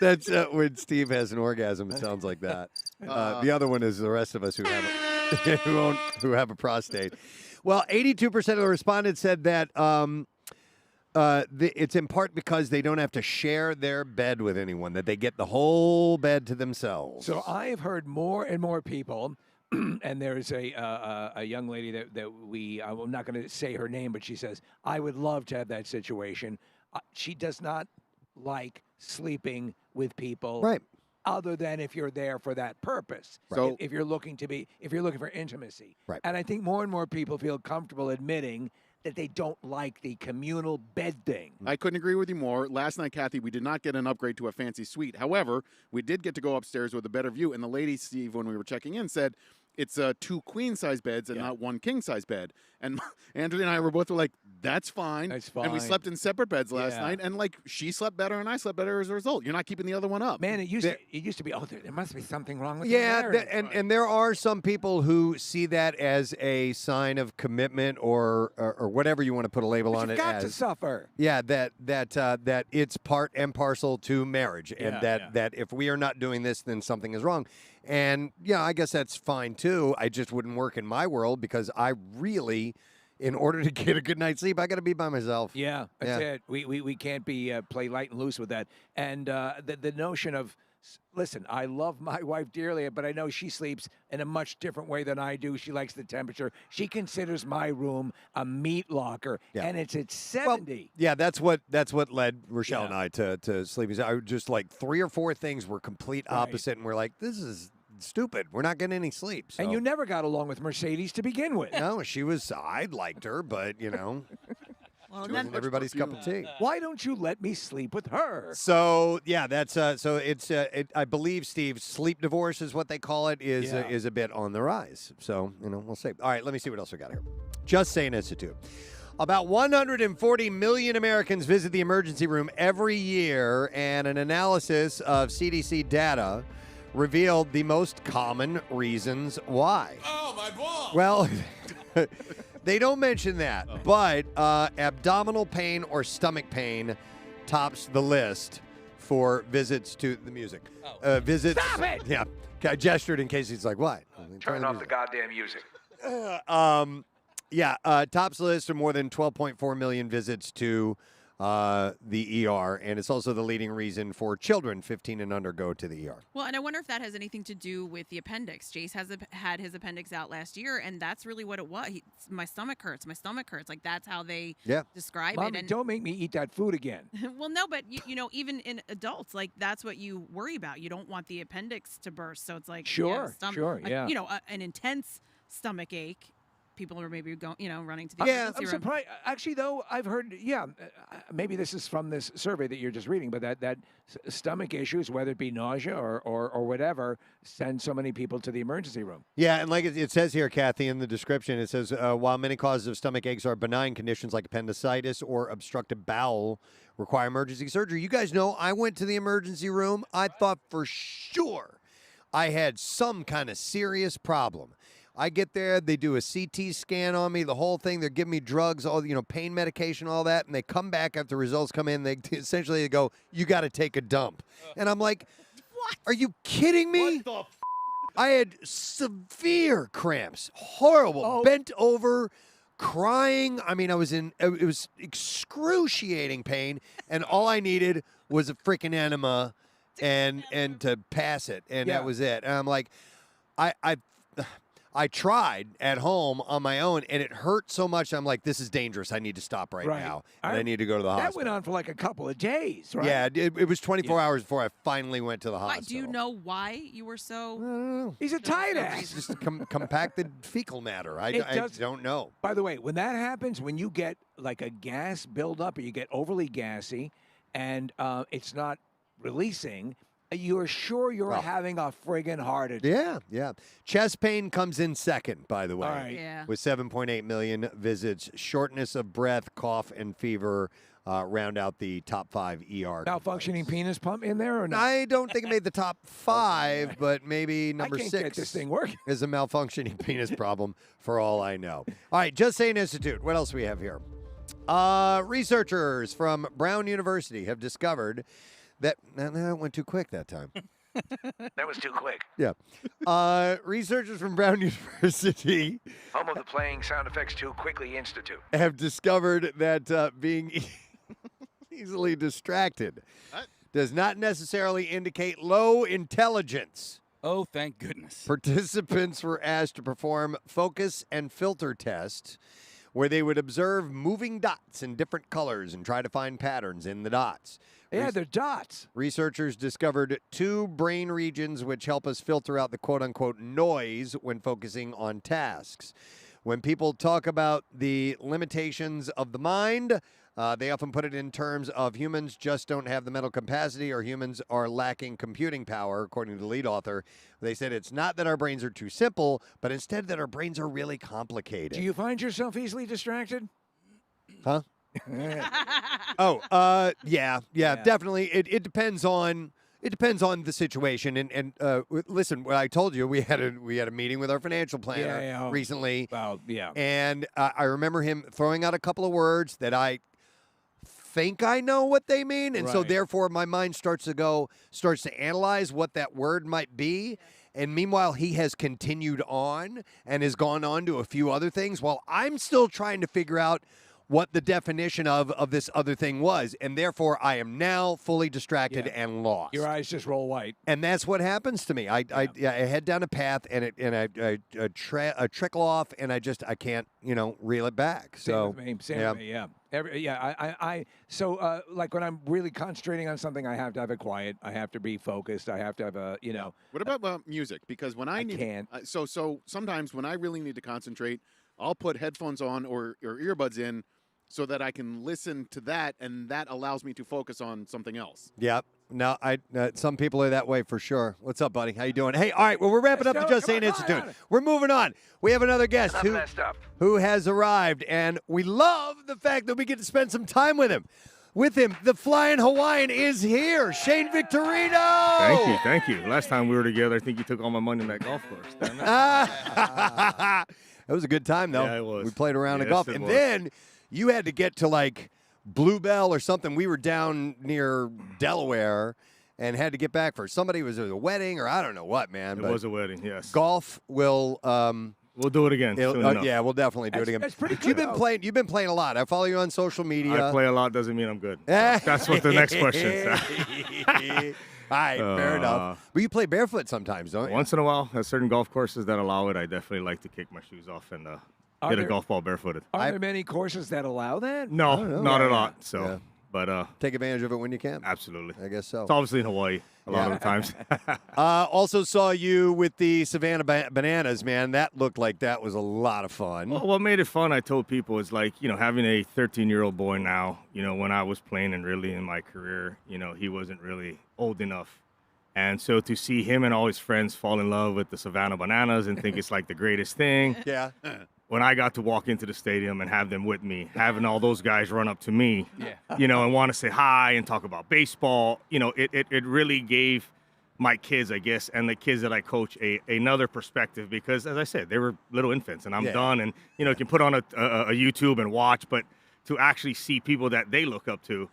That's when Steve has an orgasm. It sounds like that. The other one is the rest of us who have who have a prostate. Well, 82% of the respondents said that it's in part because they don't have to share their bed with anyone, that they get the whole bed to themselves. So I have heard more and more people, and there's a young lady that I'm not going to say her name, but she says, I would love to have that situation. She does not like sleeping with people. Right. Other than if you're there for that purpose. Right. So if you're looking for intimacy. Right. And I think more and more people feel comfortable admitting that they don't like the communal bed thing. I couldn't agree with you more. Last night, Kathy, we did not get an upgrade to a fancy suite. However, we did get to go upstairs with a better view. And the lady, Steve, when we were checking in, said it's 2 queen-size beds and not 1 king-size bed. And Andrea and I were both like, that's fine. That's fine. And we slept in separate beds last night. And, she slept better and I slept better as a result. You're not keeping the other one up. Man, it used to be, there must be something wrong with and there are some people who see that as a sign of commitment or whatever you want to put a label on it You've got as. to suffer. Yeah, that it's part and parcel to marriage, and that if we are not doing this, then something is wrong. And I guess that's fine too. I just wouldn't work in my world because I really, in order to get a good night's sleep, I got to be by myself. Yeah, that's it. We can't be play light and loose with that. And the notion of, listen, I love my wife dearly, but I know she sleeps in a much different way than I do. She likes the temperature. She considers my room a meat locker, and it's at 70. Well, that's what led Rochelle and I to sleeping. I just 3 or 4 things were complete opposite, and we're like, this is stupid. We're not getting any sleep. So. And you never got along with Mercedes to begin with. No, I liked her, but Well, she wasn't everybody's cup of tea. Why don't you let me sleep with her? So that's so it's I believe, Steve, sleep divorce is what they call it, is a bit on the rise. So we'll see. All right, let me see what else we got here. Just Saying Institute. About 140 million Americans visit the emergency room every year, and an analysis of CDC data revealed the most common reasons why. Oh, my balls! Well, they don't mention that, but abdominal pain or stomach pain tops the list for visits to the music. Visits. Stop it! Yeah, I gestured in case he's like, what? Turn off the goddamn music. Tops the list of more than 12.4 million visits to the ER, and it's also the leading reason for children 15 and under go to the ER. Well, and I wonder if that has anything to do with the appendix. Jace had his appendix out last year, and that's really what it was. My stomach hurts. My stomach hurts. That's how they describe Mom, it. And don't make me eat that food again. Well, no, but even in adults, that's what you worry about. You don't want the appendix to burst, so it's like an intense stomach ache. People are maybe going, running to the emergency I'm room. surprised. Actually, though, I've heard, maybe this is from this survey that you're just reading, but that stomach issues, whether it be nausea or whatever, send so many people to the emergency room. Yeah, and like it says here, Kathy, in the description, it says, while many causes of stomach aches are benign, conditions like appendicitis or obstructive bowel require emergency surgery. You guys know I went to the emergency room. I thought for sure I had some kind of serious problem. I get there, they do a CT scan on me, the whole thing. They're giving me drugs, all pain medication, all that, and they come back after the results come in. They essentially go, "You got to take a dump," and I'm like, "What? Are you kidding me?" What the? I had severe cramps, horrible, bent over, crying. I mean, it was excruciating pain, and all I needed was a freaking enema, and to pass it, and that was it. And I'm like, I tried at home on my own, and it hurt so much. I'm like, this is dangerous. I need to stop right now, and I need to go to the hospital. That went on for like a couple of days, right? Yeah, it was 24 hours before I finally went to the hospital. Do you know why you were so? He's a tight ass. It's just compacted fecal matter. I don't know. By the way, when that happens, when you get like a gas buildup or you get overly gassy and it's not releasing, you're sure you're having a friggin' heart attack. Yeah. Chest pain comes in second, by the way, All right. Yeah. with 7.8 million visits. Shortness of breath, cough, and fever round out the top 5 ER. Malfunctioning penis pump in there or not? I don't think it made the top 5, but maybe number 6 get this thing working. is a malfunctioning penis problem, for all I know. All right, Just Saying Institute. What else do we have here? Researchers from Brown University have discovered that it went too quick that time. That was too quick. Yeah. Researchers from Brown University Home of the Playing Sound Effects Too Quickly Institute. have discovered that being easily distracted does not necessarily indicate low intelligence. Oh, thank goodness. Participants were asked to perform focus and filter tests where they would observe moving dots in different colors and try to find patterns in the dots. Yeah, they're dots. Researchers discovered 2 brain regions which help us filter out the quote-unquote noise when focusing on tasks. When people talk about the limitations of the mind, they often put it in terms of humans just don't have the mental capacity or humans are lacking computing power, according to the lead author. They said it's not that our brains are too simple, but instead that our brains are really complicated. Do you find yourself easily distracted? Huh? Yeah, definitely. It depends on the situation. And listen, what I told you, we had a meeting with our financial planner recently. Well, yeah. And I remember him throwing out a couple of words that I think I know what they mean, and so therefore my mind starts to analyze what that word might be. And meanwhile, he has continued on and has gone on to a few other things while I'm still trying to figure out what the definition of this other thing was. And therefore, I am now fully distracted and lost. Your eyes just roll white. And that's what happens to me. I head down a path and I trickle off and I can't, reel it back. Same with me, yeah. So like when I'm really concentrating on something, I have to have it quiet. I have to be focused. I have to have What about music? Because when I can't. So sometimes when I really need to concentrate, I'll put headphones on or earbuds in so that I can listen to that, and that allows me to focus on something else. Yep. No, some people are that way for sure. What's up, buddy? How you doing? Hey, all right. Well, we're wrapping up the Just Saying Institute. We're moving on. We have another guest who has arrived, and we love the fact that we get to spend some time with him. The Flying Hawaiian is here, Shane Victorino. Thank you. Last time we were together, I think you took all my money in that golf course. It was a good time, though. Yeah, it was. We played around in golf. And then you had to get to, like, Bluebell or something. We were down near Delaware and had to get back for somebody. Was it a wedding or I don't know what, man. It was a wedding, yes. Golf will we'll do it again soon enough. Yeah, we'll definitely do it again. That's pretty good. You've been playing a lot. I follow you on social media. I play a lot doesn't mean I'm good. So that's what the next question is. All right, fair enough. But you play barefoot sometimes, don't you? Once in a while, at certain golf courses that allow it, I definitely like to kick my shoes off and hit a golf ball barefooted. Are there many courses that allow that? No, not a lot. So, but take advantage of it when you can. Absolutely, I guess so. It's obviously in Hawaii a lot of the times. Also saw you with the Savannah Bananas, man. That looked like that was a lot of fun. Well, what made it fun, I told people, is like, having a 13-year-old boy now, when I was playing and really in my career, he wasn't really old enough. And so to see him and all his friends fall in love with the Savannah Bananas and think it's like the greatest thing. Yeah. When I got to walk into the stadium and have them with me, having all those guys run up to me, and want to say hi and talk about baseball, it really gave my kids, I guess, and the kids that I coach another perspective because, as I said, they were little infants and I'm done. And, you can put on a YouTube and watch, but to actually see people that they look up to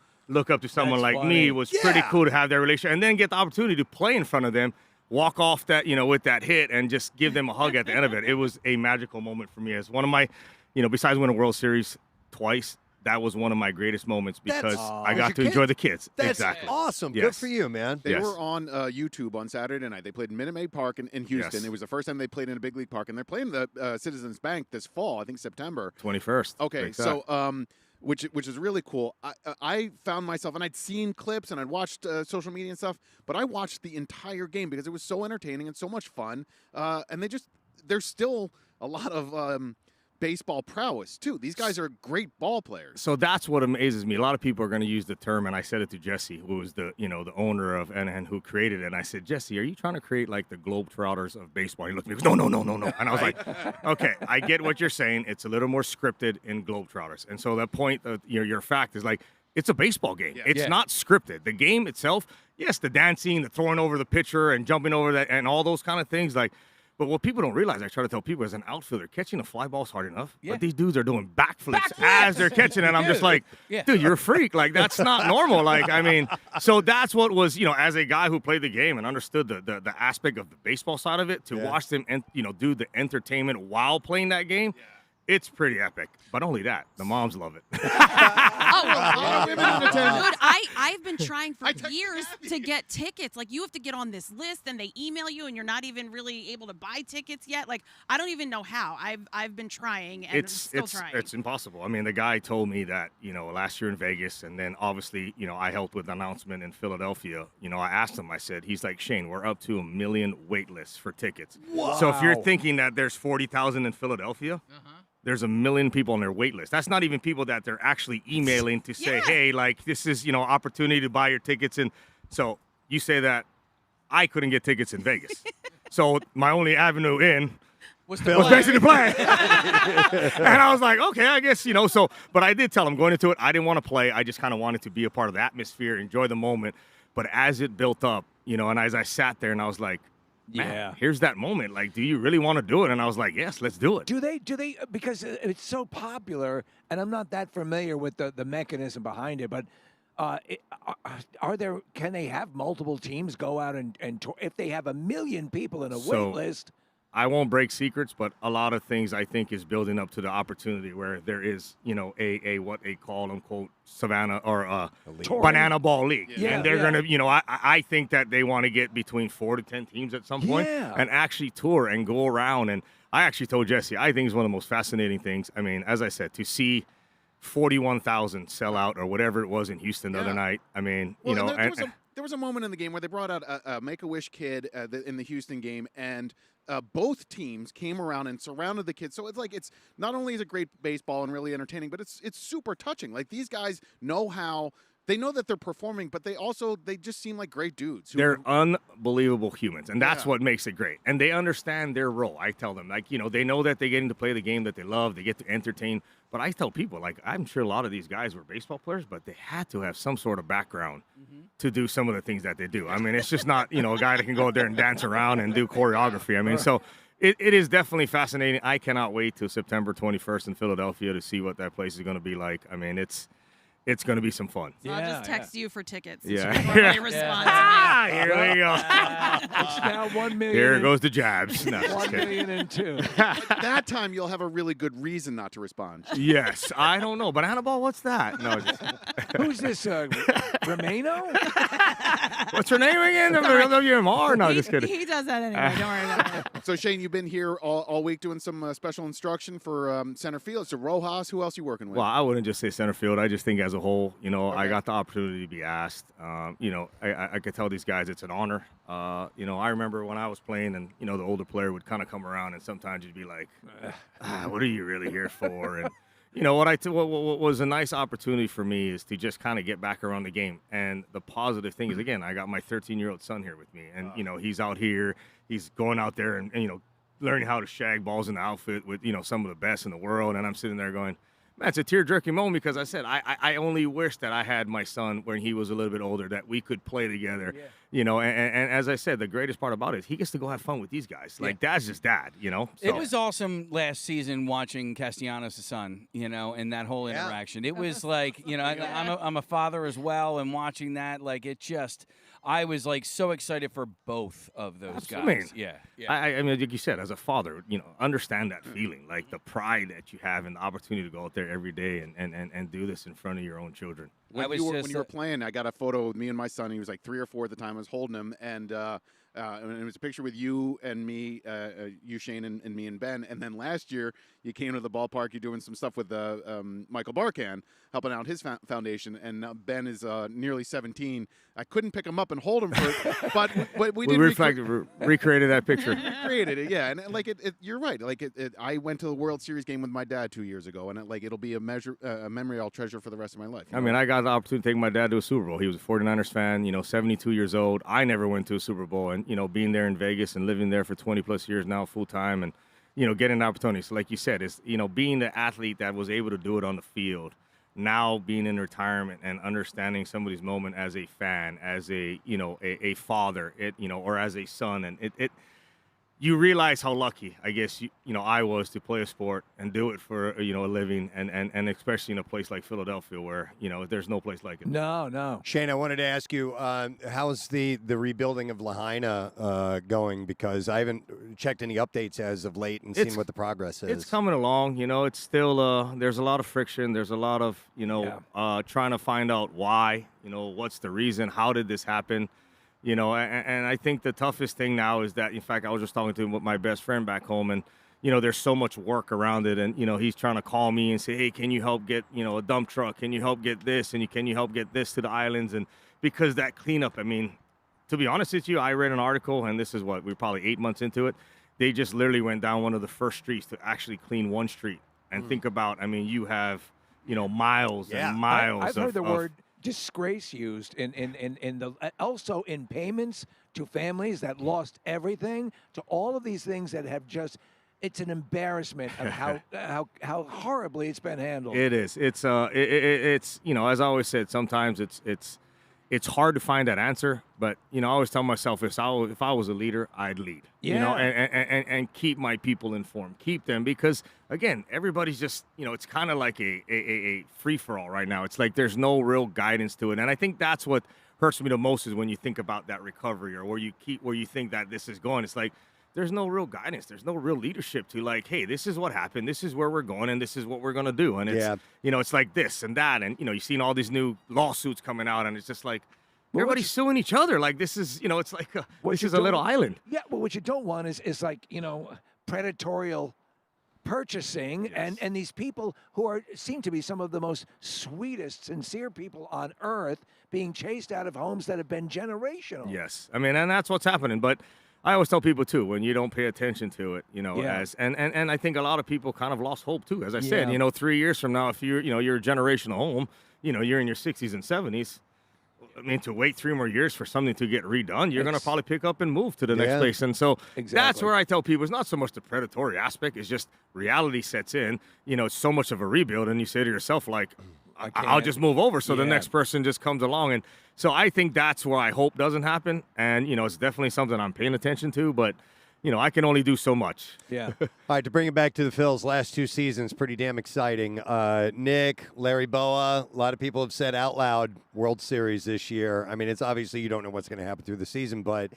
someone like me was pretty cool to have that relationship and then get the opportunity to play in front of them, walk off that, with that hit and just give them a hug at the end of it. It was a magical moment for me as one of my, besides winning a World Series twice, that was one of my greatest moments because I was got your to kid? enjoy the kids. That's exactly. awesome. Good Yes. for you, man. They Yes. were on YouTube on Saturday night. They played in Minute Maid Park in Houston. Yes. It was the first time they played in a big league park, and they're playing the Citizens Bank this fall. I think September 21st. Okay, so which is really cool. I found myself, and I'd seen clips and I'd watched social media and stuff, but I watched the entire game because it was so entertaining and so much fun. And there's still a lot of baseball prowess too. These guys are great ball players. So that's what amazes me. A lot of people are going to use the term, and I said it to Jesse, who was the owner of and who created it. And I said, Jesse, are you trying to create like the Globetrotters of baseball? He looked at me, he goes, no. And I was like, okay, I get what you're saying. It's a little more scripted in Globetrotters. And so that point of your fact is like, it's a baseball game. Yeah. It's not scripted. The game itself, yes, the dancing, the throwing over the pitcher and jumping over that and all those kind of things, like. But what people don't realize, I try to tell people, as an outfielder, catching a fly ball is hard enough. Yeah. But these dudes are doing backflips as they're catching it. And I'm just like, Yeah. dude, you're a freak. Like, that's not normal. Like, I mean, so that's what was, as a guy who played the game and understood the aspect of the baseball side of it, to watch them, do the entertainment while playing that game. It's pretty epic, but only that. The moms love it. Dude, I've been trying for years to get tickets. Like, you have to get on this list, and they email you, and you're not even really able to buy tickets yet. Like, I don't even know how. I've been trying, and I'm still trying. It's impossible. I mean, the guy told me that, last year in Vegas, and then obviously, I helped with the announcement in Philadelphia. I asked him, I said, he's like, Shane, we're up to 1 million wait lists for tickets. Wow. So if you're thinking that there's 40,000 in Philadelphia, there's 1 million people on their wait list. That's not even people that they're actually emailing to say, hey, like, this is, opportunity to buy your tickets. And so you say that I couldn't get tickets in Vegas. So my only avenue in was basically play. And I was like, okay, I guess, but I did tell him going into it, I didn't want to play. I just kind of wanted to be a part of the atmosphere, enjoy the moment. But as it built up, and as I sat there and I was like, man, here's that moment. Like, do you really want to do it? And I was like, yes, let's do it. Do they, because it's so popular, and I'm not that familiar with the mechanism behind it, but can they have multiple teams go out and if they have 1 million people in a wait list? I won't break secrets, but a lot of things I think is building up to the opportunity where there is, a what they call unquote Savannah or Banana Ball League. Yeah, and they're going to, I think that they want to get between 4 to 10 teams at some point and actually tour and go around. And I actually told Jesse, I think it's one of the most fascinating things. I mean, as I said, to see 41,000 sell out or whatever it was in Houston the other night. I mean, there was a moment in the game where they brought out a Make-A-Wish kid in the Houston game, and both teams came around and surrounded the kids. So it's not only is it great baseball and really entertaining, but it's super touching. Like, these guys know how. They know that they're performing, but they just seem like great dudes. They're unbelievable humans, and that's what makes it great. And they understand their role. I tell them, they know that they're getting to play the game that they love. They get to entertain. But I tell people, I'm sure a lot of these guys were baseball players, but they had to have some sort of background to do some of the things that they do. I mean, it's just not, a guy that can go out there and dance around and do choreography. I mean, so it is definitely fascinating. I cannot wait till September 21st in Philadelphia to see what that place is going to be like. I mean, it's going to be some fun. So I'll just text you for tickets. Yeah. Here we go. It's now 1 million. Here goes the jabs. No, 1 million and 2. At that time, you'll have a really good reason not to respond. Yes. I don't know. Banana Ball, what's that? No. Who's this? Romano? What's her name again? WMR? No, just kidding. He does that anyway. Don't worry about it. So, Shane, you've been here all week doing some special instruction for center field. So, Rojas, who else are you working with? Well, I wouldn't just say center field. I just think as a whole, I got the opportunity to be asked. I could tell these guys it's an honor. I remember when I was playing and, the older player would kind of come around and sometimes you'd be like, what are you really here for? And, what was a nice opportunity for me is to just kind of get back around the game. And the positive thing is, again, I got my 13-year-old son here with me. And, he's out here. He's going out there and learning how to shag balls in the outfit with, some of the best in the world. And I'm sitting there going, man, it's a tear-jerking moment because I said I only wish that I had my son when he was a little bit older, that we could play together, and as I said, the greatest part about it is he gets to go have fun with these guys. Like, Dad's just Dad, So. It was awesome last season watching Castellanos' son, and that whole interaction. It was like, I'm a father as well, and watching that, like, it just, I was like so excited for both of those guys. I mean, yeah. I mean, like you said, as a father, understand that feeling, like the pride that you have and the opportunity to go out there every day and do this in front of your own children. When you were playing, I got a photo of me and my son. He was like 3 or 4 at the time. I was holding him, and it was a picture with you and me, you, Shane, and me and Ben. And then last year, you came to the ballpark. You're doing some stuff with Michael Barkan, helping out his foundation. And now Ben is nearly 17. I couldn't pick him up and hold him but we did recreated that picture. Recreated it, yeah. And you're right. Like I went to the World Series game with my dad 2 years ago, and it'll be a memory I'll treasure for the rest of my life. I mean, I got the opportunity to take my dad to a Super Bowl. He was a 49ers fan, 72 years old. I never went to a Super Bowl, and being there in Vegas and living there for 20 plus years now full time, and getting an opportunity. So like you said, it's being the athlete that was able to do it on the field, now being in retirement and understanding somebody's moment as a fan, as a a father, or as a son, and it you realize how lucky, I guess, I was to play a sport and do it for, a living, and especially in a place like Philadelphia where, there's no place like it. No. Shane, I wanted to ask you, how's the rebuilding of Lahaina going? Because I haven't checked any updates as of late and seen what the progress is. It's coming along. It's still, there's a lot of friction. There's a lot of, trying to find out why, what's the reason, how did this happen? And I think the toughest thing now is that, in fact, I was just talking to my best friend back home, and, there's so much work around it. And, he's trying to call me and say, hey, can you help get, a dump truck? Can you help get this? And can you help get this to the islands? And because that cleanup, I mean, to be honest with you, I read an article, and this is we're probably 8 months into it. They just literally went down one of the first streets to actually clean one street. And think about, I mean, you have, miles and miles I've heard the word disgrace used in the also in payments to families that lost everything, to all of these things that have just, it's an embarrassment of how horribly it's been handled. It is. It's as I always said, sometimes it's hard to find that answer, but I always tell myself if I was a leader, I'd lead. And keep my people informed, keep them, because again, everybody's just it's kind of like a free for all right now. It's like there's no real guidance to it, and I think that's what hurts me the most is when you think about that recovery or where you think that this is going. It's like there's no real guidance. There's no real leadership to like, hey, this is what happened. This is where we're going, and this is what we're gonna do. And it's it's like this and that, and you've seen all these new lawsuits coming out, and it's just like everybody's suing each other. Like this is it's like this is a little island. Yeah, but what you don't want is like predatorial purchasing and these people who seem to be some of the most sweetest, sincere people on earth being chased out of homes that have been generational. Yes, I mean, and that's what's happening, but. I always tell people too, when you don't pay attention to it, and I think a lot of people kind of lost hope too. As I said, 3 years from now, if you're a generational home, you're in your 60s and 70s. I mean, to wait 3 more years for something to get redone, you're going to probably pick up and move to the next place. And so that's where I tell people it's not so much the predatory aspect. It's just reality sets in. It's so much of a rebuild, and you say to yourself, like, I'll just move over so the next person just comes along. And so I think that's where I hope doesn't happen. And, it's definitely something I'm paying attention to. But, I can only do so much. Yeah. All right, to bring it back to the Phils, last 2 seasons, pretty damn exciting. Nick, Larry Bowa, a lot of people have said out loud World Series this year. I mean, it's obviously you don't know what's going to happen through the season, but,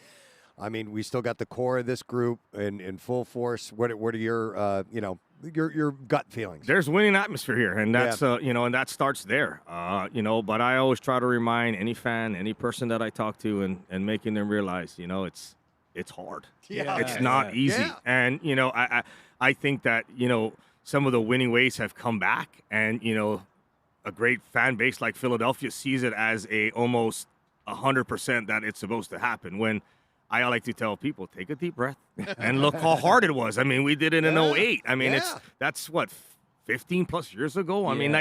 I mean, we still got the core of this group in full force. What are your, your gut feelings? There's winning atmosphere here, and that's and that starts there. But I always try to remind any fan, any person that I talk to, and making them realize, it's hard. It's not easy. Yeah. And I think that some of the winning ways have come back, and a great fan base like Philadelphia sees it as a almost 100% that it's supposed to happen. When I like to tell people, take a deep breath and look how hard it was. I mean, we did it in 08. I mean, that's what, 15 plus years ago. I mean,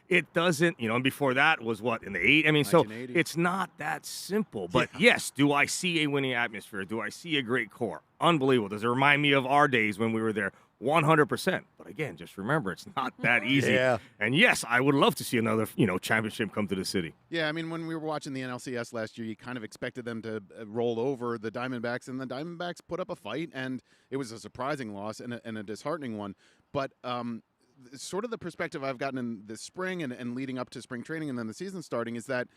it doesn't, and before that was what, in the 8. I mean, so it's not that simple. But yes, do I see a winning atmosphere? Do I see a great core? Unbelievable. Does it remind me of our days when we were there? 100%. But again, just remember, it's not that easy. And yes, I would love to see another, championship come to the city. Yeah, I mean, when we were watching the NLCS last year, you kind of expected them to roll over the Diamondbacks, and the Diamondbacks put up a fight, and it was a surprising loss and a disheartening one. But sort of the perspective I've gotten in the spring and leading up to spring training and then the season starting is that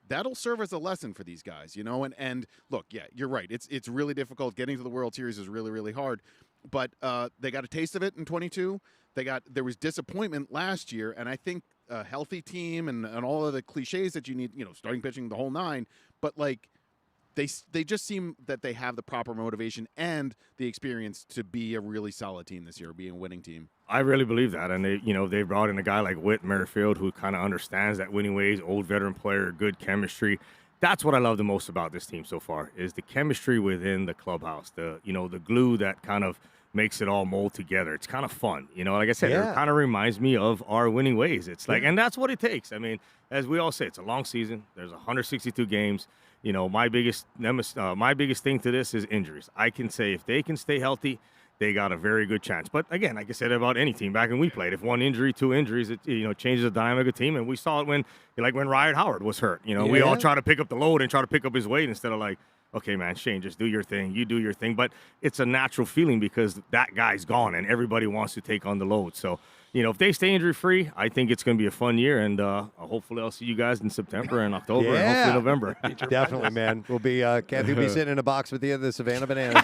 that'll serve as a lesson for these guys, and look, yeah, you're right. It's really difficult. Getting to the World Series is really, really hard. But they got a taste of it in 22. There was disappointment last year, and I think a healthy team and all of the cliches that you need, starting pitching the whole nine, but they just seem that they have the proper motivation and the experience to be a really solid team this year, being a winning team. I really believe that, and they brought in a guy like Whit Merrifield who kind of understands that winning ways, old veteran player, good chemistry. That's what I love the most about this team so far is the chemistry within the clubhouse, the glue that kind of makes it all mold together. It's kind of fun. Like I said, It kind of reminds me of our winning ways. It's like, and that's what it takes. I mean, as we all say, it's a long season. There's 162 games. My biggest thing to this is injuries. I can say if they can stay healthy, they got a very good chance. But again, like I said about any team back when we played, if one injury, two injuries, it changes the dynamic of the team. And we saw it when Riot Howard was hurt. We all try to pick up the load and try to pick up his weight instead of like, okay, man, Shane, just do your thing. You do your thing. But it's a natural feeling because that guy's gone and everybody wants to take on the load. So, if they stay injury-free, I think it's going to be a fun year. And hopefully I'll see you guys in September and October and hopefully November. Definitely, man. We'll be, Kathy will be sitting in a box with you at the Savannah Bananas.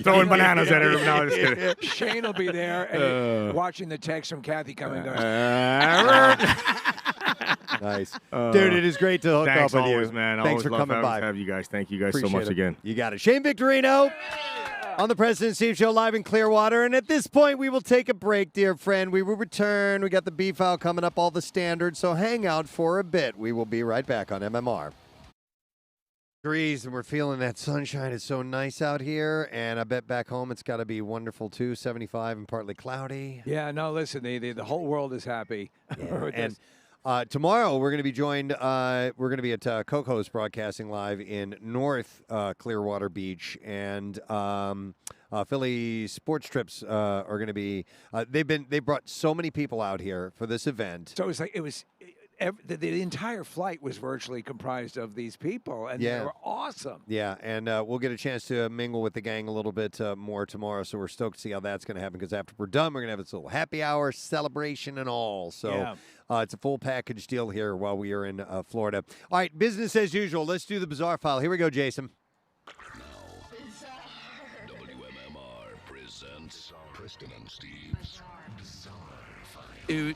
Throwing bananas at her. No, just kidding. Shane will be there and watching the text from Kathy coming down. Nice. Dude, it is great to hook up with always, you. man. Thanks for coming by. Have you guys. Thank you guys Appreciate so much it. again. You got it. Shane Victorino on the Preston Steve Show live in Clearwater. And at this point, we will take a break, dear friend. We will return. We got the beef out coming up, all the standards. So hang out for a bit. We will be right back on MMR. Degrees, and we're feeling that sunshine. It's so nice out here, and I bet back home it's got to be wonderful too. 75 and partly cloudy. Yeah, no, listen, the whole world is happy. Yeah. And tomorrow we're going to be joined. We're going to be at Coco's broadcasting live in North Clearwater Beach, and Philly Sports Trips are going to be. They brought so many people out here for this event. So the entire flight was virtually comprised of these people, and they were awesome. Yeah, and we'll get a chance to mingle with the gang a little bit more tomorrow, so we're stoked to see how that's going to happen, because after we're done, we're going to have this little happy hour celebration and all. So it's a full package deal here while we are in Florida. All right, business as usual. Let's do the bizarre file. Here we go, Jason. WMMR presents Preston and Steve's Bizarre File. Dude.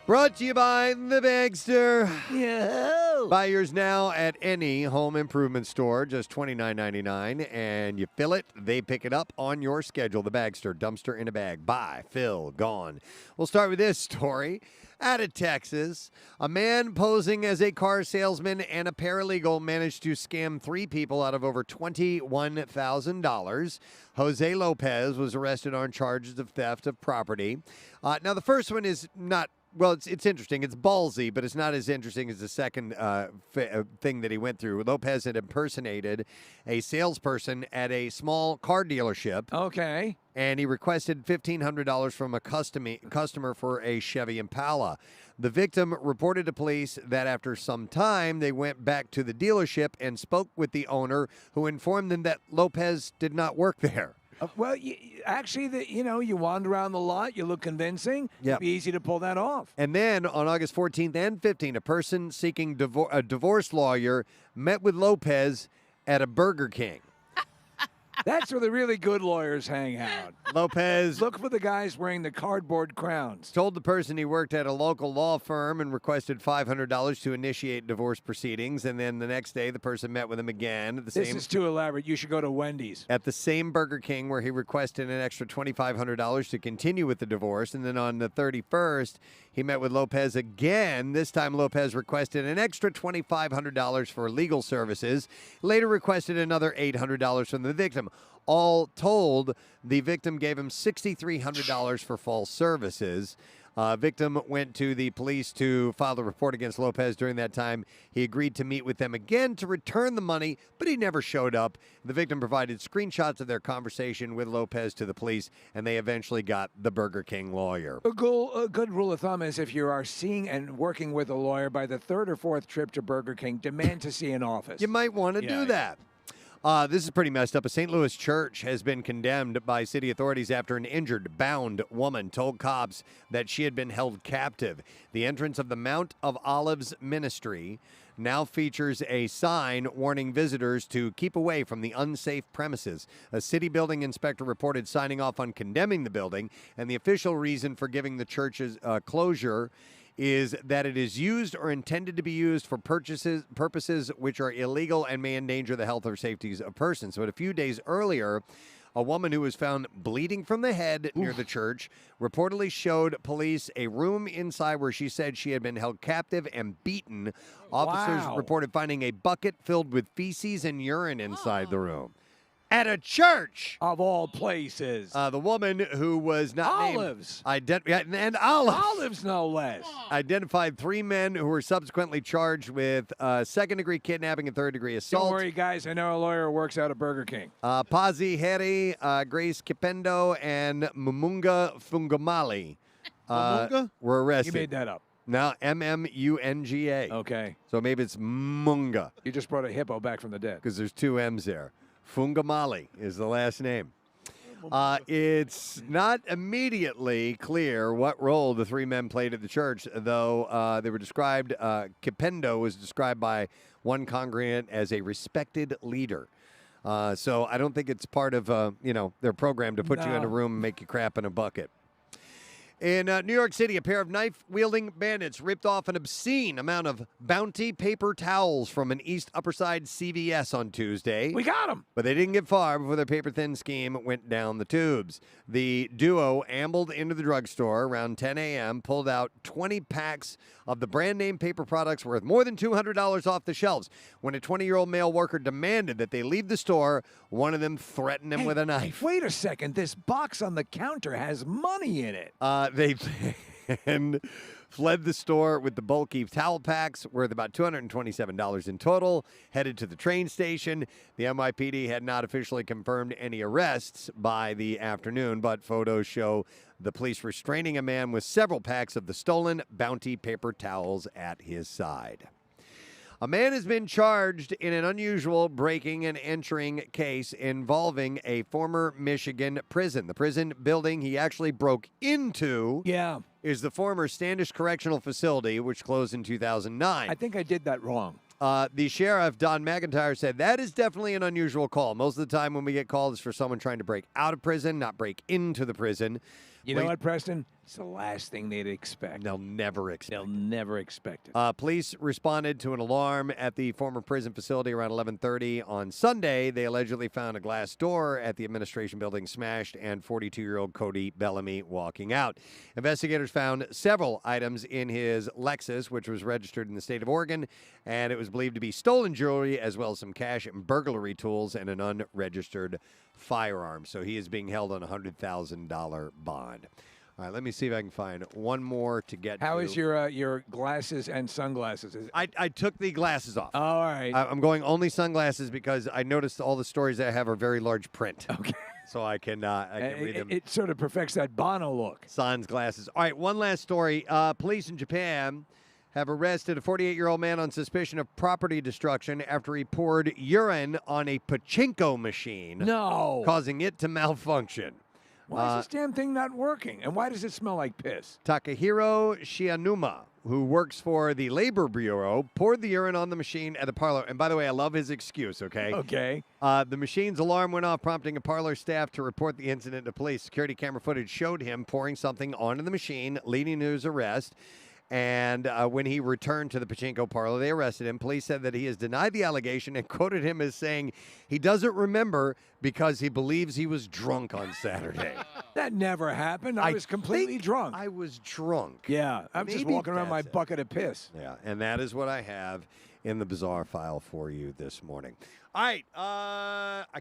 Brought to you by The Bagster. Yeah. Buy yours now at any home improvement store, just $29.99, and you fill it, they pick it up on your schedule. The Bagster, dumpster in a bag. Buy, fill, gone. We'll start with this story. Out of Texas, a man posing as a car salesman and a paralegal managed to scam 3 people out of over $21,000. Jose Lopez was arrested on charges of theft of property. Now, the first one is not. Well, it's interesting. It's ballsy, but it's not as interesting as the second thing that he went through. Lopez had impersonated a salesperson at a small car dealership. Okay. And he requested $1,500 from a customer for a Chevy Impala. The victim reported to police that after some time, they went back to the dealership and spoke with the owner, who informed them that Lopez did not work there. Well, actually, you wander around the lot, you look convincing. It'd be easy to pull that off. And then on August 14th and 15th, a person seeking a divorce lawyer met with Lopez at a Burger King. That's where the really good lawyers hang out. Lopez look for the guys wearing the cardboard crowns. Told the person he worked at a local law firm and requested $500 to initiate divorce proceedings. And then the next day, the person met with him again at the This is too elaborate. You should go to Wendy's. At the same Burger King, where he requested an extra $2,500 to continue with the divorce. And then on the 31st, he met with Lopez again. This time, Lopez requested an extra $2,500 for legal services. Later requested another $800 from the victim. All told, the victim gave him $6,300 for false services. Victim went to the police to file the report against Lopez. During that time, he agreed to meet with them again to return the money, but he never showed up. The victim provided screenshots of their conversation with Lopez to the police, and they eventually got the Burger King lawyer. A good rule of thumb is if you are seeing and working with a lawyer, by the 3rd or 4th trip to Burger King, demand to see an office. You might want to do that. This is pretty messed up. A St. Louis church has been condemned by city authorities after an injured, bound woman told cops that she had been held captive. The entrance of the Mount of Olives ministry now features a sign warning visitors to keep away from the unsafe premises. A city building inspector reported signing off on condemning the building, and the official reason for giving the church's closure is that it is used or intended to be used for purposes which are illegal and may endanger the health or safety of persons. But a few days earlier, a woman who was found bleeding from the head near the church reportedly showed police a room inside where she said she had been held captive and beaten. Officers reported finding a bucket filled with feces and urine inside the room. At a church, of all places. The woman who was not Olives. named, and olives. Olives, no less. Identified 3 men who were subsequently charged with second-degree kidnapping and third-degree assault. Don't worry, guys. I know a lawyer who works out of Burger King. Pazi Heri, Grace Kipendo, and Mumunga Fungamali were arrested. You made that up. No, Mmunga. Okay. So maybe it's Munga. You just brought a hippo back from the dead. Because there's 2 M's there. Fungamali is the last name. It's not immediately clear what role the 3 men played at the church, though they were described, Kipendo was described by one congregant as a respected leader. So I don't think it's part of, their program to put you in a room and make you crap in a bucket. In New York City, a pair of knife-wielding bandits ripped off an obscene amount of Bounty paper towels from an East Upper Side CVS on Tuesday. We got them! But they didn't get far before their paper-thin scheme went down the tubes. The duo ambled into the drugstore around 10 a.m., pulled out 20 packs of the brand-name paper products worth more than $200 off the shelves. When a 20-year-old male worker demanded that they leave the store, one of them threatened him with a knife. Wait a second. This box on the counter has money in it. They then fled the store with the bulky towel packs worth about $227 in total, headed to the train station. The NYPD had not officially confirmed any arrests by the afternoon, but photos show the police restraining a man with several packs of the stolen Bounty paper towels at his side. A man has been charged in an unusual breaking and entering case involving a former Michigan prison. The prison building he actually broke into is the former Standish Correctional Facility, which closed in 2009. I think I did that wrong. The sheriff, Don McIntyre, said that is definitely an unusual call. Most of the time when we get called, it's for someone trying to break out of prison, not break into the prison. You know what, Preston? It's the last thing they'd expect. They'll never expect They'll never expect it. Police responded to an alarm at the former prison facility around 11:30 on Sunday. They allegedly found a glass door at the administration building smashed and 42-year-old Cody Bellamy walking out. Investigators found several items in his Lexus, which was registered in the state of Oregon, and it was believed to be stolen jewelry as well as some cash and burglary tools and an unregistered firearm. So he is being held on a $100,000 bond. All right, let me see if I can find one more to get How to. is your glasses and sunglasses? I took the glasses off. All right. I'm going only sunglasses because I noticed all the stories that I have are very large print. Okay. So I can read them. It sort of perfects that Bono look. Sans glasses. All right, one last story. Police in Japan have arrested a 48-year-old man on suspicion of property destruction after he poured urine on a pachinko machine. No. Causing it to malfunction. Why is this damn thing not working? And why does it smell like piss? Takahiro Shianuma, who works for the Labor Bureau, poured the urine on the machine at a parlor. And by the way, I love his excuse, okay? Okay. The machine's alarm went off, prompting a parlor staff to report the incident to police. Security camera footage showed him pouring something onto the machine, leading to his arrest. And when he returned to the pachinko parlor, they arrested him. Police said that he has denied the allegation and quoted him as saying he doesn't remember because he believes he was drunk on Saturday. That never happened. I was completely drunk. I was drunk. Yeah, I'm just walking around my bucket of piss. Yeah, and that is what I have in the bizarre file for you this morning. All right,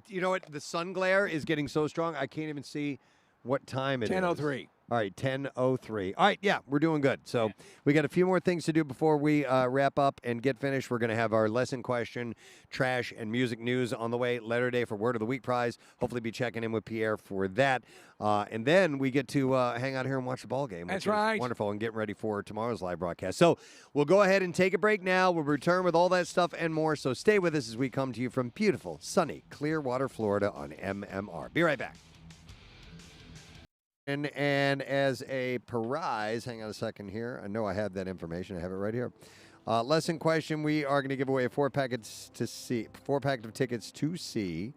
you know what? The sun glare is getting so strong, I can't even see what time it is. 10:03. All right, 10:03. All right, yeah, we're doing good. So we got a few more things to do before we wrap up and get finished. We're going to have our lesson question, trash, and music news on the way. Letter Day for Word of the Week prize. Hopefully be checking in with Pierre for that. And then we get to hang out here and watch the ball game. That's which is right. wonderful, and getting ready for tomorrow's live broadcast. So we'll go ahead and take a break now. We'll return with all that stuff and more. So stay with us as we come to you from beautiful, sunny Clearwater, Florida on MMR. Be right back. And as a prize, hang on a second here. I know I have that information. I have it right here. Lesson question: we are going to give away a 4-pack of tickets to see,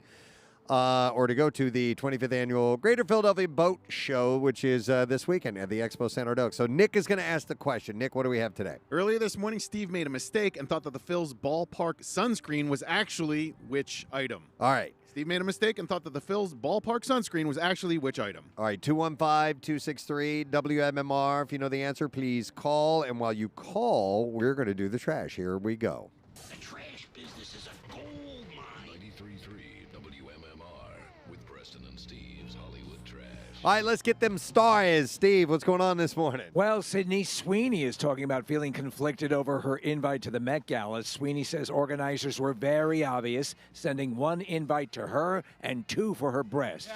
or to go to the 25th annual Greater Philadelphia Boat Show, which is this weekend at the Expo Center Oaks. So Nick is going to ask the question. Nick, what do we have today? Earlier this morning, Steve made a mistake and thought that the Phil's ballpark sunscreen was actually which item? All right. Steve made a mistake and thought that the Phil's ballpark sunscreen was actually which item? All right, 215-263-WMMR. If you know the answer, please call. And while you call, we're going to do the trash. Here we go. The trash business is a gold mine. 93.3 WMMR with Preston and Steve's Hollywood Trash. All right, let's get them stars. Steve, what's going on this morning? Well, Sydney Sweeney is talking about feeling conflicted over her invite to the Met Gala. Sweeney says organizers were very obvious, sending 1 invite to her and 2 for her breasts.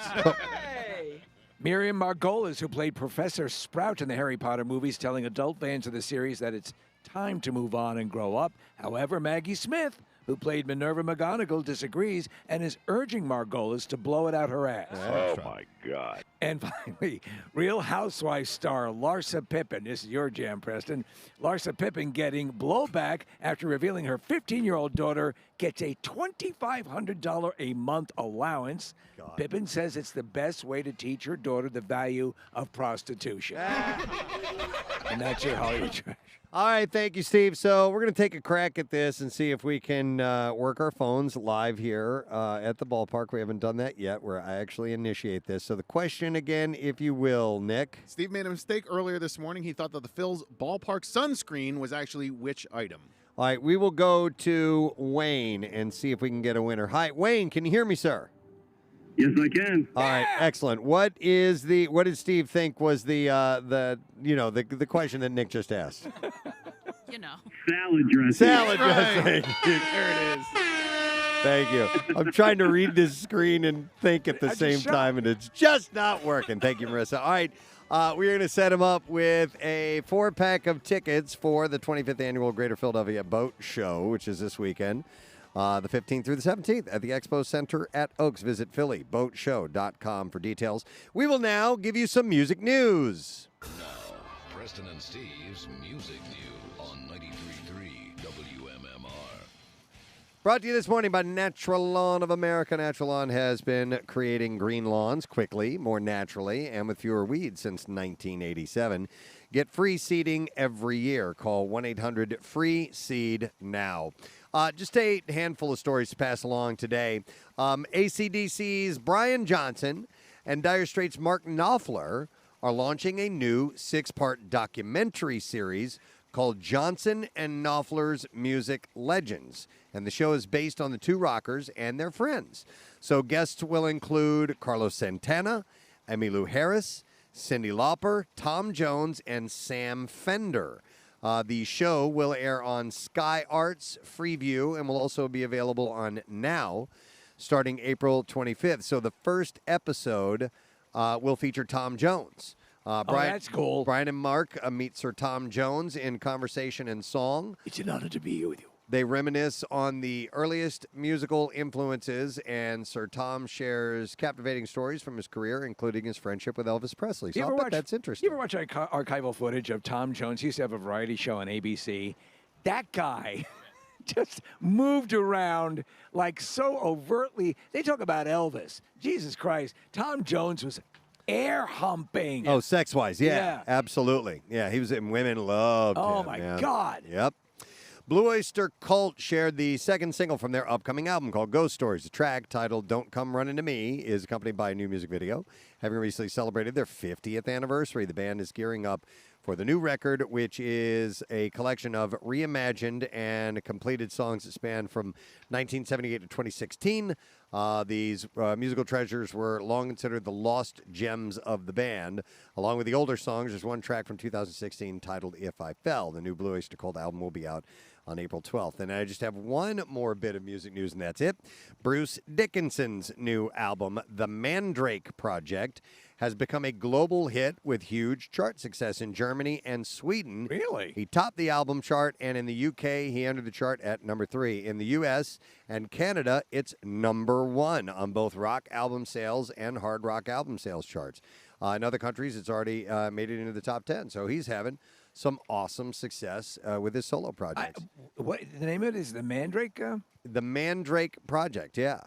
Miriam Margolis, who played Professor Sprout in the Harry Potter movies, telling adult fans of the series that it's time to move on and grow up. However, Maggie Smith, who played Minerva McGonagall, disagrees and is urging Margolis to blow it out her ass. Oh, my God. And finally, Real Housewives star Larsa Pippen. This is your jam, Preston. Larsa Pippen getting blowback after revealing her 15-year-old daughter gets a $2,500 a month allowance. Pippen says it's the best way to teach her daughter the value of prostitution. And that's your Hollywood Trash. All right, thank you, Steve. So we're going to take a crack at this and see if we can work our phones live here at the ballpark. We haven't done that yet, where I actually initiate this. So the question again, if you will, Nick. Steve made a mistake earlier this morning. He thought that the Phil's ballpark sunscreen was actually which item? All right, we will go to Wayne and see if we can get a winner. Hi, Wayne, can you hear me, sir? Yes, I can. All right, excellent. What did Steve think was the question that Nick just asked? Salad dressing. Salad dressing. There it is. Thank you. I'm trying to read this screen and think at the same time, and it's just not working. Thank you, Marissa. All right, we're going to set him up with a 4-pack of tickets for the 25th annual Greater Philadelphia Boat Show, which is this weekend. The 15th through the 17th at the Expo Center at Oaks. Visit PhillyBoatShow.com for details. We will now give you some music news. Now, Preston and Steve's Music News on 93.3 WMMR. Brought to you this morning by Natural Lawn of America. Natural Lawn has been creating green lawns quickly, more naturally, and with fewer weeds since 1987. Get free seeding every year. Call 1-800-FREE-SEED now. Just a handful of stories to pass along today. AC/DC's Brian Johnson and Dire Straits' Mark Knopfler are launching a new 6-part documentary series called Johnson and Knopfler's Music Legends. And the show is based on the two rockers and their friends. So guests will include Carlos Santana, Emmylou Harris, Cyndi Lauper, Tom Jones, and Sam Fender. The show will air on Sky Arts, Freeview, and will also be available on Now starting April 25th. So the first episode will feature Tom Jones. That's cool. Brian and Mark meet Sir Tom Jones in conversation and song. It's an honor to be here with you. They reminisce on the earliest musical influences, and Sir Tom shares captivating stories from his career, including his friendship with Elvis Presley. So I bet that's interesting. You ever watch archival footage of Tom Jones? He used to have a variety show on ABC. That guy just moved around like so overtly. They talk about Elvis. Jesus Christ. Tom Jones was air humping. Oh, sex-wise, yeah, absolutely. Yeah, he was in Women Loved Him. Oh, my God. Yep. Blue Oyster Cult shared the second single from their upcoming album called Ghost Stories. The track, titled Don't Come Running to Me, is accompanied by a new music video. having recently celebrated their 50th anniversary. The band is gearing up for the new record, which is a collection of reimagined and completed songs that span from 1978 to 2016. These musical treasures were long considered the lost gems of the band. Along with the older songs, there's one track from 2016 titled If I Fell. The new Blue Oyster Cult album will be out on April 12th. And I just have one more bit of music news, and that's it. Bruce Dickinson's new album, The Mandrake Project, has become a global hit with huge chart success in Germany and Sweden. Really? He topped the album chart, and in the UK, he entered the chart at number 3. In the US and Canada, it's number 1 on both rock album sales and hard rock album sales charts. In other countries, it's already made it into the top 10. So he's having some awesome success with his solo projects. What the name of it is? The Mandrake? The Mandrake Project, yeah.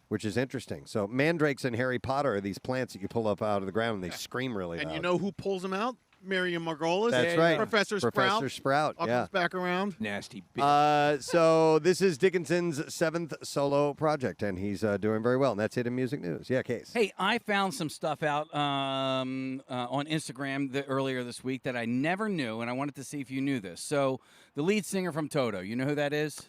Which is interesting. So mandrakes in Harry Potter are these plants that you pull up out of the ground and they scream really loud. And you know who pulls them out? Miriam Margolis. That's right. Professor Sprout. Professor Sprout, All yeah. comes back around. Nasty bitch. So this is Dickinson's 7th solo project, and he's doing very well. And that's it in music news. Yeah, Case. Hey, I found some stuff out on Instagram earlier this week that I never knew, and I wanted to see if you knew this. So the lead singer from Toto, you know who that is?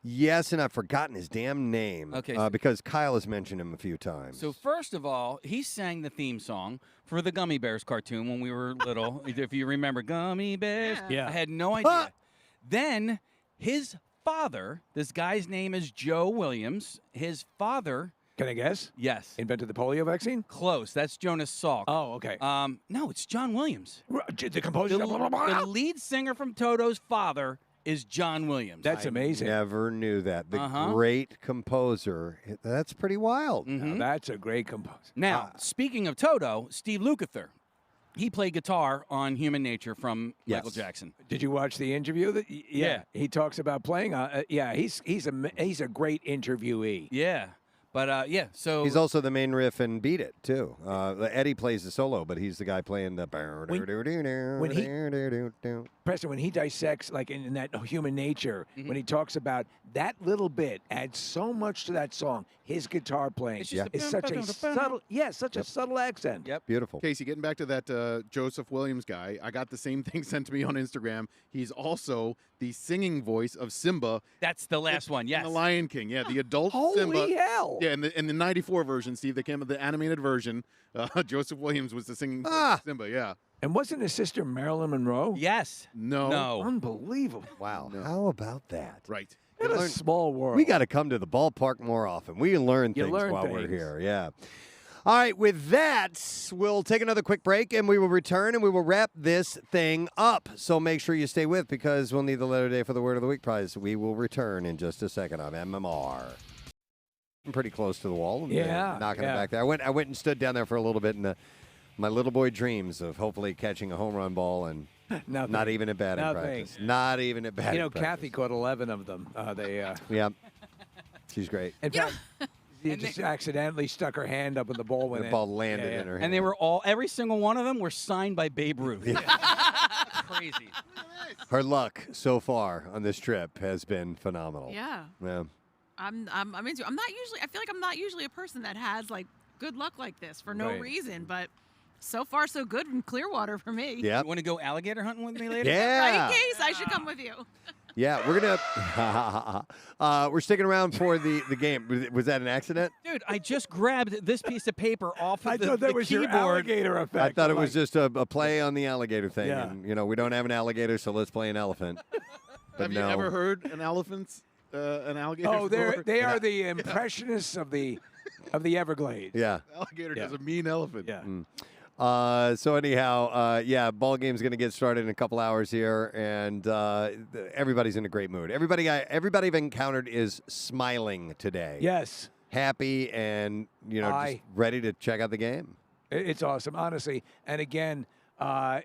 Yes, and I've forgotten his damn name. Okay. Because Kyle has mentioned him a few times. So first of all, he sang the theme song for the Gummy Bears cartoon when we were little. If you remember Gummy Bears. Yeah. I had no idea. Then his father, this guy's name is Joe Williams. His father. Can I guess? Yes. Invented the polio vaccine? Close. That's Jonas Salk. Oh, okay. No, it's John Williams. The composer. The lead singer from Toto's father is John Williams. That's amazing. Never knew that. The great composer. That's pretty wild. Now, that's a great composer. Now, speaking of Toto, Steve Lukather, he played guitar on Human Nature from Michael Jackson. Did you watch the interview? Yeah. He talks about playing. He's a great interviewee. Yeah. But, so... He's also the main riff in Beat It, too. Eddie plays the solo, but he's the guy playing the... Preston, when he dissects, like in that Human Nature, when he talks about that little bit adds so much to that song, his guitar playing is such a subtle, a subtle accent. Yep. Beautiful. Casey, getting back to that Joseph Williams guy, I got the same thing sent to me on Instagram. He's also the singing voice of Simba. That's the last one, yes. In The Lion King, yeah, the adult Simba. Holy hell! Yeah, in the '94 version, Steve, that came with the animated version. Joseph Williams was the singing voice of Simba. Yeah. And wasn't his sister Marilyn Monroe? Yes. No. Unbelievable. Wow. How about that? Right. What a small world. We got to come to the ballpark more often. We learn things while we're here. Yeah. All right. With that, we'll take another quick break, and we will return, and we will wrap this thing up. So make sure you stay with, because we'll need the letter day for the Word of the Week prize. We will return in just a second on MMR. I'm pretty close to the wall. Knocking it back there. I went and stood down there for a little bit in my little boy dreams of hopefully catching a home run ball and not even at batting practice. Not even at batting practice. Kathy caught 11 of them. Yeah. She's great. In fact, she just accidentally stuck her hand up and the ball went in. The ball landed in her hand. And they were every single one of them were signed by Babe Ruth. Crazy. Her luck so far on this trip has been phenomenal. Yeah. Yeah. I'm into it. I feel like I'm not usually a person that has like good luck like this for no reason, but so far so good in Clearwater for me. Yeah. You want to go alligator hunting with me later? Yeah. Right, Case? I should come with you. Yeah, we're gonna we're sticking around for the game. Was that an accident? Dude, I just grabbed this piece of paper off of I thought that was keyboard. your alligator effect. I thought it was just a play on the alligator thing. Yeah. And, we don't have an alligator, so let's play an elephant. But Have you ever heard an alligator? Oh, they are the impressionists of the Everglades. Yeah. Alligator does a mean elephant. Yeah. So anyhow, ball game's going to get started in a couple hours here, and everybody's in a great mood. Everybody I've encountered is smiling today. Yes. Happy and, just ready to check out the game. It's awesome, honestly. And again, the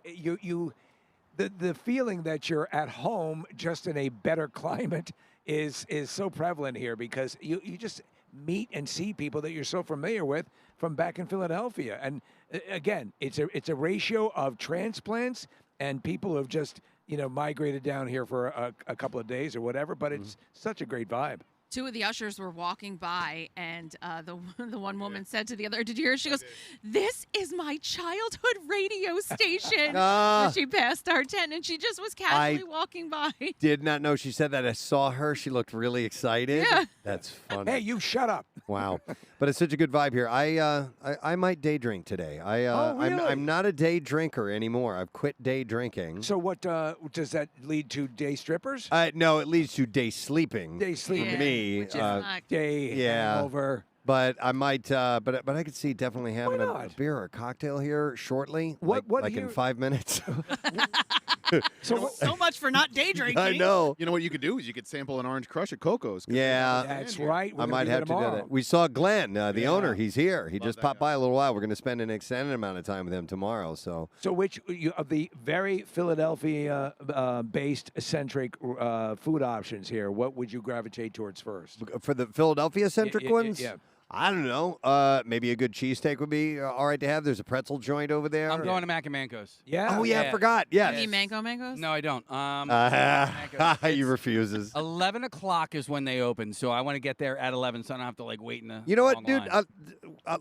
feeling that you're at home just in a better climate is so prevalent here, because you just meet and see people that you're so familiar with from back in Philadelphia. And again, it's a ratio of transplants and people who have just migrated down here for a couple of days or whatever, but it's such a great vibe. 2 of the ushers were walking by, and the one woman said to the other, "Did you hear?" She goes, "This is my childhood radio station." When she passed our tent, and she just was casually walking by. Did not know she said that. I saw her. She looked really excited. Yeah. That's funny. Hey, you shut up. Wow. But it's such a good vibe here. I might day drink today. I'm not a day drinker anymore. I've quit day drinking. So what does that lead to? Day strippers? No, it leads to day sleeping. Day sleeping. For me. Which is day hangover. But I might, but I could see definitely having a beer or a cocktail here shortly. What in 5 minutes. So much for not day drinking. I know. You know what you could do is you could sample an orange crush at Coco's. Yeah, that's right. I might have to do that. We saw Glenn, the owner. He's here. He just popped by a little while. We're going to spend an extended amount of time with him tomorrow. So which of the very Philadelphia-based centric food options here, what would you gravitate towards first? For the Philadelphia-centric ones? Yeah. I don't know. Maybe a good cheesesteak would be all right to have. There's a pretzel joint over there. I'm going to Mac and Manco's. Yeah. Oh, yeah, I forgot. Yes. You mean mangoes? No, I don't. He refuses. 11 o'clock is when they open, so I want to get there at 11 so I don't have to, wait in the You know what, dude? line.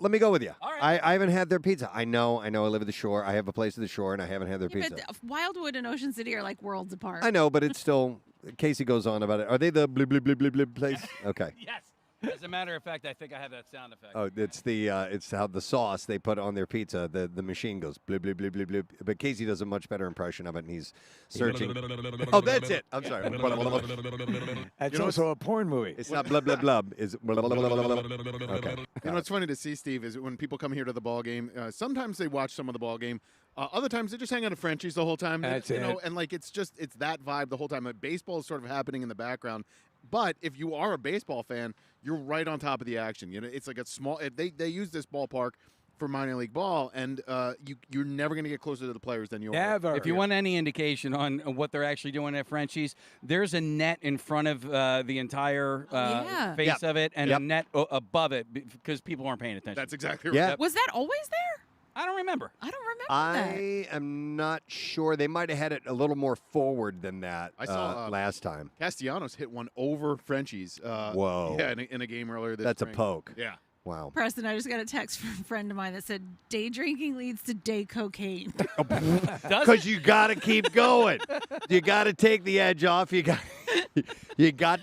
Let me go with you. All right. I haven't had their pizza. I know. I live at the shore. I have a place at the shore, and I haven't had their pizza. But Wildwood and Ocean City are like worlds apart. I know, but it's still... Casey goes on about it. Are they the blip, blip, blip, blip, blip place? Okay. Yes. As a matter of fact, I think I have that sound effect. Oh, it's how the sauce they put on their pizza. The machine goes blip, blip, blip, blip, blip. But Casey does a much better impression of it, and he's searching. Oh, that's it. I'm sorry. That's also a porn movie. It's not blub, blub, blub. It's okay. You know what's funny to see, Steve, is when people come here to the ball game, sometimes they watch some of the ball game. Other times they just hang out at Frenchie's the whole time. That's it. And it's that vibe the whole time. Baseball is sort of happening in the background. But if you are a baseball fan, you're right on top of the action. You know, it's like a small. They use this ballpark for minor league ball, and you're never going to get closer to the players than you are. Never. If you want any indication on what they're actually doing at Frenchie's, there's a net in front of the entire face of it, and a net above it because people aren't paying attention. That's exactly right. Yeah. Was that always there? I don't remember. I don't remember I am not sure. They might have had it a little more forward than that I saw last time. Castellanos hit one over Frenchie's. Whoa. Yeah, in a game earlier this That's spring. a poke. Yeah. Wow. Preston, I just got a text from a friend of mine that said day drinking leads to day cocaine. Because you got to keep going. You got to take the edge off. You got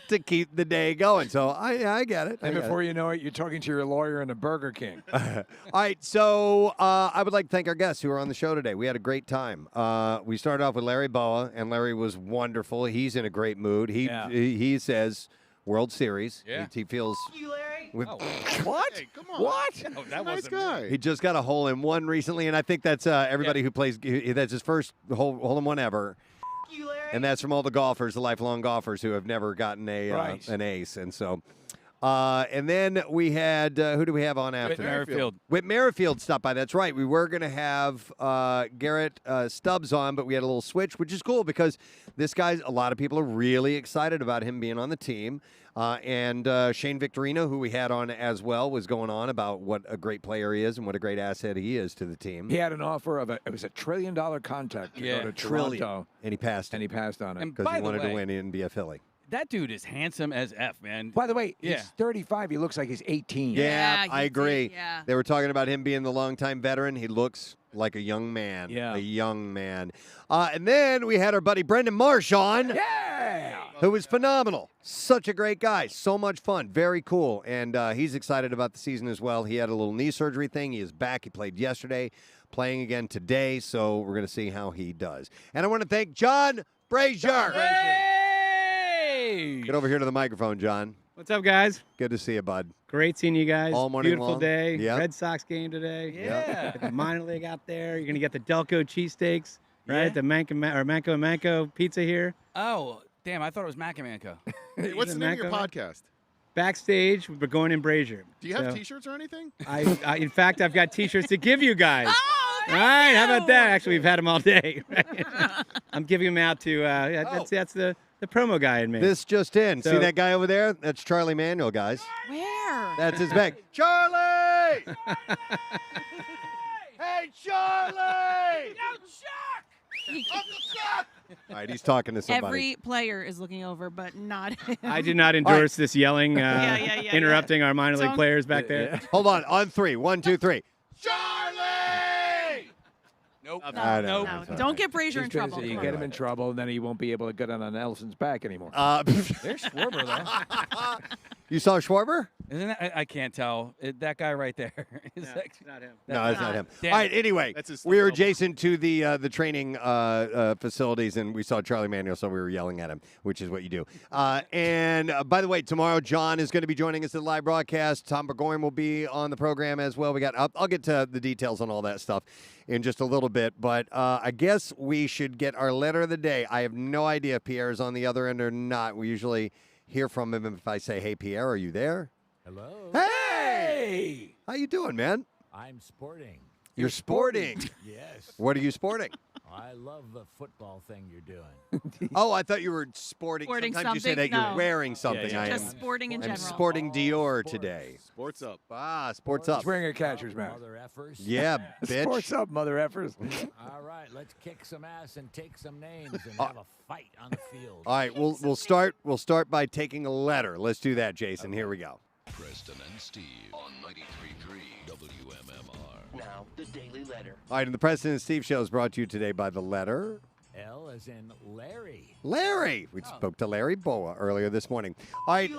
to keep the day going. So I get it. And before you know it, you're talking to your lawyer in a Burger King. All right, so I would like to thank our guests who are on the show today. We had a great time. We started off with Larry Bowa, and Larry was wonderful. He's in a great mood. He says World Series. Yeah. He feels. You, Larry? What? Hey, come on. What? Oh, that Nice wasn't guy. He just got a hole-in-one recently, and I think that's everybody who plays. That's his first hole-in-one ever. You, Larry? And that's from all the golfers, the lifelong golfers who have never gotten an ace. And so, and then we had, who do we have on after? Whit Merrifield. Whit Merrifield stopped by. That's right. We were going to have Garrett Stubbs on, but we had a little switch, which is cool because this guy, a lot of people are really excited about him being on the team. And Shane Victorino, who we had on as well, was going on about what a great player he is and what a great asset he is to the team. He had an offer of it was $1 trillion contract to go to Toronto. And he passed. And he passed on it. And because he by the wanted to way, win and be a Philly. That dude is handsome as F, man. By the way, he's 35. He looks like he's 18. Yeah, I agree. Yeah. They were talking about him being the longtime veteran. He looks like a young man. Yeah. A young man. And then we had our buddy Brandon Marsh on. Yeah. Who was phenomenal. Such a great guy. So much fun. Very cool. And he's excited about the season as well. He had a little knee surgery thing. He is back. He played yesterday, playing again today. So we're going to see how he does. And I want to thank John Brazier. Hey! Get over here to the microphone, John. What's up, guys? Good to see you, bud. Great seeing you guys. All morning Beautiful long. day. Yep. Red Sox game today. Yeah. Got the minor league out there. You're going to get the Delco cheesesteaks, right? Yeah. The Manco and Manco pizza here. Oh, damn, I thought it was Mac and Manco. Hey, what's the name of your Manco? podcast? Backstage, we're going in Brazier. Do you have So, T-shirts or anything? in fact, I've got T-shirts to give you guys. Oh, all right, how about that? Actually, we've had them all day. I'm giving them out to, that's the promo guy in me. This just in. So- See that guy over there? That's Charlie Manuel, guys. Where? That's his bag. Charlie! Hey, Charlie! Yo, Chuck! Uncle Chuck! All right, he's talking to somebody. Every player is looking over, but not him. I do not endorse this yelling, Yeah, interrupting our minor league Don't- players back there. Hold on 3. 1, 2, 3. Nope. No. Don't get Brazier in trouble. You Come get on. him in trouble, and then he won't be able to get on Nelson's back anymore. There's Schwarber, though. You saw Schwarber? Isn't that, I can't tell. That guy right there. Is No, that- it's not him. No, it's not him. Damn All right. it. Anyway, we were adjacent to the training facilities, and we saw Charlie Manuel, so we were yelling at him, which is what you do. And by the way, tomorrow John is going to be joining us at the live broadcast. Tom Burgoyne will be on the program as well. I'll get to the details on all that stuff in just a little bit, but I guess we should get our letter of the day. I have no idea if Pierre is on the other end or not. We usually hear from him if I say, "Hey, Pierre, are you there?" Hello. Hey! How you doing, man? I'm sporting. You're sporting. Yes. What are you sporting? I love the football thing you're doing. Oh, I thought you were sporting. Sporting Sometimes you say something? that you're No. wearing something. yeah. I Just am. sporting in I'm general. sporting Dior today. Sports up. Sports up. He's wearing a catcher's mask. Mother effers. Yeah, bitch. Sports up, mother effers. All right, let's kick some ass and take some names and have a fight on the field. All right, we'll start by taking a letter. Let's do that, Jason. Here we go. Preston and Steve on 93.3 WMMR. Now, the Daily Letter. All right, and the Preston and Steve Show is brought to you today by the letter. L as in Larry. Larry. We spoke to Larry Bowa earlier this morning. All right,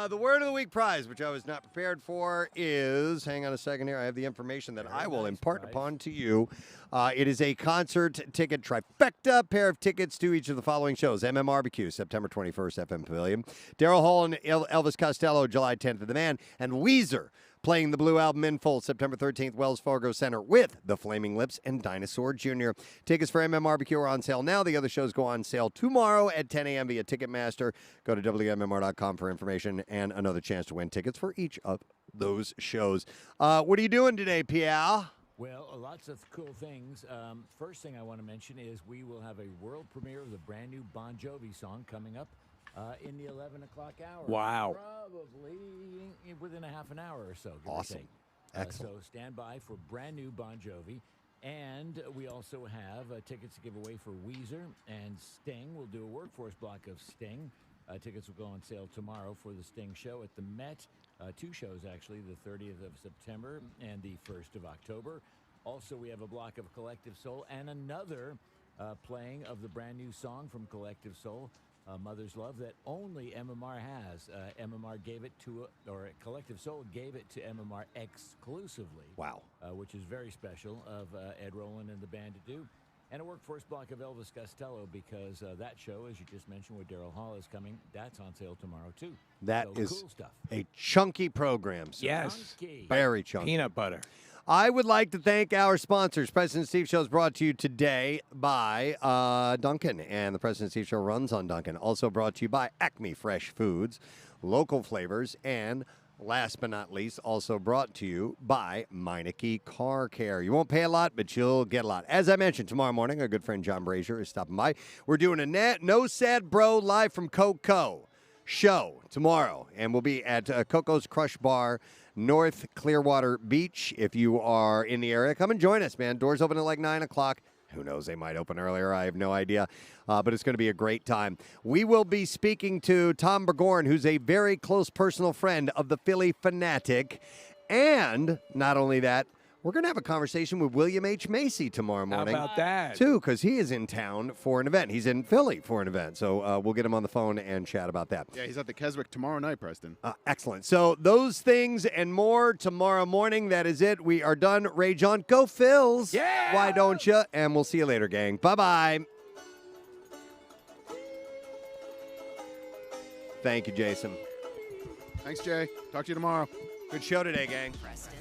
the Word of the Week prize, which I was not prepared for, is, hang on a second here, I have the information that I will impart upon to you. It is a concert ticket trifecta, pair of tickets to each of the following shows. MMRBQ, September 21st, FM Pavilion. Daryl Hall and Elvis Costello, July 10th at the Man. And Weezer, playing the Blue Album in full, September 13th, Wells Fargo Center with The Flaming Lips and Dinosaur Jr. Tickets for MMRBQ are on sale now. The other shows go on sale tomorrow at 10 a.m. via Ticketmaster. Go to WMMR.com for information and another chance to win tickets for each of those shows. What are you doing today, Pierre? Well, lots of cool things. First thing I want to mention is we will have a world premiere of the brand new Bon Jovi song coming up in the 11 o'clock hour. Wow. Probably within a half an hour or so. Give Awesome. Or take. Excellent. So stand by for brand new Bon Jovi. And we also have tickets to give away for Weezer and Sting. We'll do a workforce block of Sting. Tickets will go on sale tomorrow for the Sting show at the Met. Two shows, actually, the 30th of September and the 1st of October. Also, we have a block of Collective Soul and another playing of the brand new song from Collective Soul, Mother's Love, that only MMR has. MMR gave it to, or Collective Soul gave it to MMR exclusively. Wow. Which is very special of Ed Rowland and the band to do. And a workforce block of Elvis Costello, because that show, as you just mentioned, where Daryl Hall is coming, that's on sale tomorrow, too. That So is cool stuff. a chunky program. Sir. Yes. Very chunky. Peanut butter. I would like to thank our sponsors. President Steve Show is brought to you today by Dunkin', and the President Steve Show runs on Dunkin'. Also brought to you by Acme Fresh Foods, local flavors, and last but not least, also brought to you by Meineke Car Care. You won't pay a lot, but you'll get a lot. As I mentioned, tomorrow morning, our good friend John Brazier is stopping by. We're doing a No Sad Bro live from Coco show tomorrow, and we'll be at Coco's Crush Bar, North Clearwater Beach. If you are in the area, come and join us, man. Doors open at like 9 o'clock. Who knows? They might open earlier. I have no idea. But it's going to be a great time. We will be speaking to Tom Burgoyne, who's a very close personal friend of the Philly Fanatic. And not only that, we're going to have a conversation with William H. Macy tomorrow morning. How about that? Too, because he is in town for an event. He's in Philly for an event. So we'll get him on the phone and chat about that. Yeah, he's at the Keswick tomorrow night, Preston. Excellent. So those things and more tomorrow morning. That is it. We are done. Ray John, go Phils. Yeah. Why don't you? And we'll see you later, gang. Bye-bye. Thank you, Jason. Thanks, Jay. Talk to you tomorrow. Good show today, gang. Preston